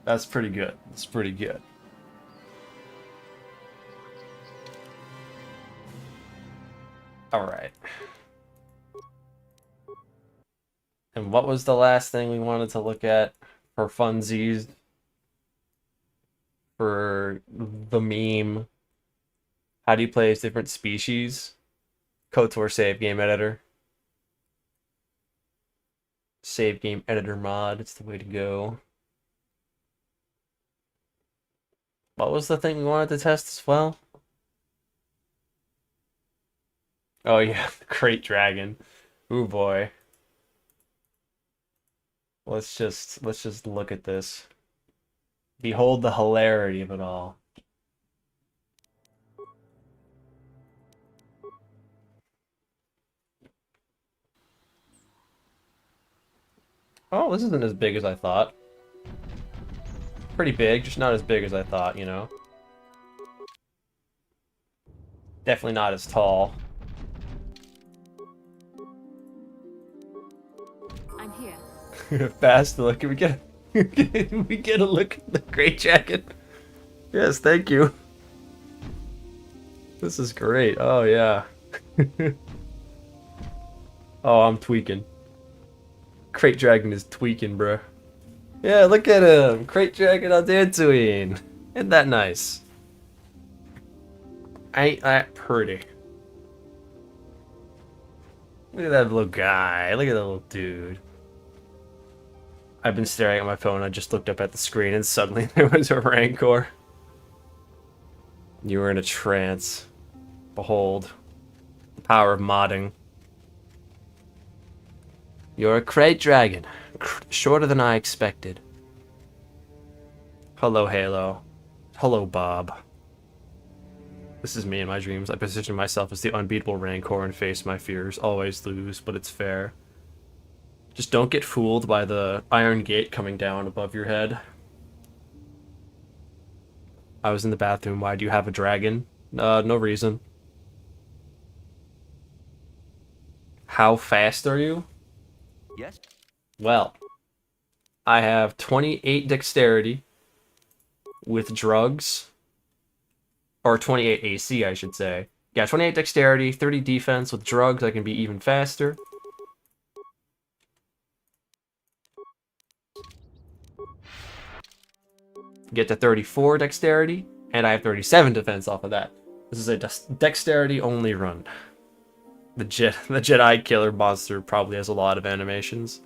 That's pretty good. It's pretty good. Alright. And what was the last thing we wanted to look at for funsies? For the meme? How do you play as different species? KOTOR save game editor. Save game editor mod, it's the way to go. What was the thing we wanted to test as well? Oh yeah, the Great Dragon. Ooh boy. Let's just look at this. Behold the hilarity of it all. Oh, this isn't as big as I thought. Pretty big, just not as big as I thought, you know. Definitely not as tall. I'm here. Fast look. Can we get we get a look at the Great Jacket? Yes, thank you. This is great. Oh yeah. Oh, I'm tweaking. Great Dragon is tweaking, bro. Yeah, look at him. Great Dragon on Dantooine. Isn't that nice? Ain't that pretty? Look at that little guy. Look at that little dude. I've been staring at my phone. I just looked up at the screen and suddenly there was a Rancor. You were in a trance. Behold. The power of modding. You're a Great Dragon. Shorter than I expected. Hello, Halo. Hello, Bob. This is me in my dreams. I position myself as the unbeatable Rancor and face my fears. Always lose, but it's fair. Just don't get fooled by the iron gate coming down above your head. I was in the bathroom. Why do you have a dragon? No reason. How fast are you? Yes. Well, I have 28 dexterity with drugs. Or 28 AC, I should say. Yeah, 28 dexterity, 30 defense. With drugs, I can be even faster. Get to 34 dexterity, and I have 37 defense off of that. This is a dexterity only run. The Jedi killer monster probably has a lot of animations.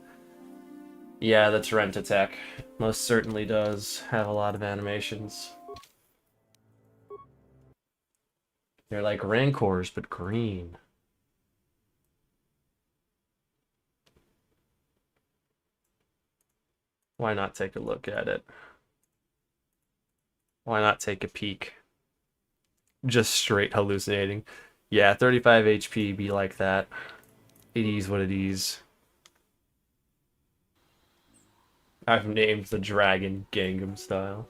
Yeah, that's Rent Attack. Most certainly does have a lot of animations. They're like Rancors, but green. Why not take a look at it? Why not take a peek? Just straight hallucinating. Yeah, 35 HP be like that. It is what it is. I've named the dragon Gangnam Style.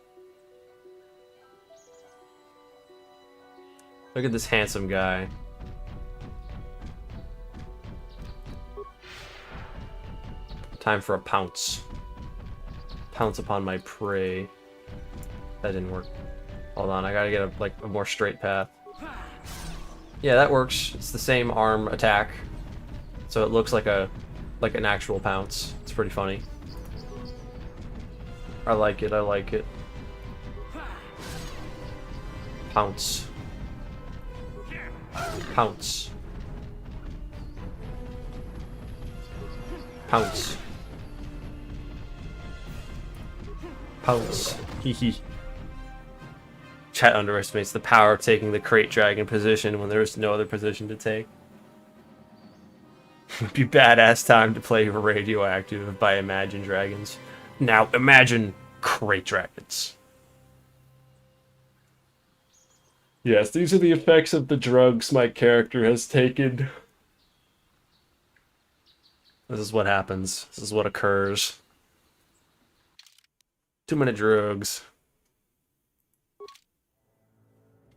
Look at this handsome guy. Time for a pounce. Pounce upon my prey. That didn't work. Hold on, I gotta get a more straight path. Yeah, that works. It's the same arm attack, so it looks like an actual pounce. It's pretty funny. I like it. I like it. Pounce. Pounce. Pounce. Pounce. Hehe. Chat underestimates the power of taking the crate dragon position when there's no other position to take. Would be badass time to play Radioactive by Imagine Dragons. Now imagine crate dragons. Yes, these are the effects of the drugs my character has taken. This is what happens. This is what occurs. Too many drugs.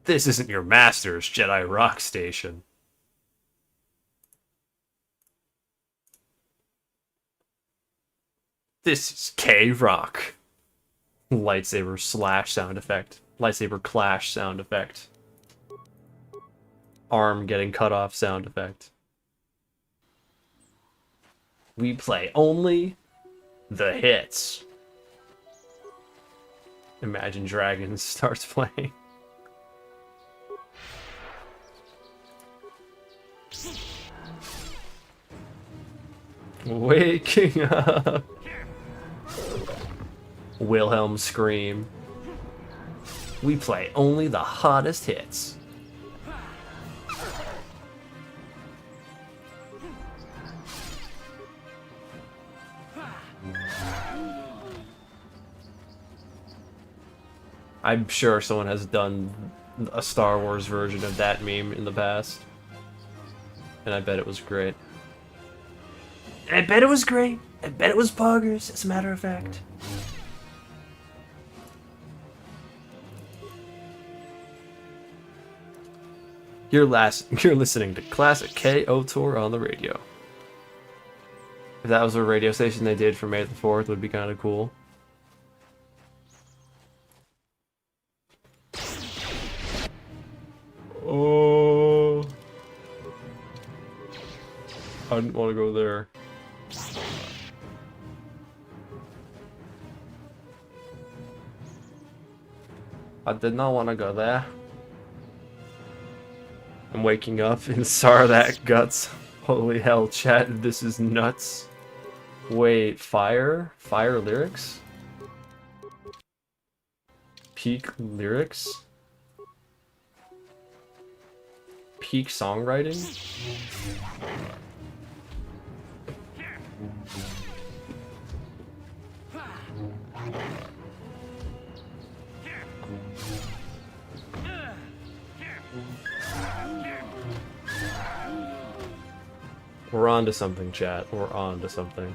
This isn't your master's Jedi rock station. This is K-Rock. Lightsaber slash sound effect. Lightsaber clash sound effect. Arm getting cut off sound effect. We play only the hits. Imagine Dragons starts playing. Waking up. Wilhelm scream. We play only the hottest hits. I'm sure someone has done a Star Wars version of that meme in the past. And I bet it was great. I bet it was great. I bet it was poggers, as a matter of fact. You're listening to classic KOTOR on the radio. If that was a radio station they did for May the 4th, it would be kind of cool. Oh, I didn't want to go there. I did not want to go there. I'm waking up in Sarlacc guts. Holy hell, chat, this is nuts. Wait, fire? Fire lyrics? Peak lyrics? Peak songwriting? We're on to something, chat. We're on to something.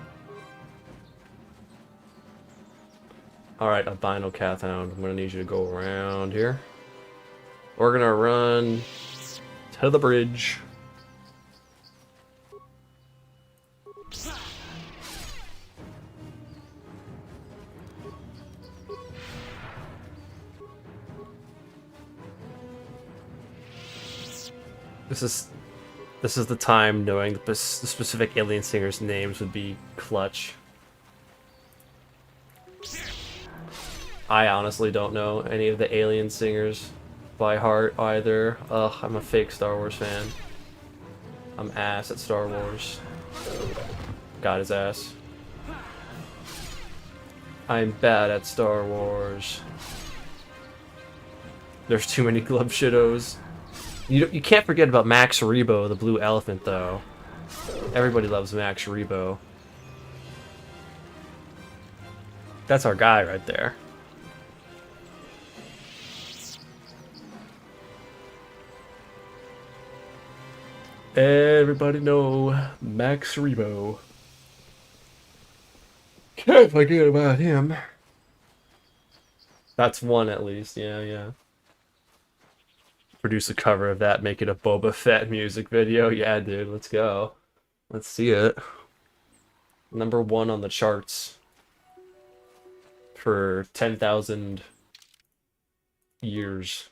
Alright, albino cathound. I'm gonna need you to go around here. We're gonna run to the bridge. This is the time knowing the specific alien singers' names would be clutch. I honestly don't know any of the alien singers by heart either. Ugh, I'm a fake Star Wars fan. I'm ass at Star Wars. Got his ass. I'm bad at Star Wars. There's too many glove shittos. You can't forget about Max Rebo, the blue elephant, though. Everybody loves Max Rebo. That's our guy right there. Everybody know Max Rebo. Can't forget about him. That's one at least, yeah. Produce a cover of that, make it a Boba Fett music video. Yeah, dude, let's go. Let's see it. #1 on the charts for 10,000 years.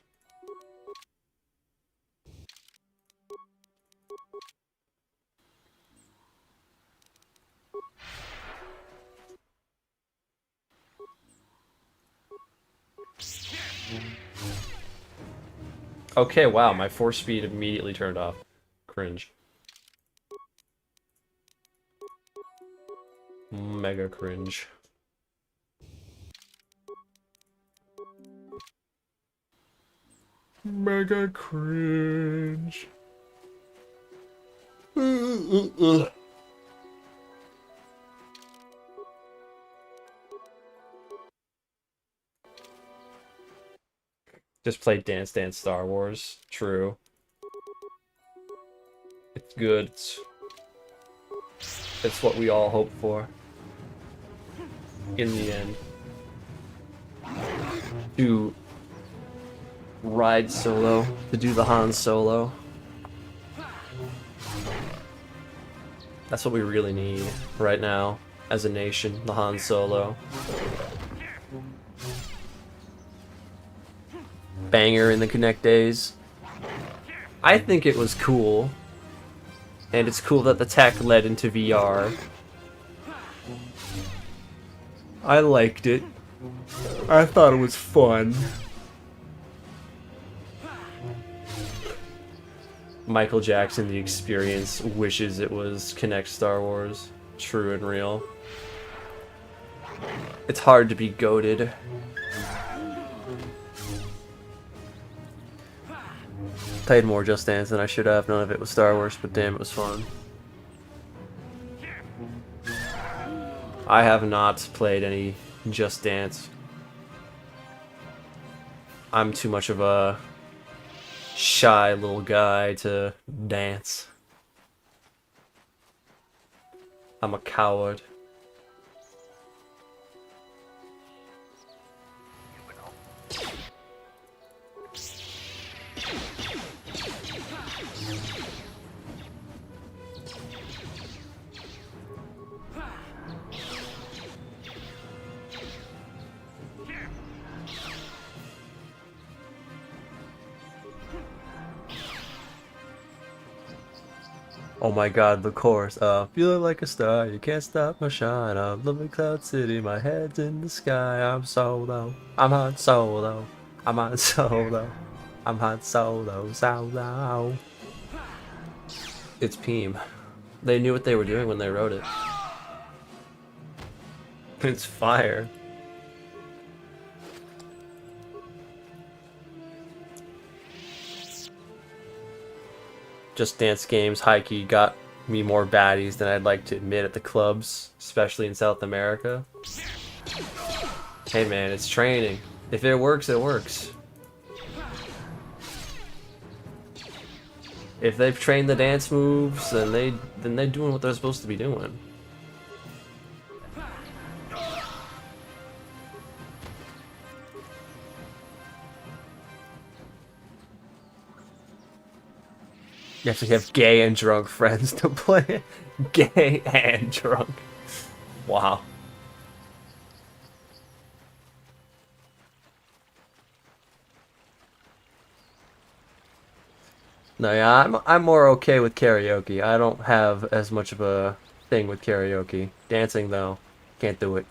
Okay, wow, my force speed immediately turned off. Cringe. Mega cringe. Mega cringe. Just play Dance Dance Star Wars. True. It's good. It's what we all hope for. In the end. To ride solo. To do the Han Solo. That's what we really need right now as a nation. The Han Solo. Banger in the Kinect days. I think it was cool. And it's cool that the tech led into VR. I liked it. I thought it was fun. Michael Jackson, The Experience, wishes it was Kinect Star Wars. True and real. It's hard to be goated. Played more Just Dance than I should have. None of it was Star Wars, but damn, it was fun. I have not played any Just Dance. I'm too much of a shy little guy to dance. I'm a coward. Oh my god, the chorus. Feeling like a star, you can't stop my shine. I'm living Cloud City, my head's in the sky. I'm solo. I'm Han Solo. I'm Han Solo. I'm Han Solo. Solo. It's Peem. They knew what they were doing when they wrote it. It's fire. Just Dance games, high-key, got me more baddies than I'd like to admit at the clubs, especially in South America. Hey man, it's training. If it works, it works. If they've trained the dance moves, then they're doing what they're supposed to be doing. You have to have gay and drunk friends to play. Gay and drunk. Wow. No, yeah, I'm more okay with karaoke. I don't have as much of a thing with karaoke. Dancing though, can't do it.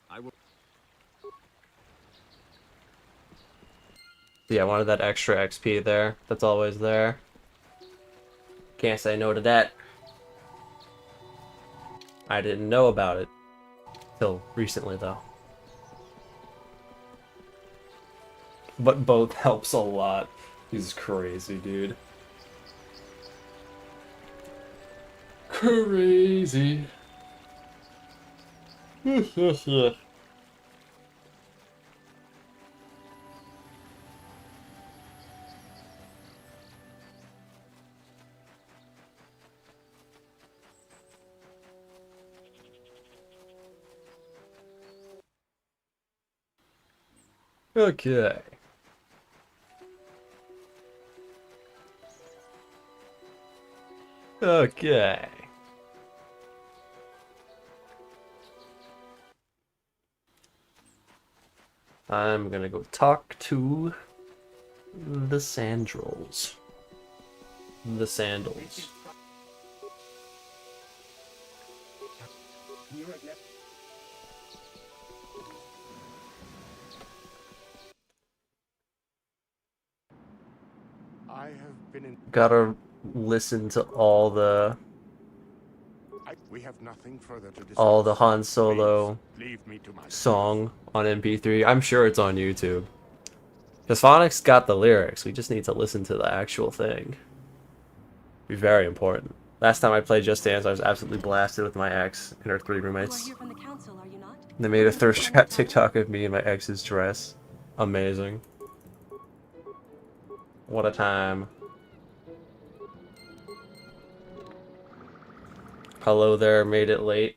I will. Yeah, I wanted that extra XP there. That's always there. Can't say no to that. I didn't know about it till recently though. but both helps a lot. He's crazy, dude. Crazy. Okay. Okay. I'm gonna go talk to the Sandals. The Sandals. I have been in. Gotta listen to We have nothing further to discuss. all the Han Solo Leave me to myself. song on MP3. I'm sure it's on YouTube. Because Phonics got the lyrics. We just need to listen to the actual thing. Be very important. Last time I played Just Dance, I was absolutely blasted with my ex and her 3 roommates. From the council, are you not? They made a thirst trap TikTok of me in my ex's dress. Amazing. What a time. Hello there, made it late.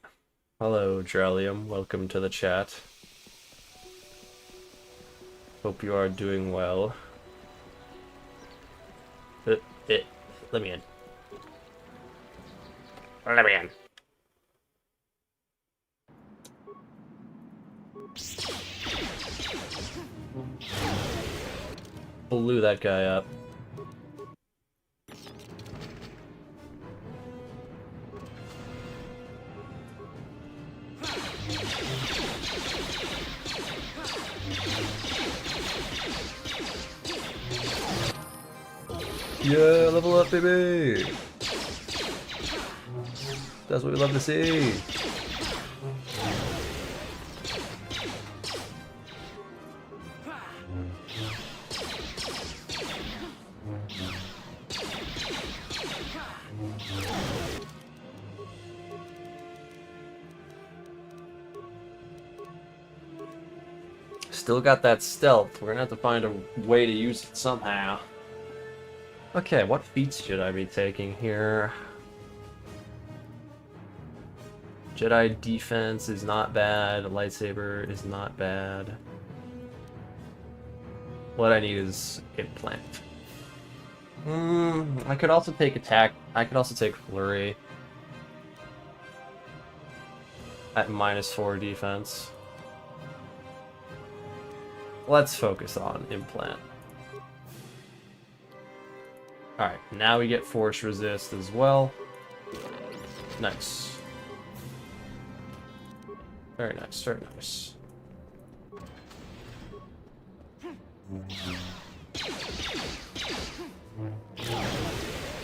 Hello, Drellium. Welcome to the chat. Hope you are doing well. Let me in. Let me in. Blew that guy up. Yeah, level up, baby! That's what we love to see. Still got that stealth. We're gonna have to find a way to use it somehow. Okay, what feats should I be taking here? Jedi defense is not bad. Lightsaber is not bad. What I need is implant. I could also take attack. I could also take flurry at -4 defense. Let's focus on implant. Alright, now we get force resist as well. Nice. Very nice, very nice.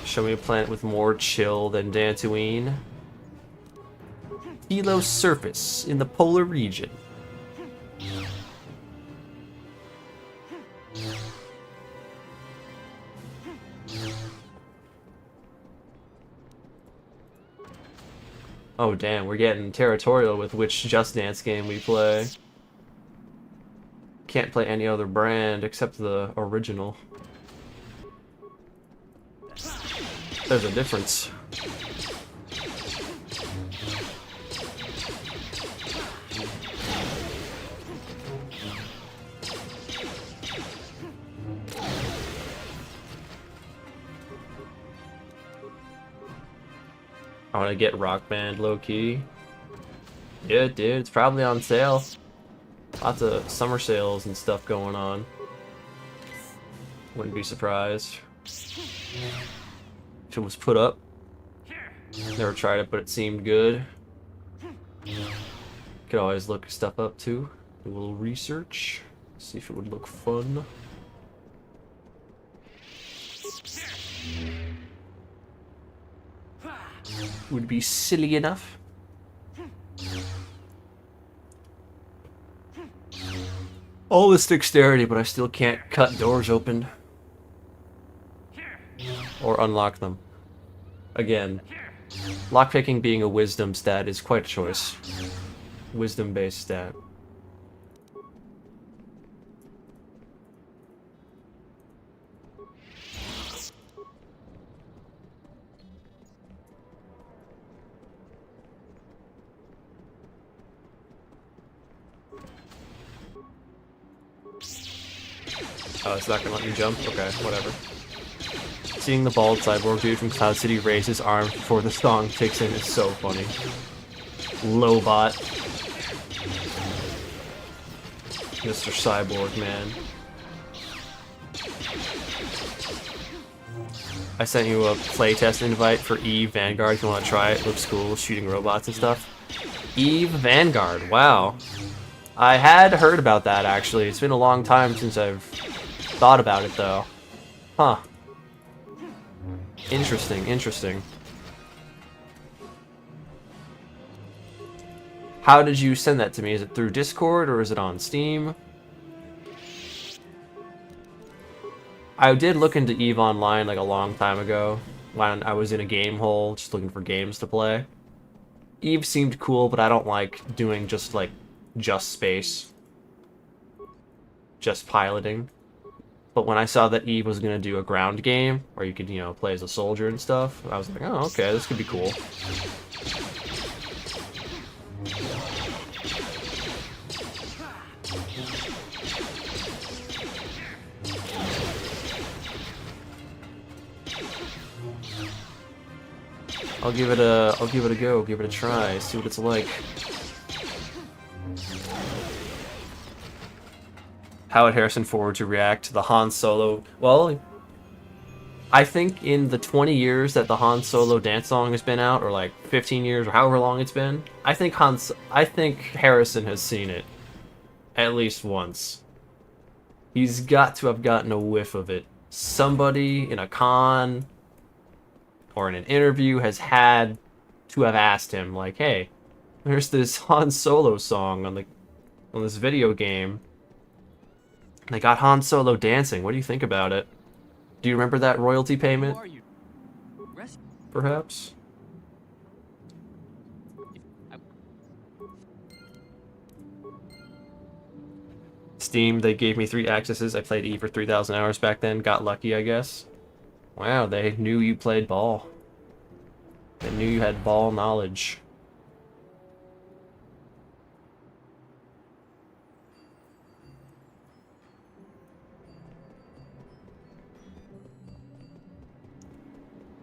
Show me a planet with more chill than Dantooine. Delos surface in the polar region. Oh damn, we're getting territorial with which Just Dance game we play. Can't play any other brand except the original. There's a difference. I want to get Rock Band low-key. Yeah, dude, it's probably on sale. Lots of summer sales and stuff going on. Wouldn't be surprised if it was put up. Never tried it, but it seemed good. Could always look stuff up too. Do a little research. See if it would look fun. Would be silly enough. All this dexterity, but I still can't cut doors open. Or unlock them. Again, lockpicking being a wisdom stat is quite a choice. Wisdom-based stat. Oh, it's not gonna let me jump? Okay, whatever. Seeing the bald cyborg dude from Cloud City raise his arm before the song kicks in is so funny. Lobot. Mr. Cyborg, man. I sent you a playtest invite for Eve Vanguard if you want to try it. Looks cool, shooting robots and stuff. Eve Vanguard, wow. I had heard about that, actually. It's been a long time since I've thought about it, though. Huh. Interesting, interesting. How did you send that to me? Is it through Discord, or is it on Steam? I did look into EVE Online, like, a long time ago, when I was in a game hole, just looking for games to play. EVE seemed cool, but I don't like doing just space. Just piloting. But when I saw that EVE was going to do a ground game, where you could, you know, play as a soldier and stuff, I was like, oh, okay, this could be cool. I'll give it a go, give it a try, see what it's like. How would Harrison Ford to react to the Han Solo? Well, I think in the 20 years that the Han Solo dance song has been out, or like 15 years, or however long it's been, I think Harrison has seen it at least once. He's got to have gotten a whiff of it. Somebody in a con or in an interview has had to have asked him, like, hey, there's this Han Solo song on this video game. They got Han Solo dancing. What do you think about it? Do you remember that royalty payment? Perhaps? Steam, they gave me 3 accesses. I played EVE for 3,000 hours back then. Got lucky, I guess. Wow, they knew you played ball. They knew you had ball knowledge.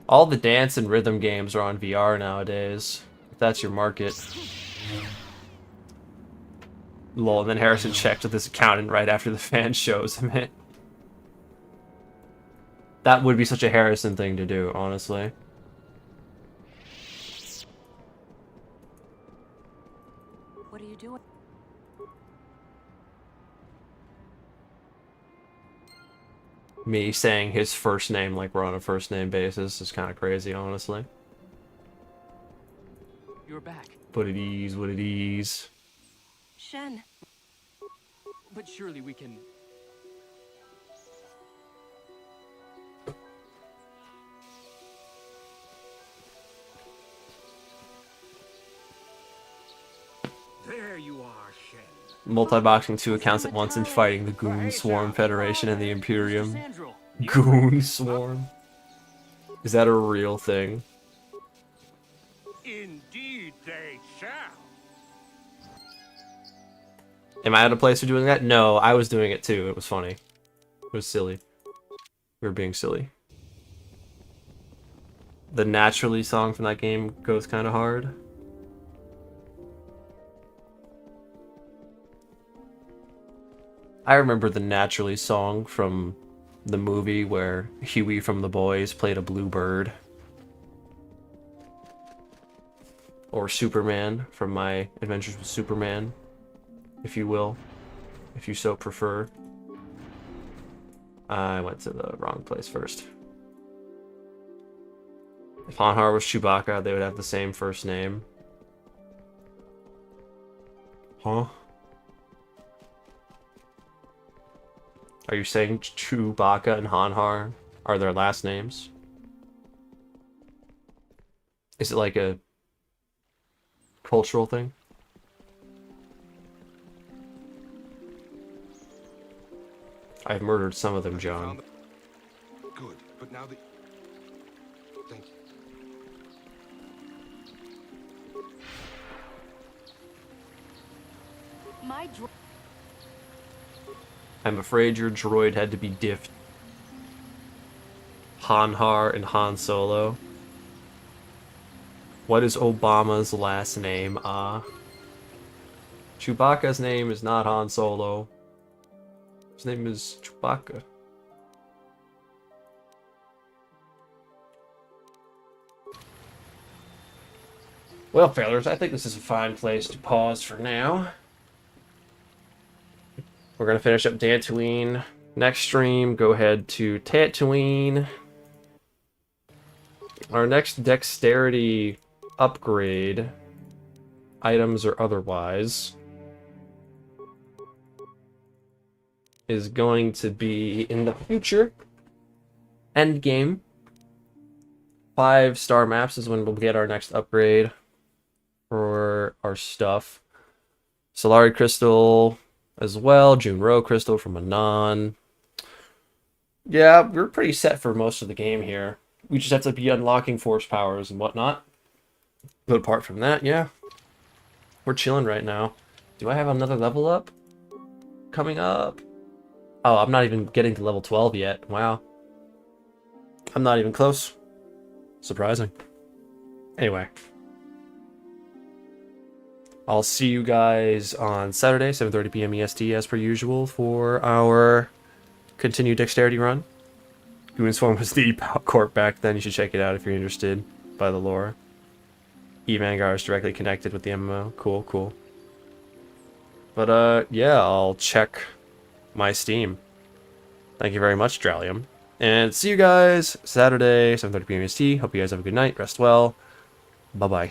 All the dance and rhythm games are on VR nowadays, if that's your market. Lol, and then Harrison checked with his accountant right after the fan shows him it. That would be such a Harrison thing to do, honestly. What are you doing? Me saying his first name like we're on a first name basis is kind of crazy, honestly. You're back. But it is what it is. Shen. But surely we can... There you are, Shen. Multi-boxing 2 accounts at once and fighting the Goon Swarm Federation and the Imperium. Goon Swarm? Is that a real thing? Indeed they shall. Am I at a place for doing that? No, I was doing it too. It was funny. It was silly. We were being silly. The Naturally song from that game goes kind of hard. I remember the Naturally song from the movie where Huey from The Boys played a blue bird. Or Superman from My Adventures with Superman, if you will, if you so prefer. I went to the wrong place first. If Hanhar was Chewbacca, they would have the same first name. Huh? Are you saying Chewbacca and Hanhar are their last names? Is it like a cultural thing? I've murdered some of them, John. Good, but now the... Thank you. My I'm afraid your droid had to be diffed. Hanhar and Han Solo. What is Obama's last name? Chewbacca's name is not Han Solo. His name is Chewbacca. Well, fellas, I think this is a fine place to pause for now. We're going to finish up Dantooine. Next stream, go ahead to Tatooine. Our next dexterity upgrade, items or otherwise, is going to be in the future. Endgame. 5-star maps is when we'll get our next upgrade for our stuff. Solari Crystal as well. Junro Crystal from Anon. Yeah, we're pretty set for most of the game here. We just have to be unlocking force powers and whatnot. But apart from that, yeah. We're chilling right now. Do I have another level up coming up? Oh, I'm not even getting to level 12 yet. Wow. I'm not even close. Surprising. Anyway. I'll see you guys on Saturday, 7:30 p.m. EST, as per usual, for our continued dexterity run. Goon's form was the corp back then. You should check it out if you're interested by the lore. E-Vanguard is directly connected with the MMO. Cool, cool. But, yeah, I'll check my Steam. Thank you very much, Dralium. And see you guys Saturday, 7:30 p.m. EST. Hope you guys have a good night. Rest well. Bye-bye.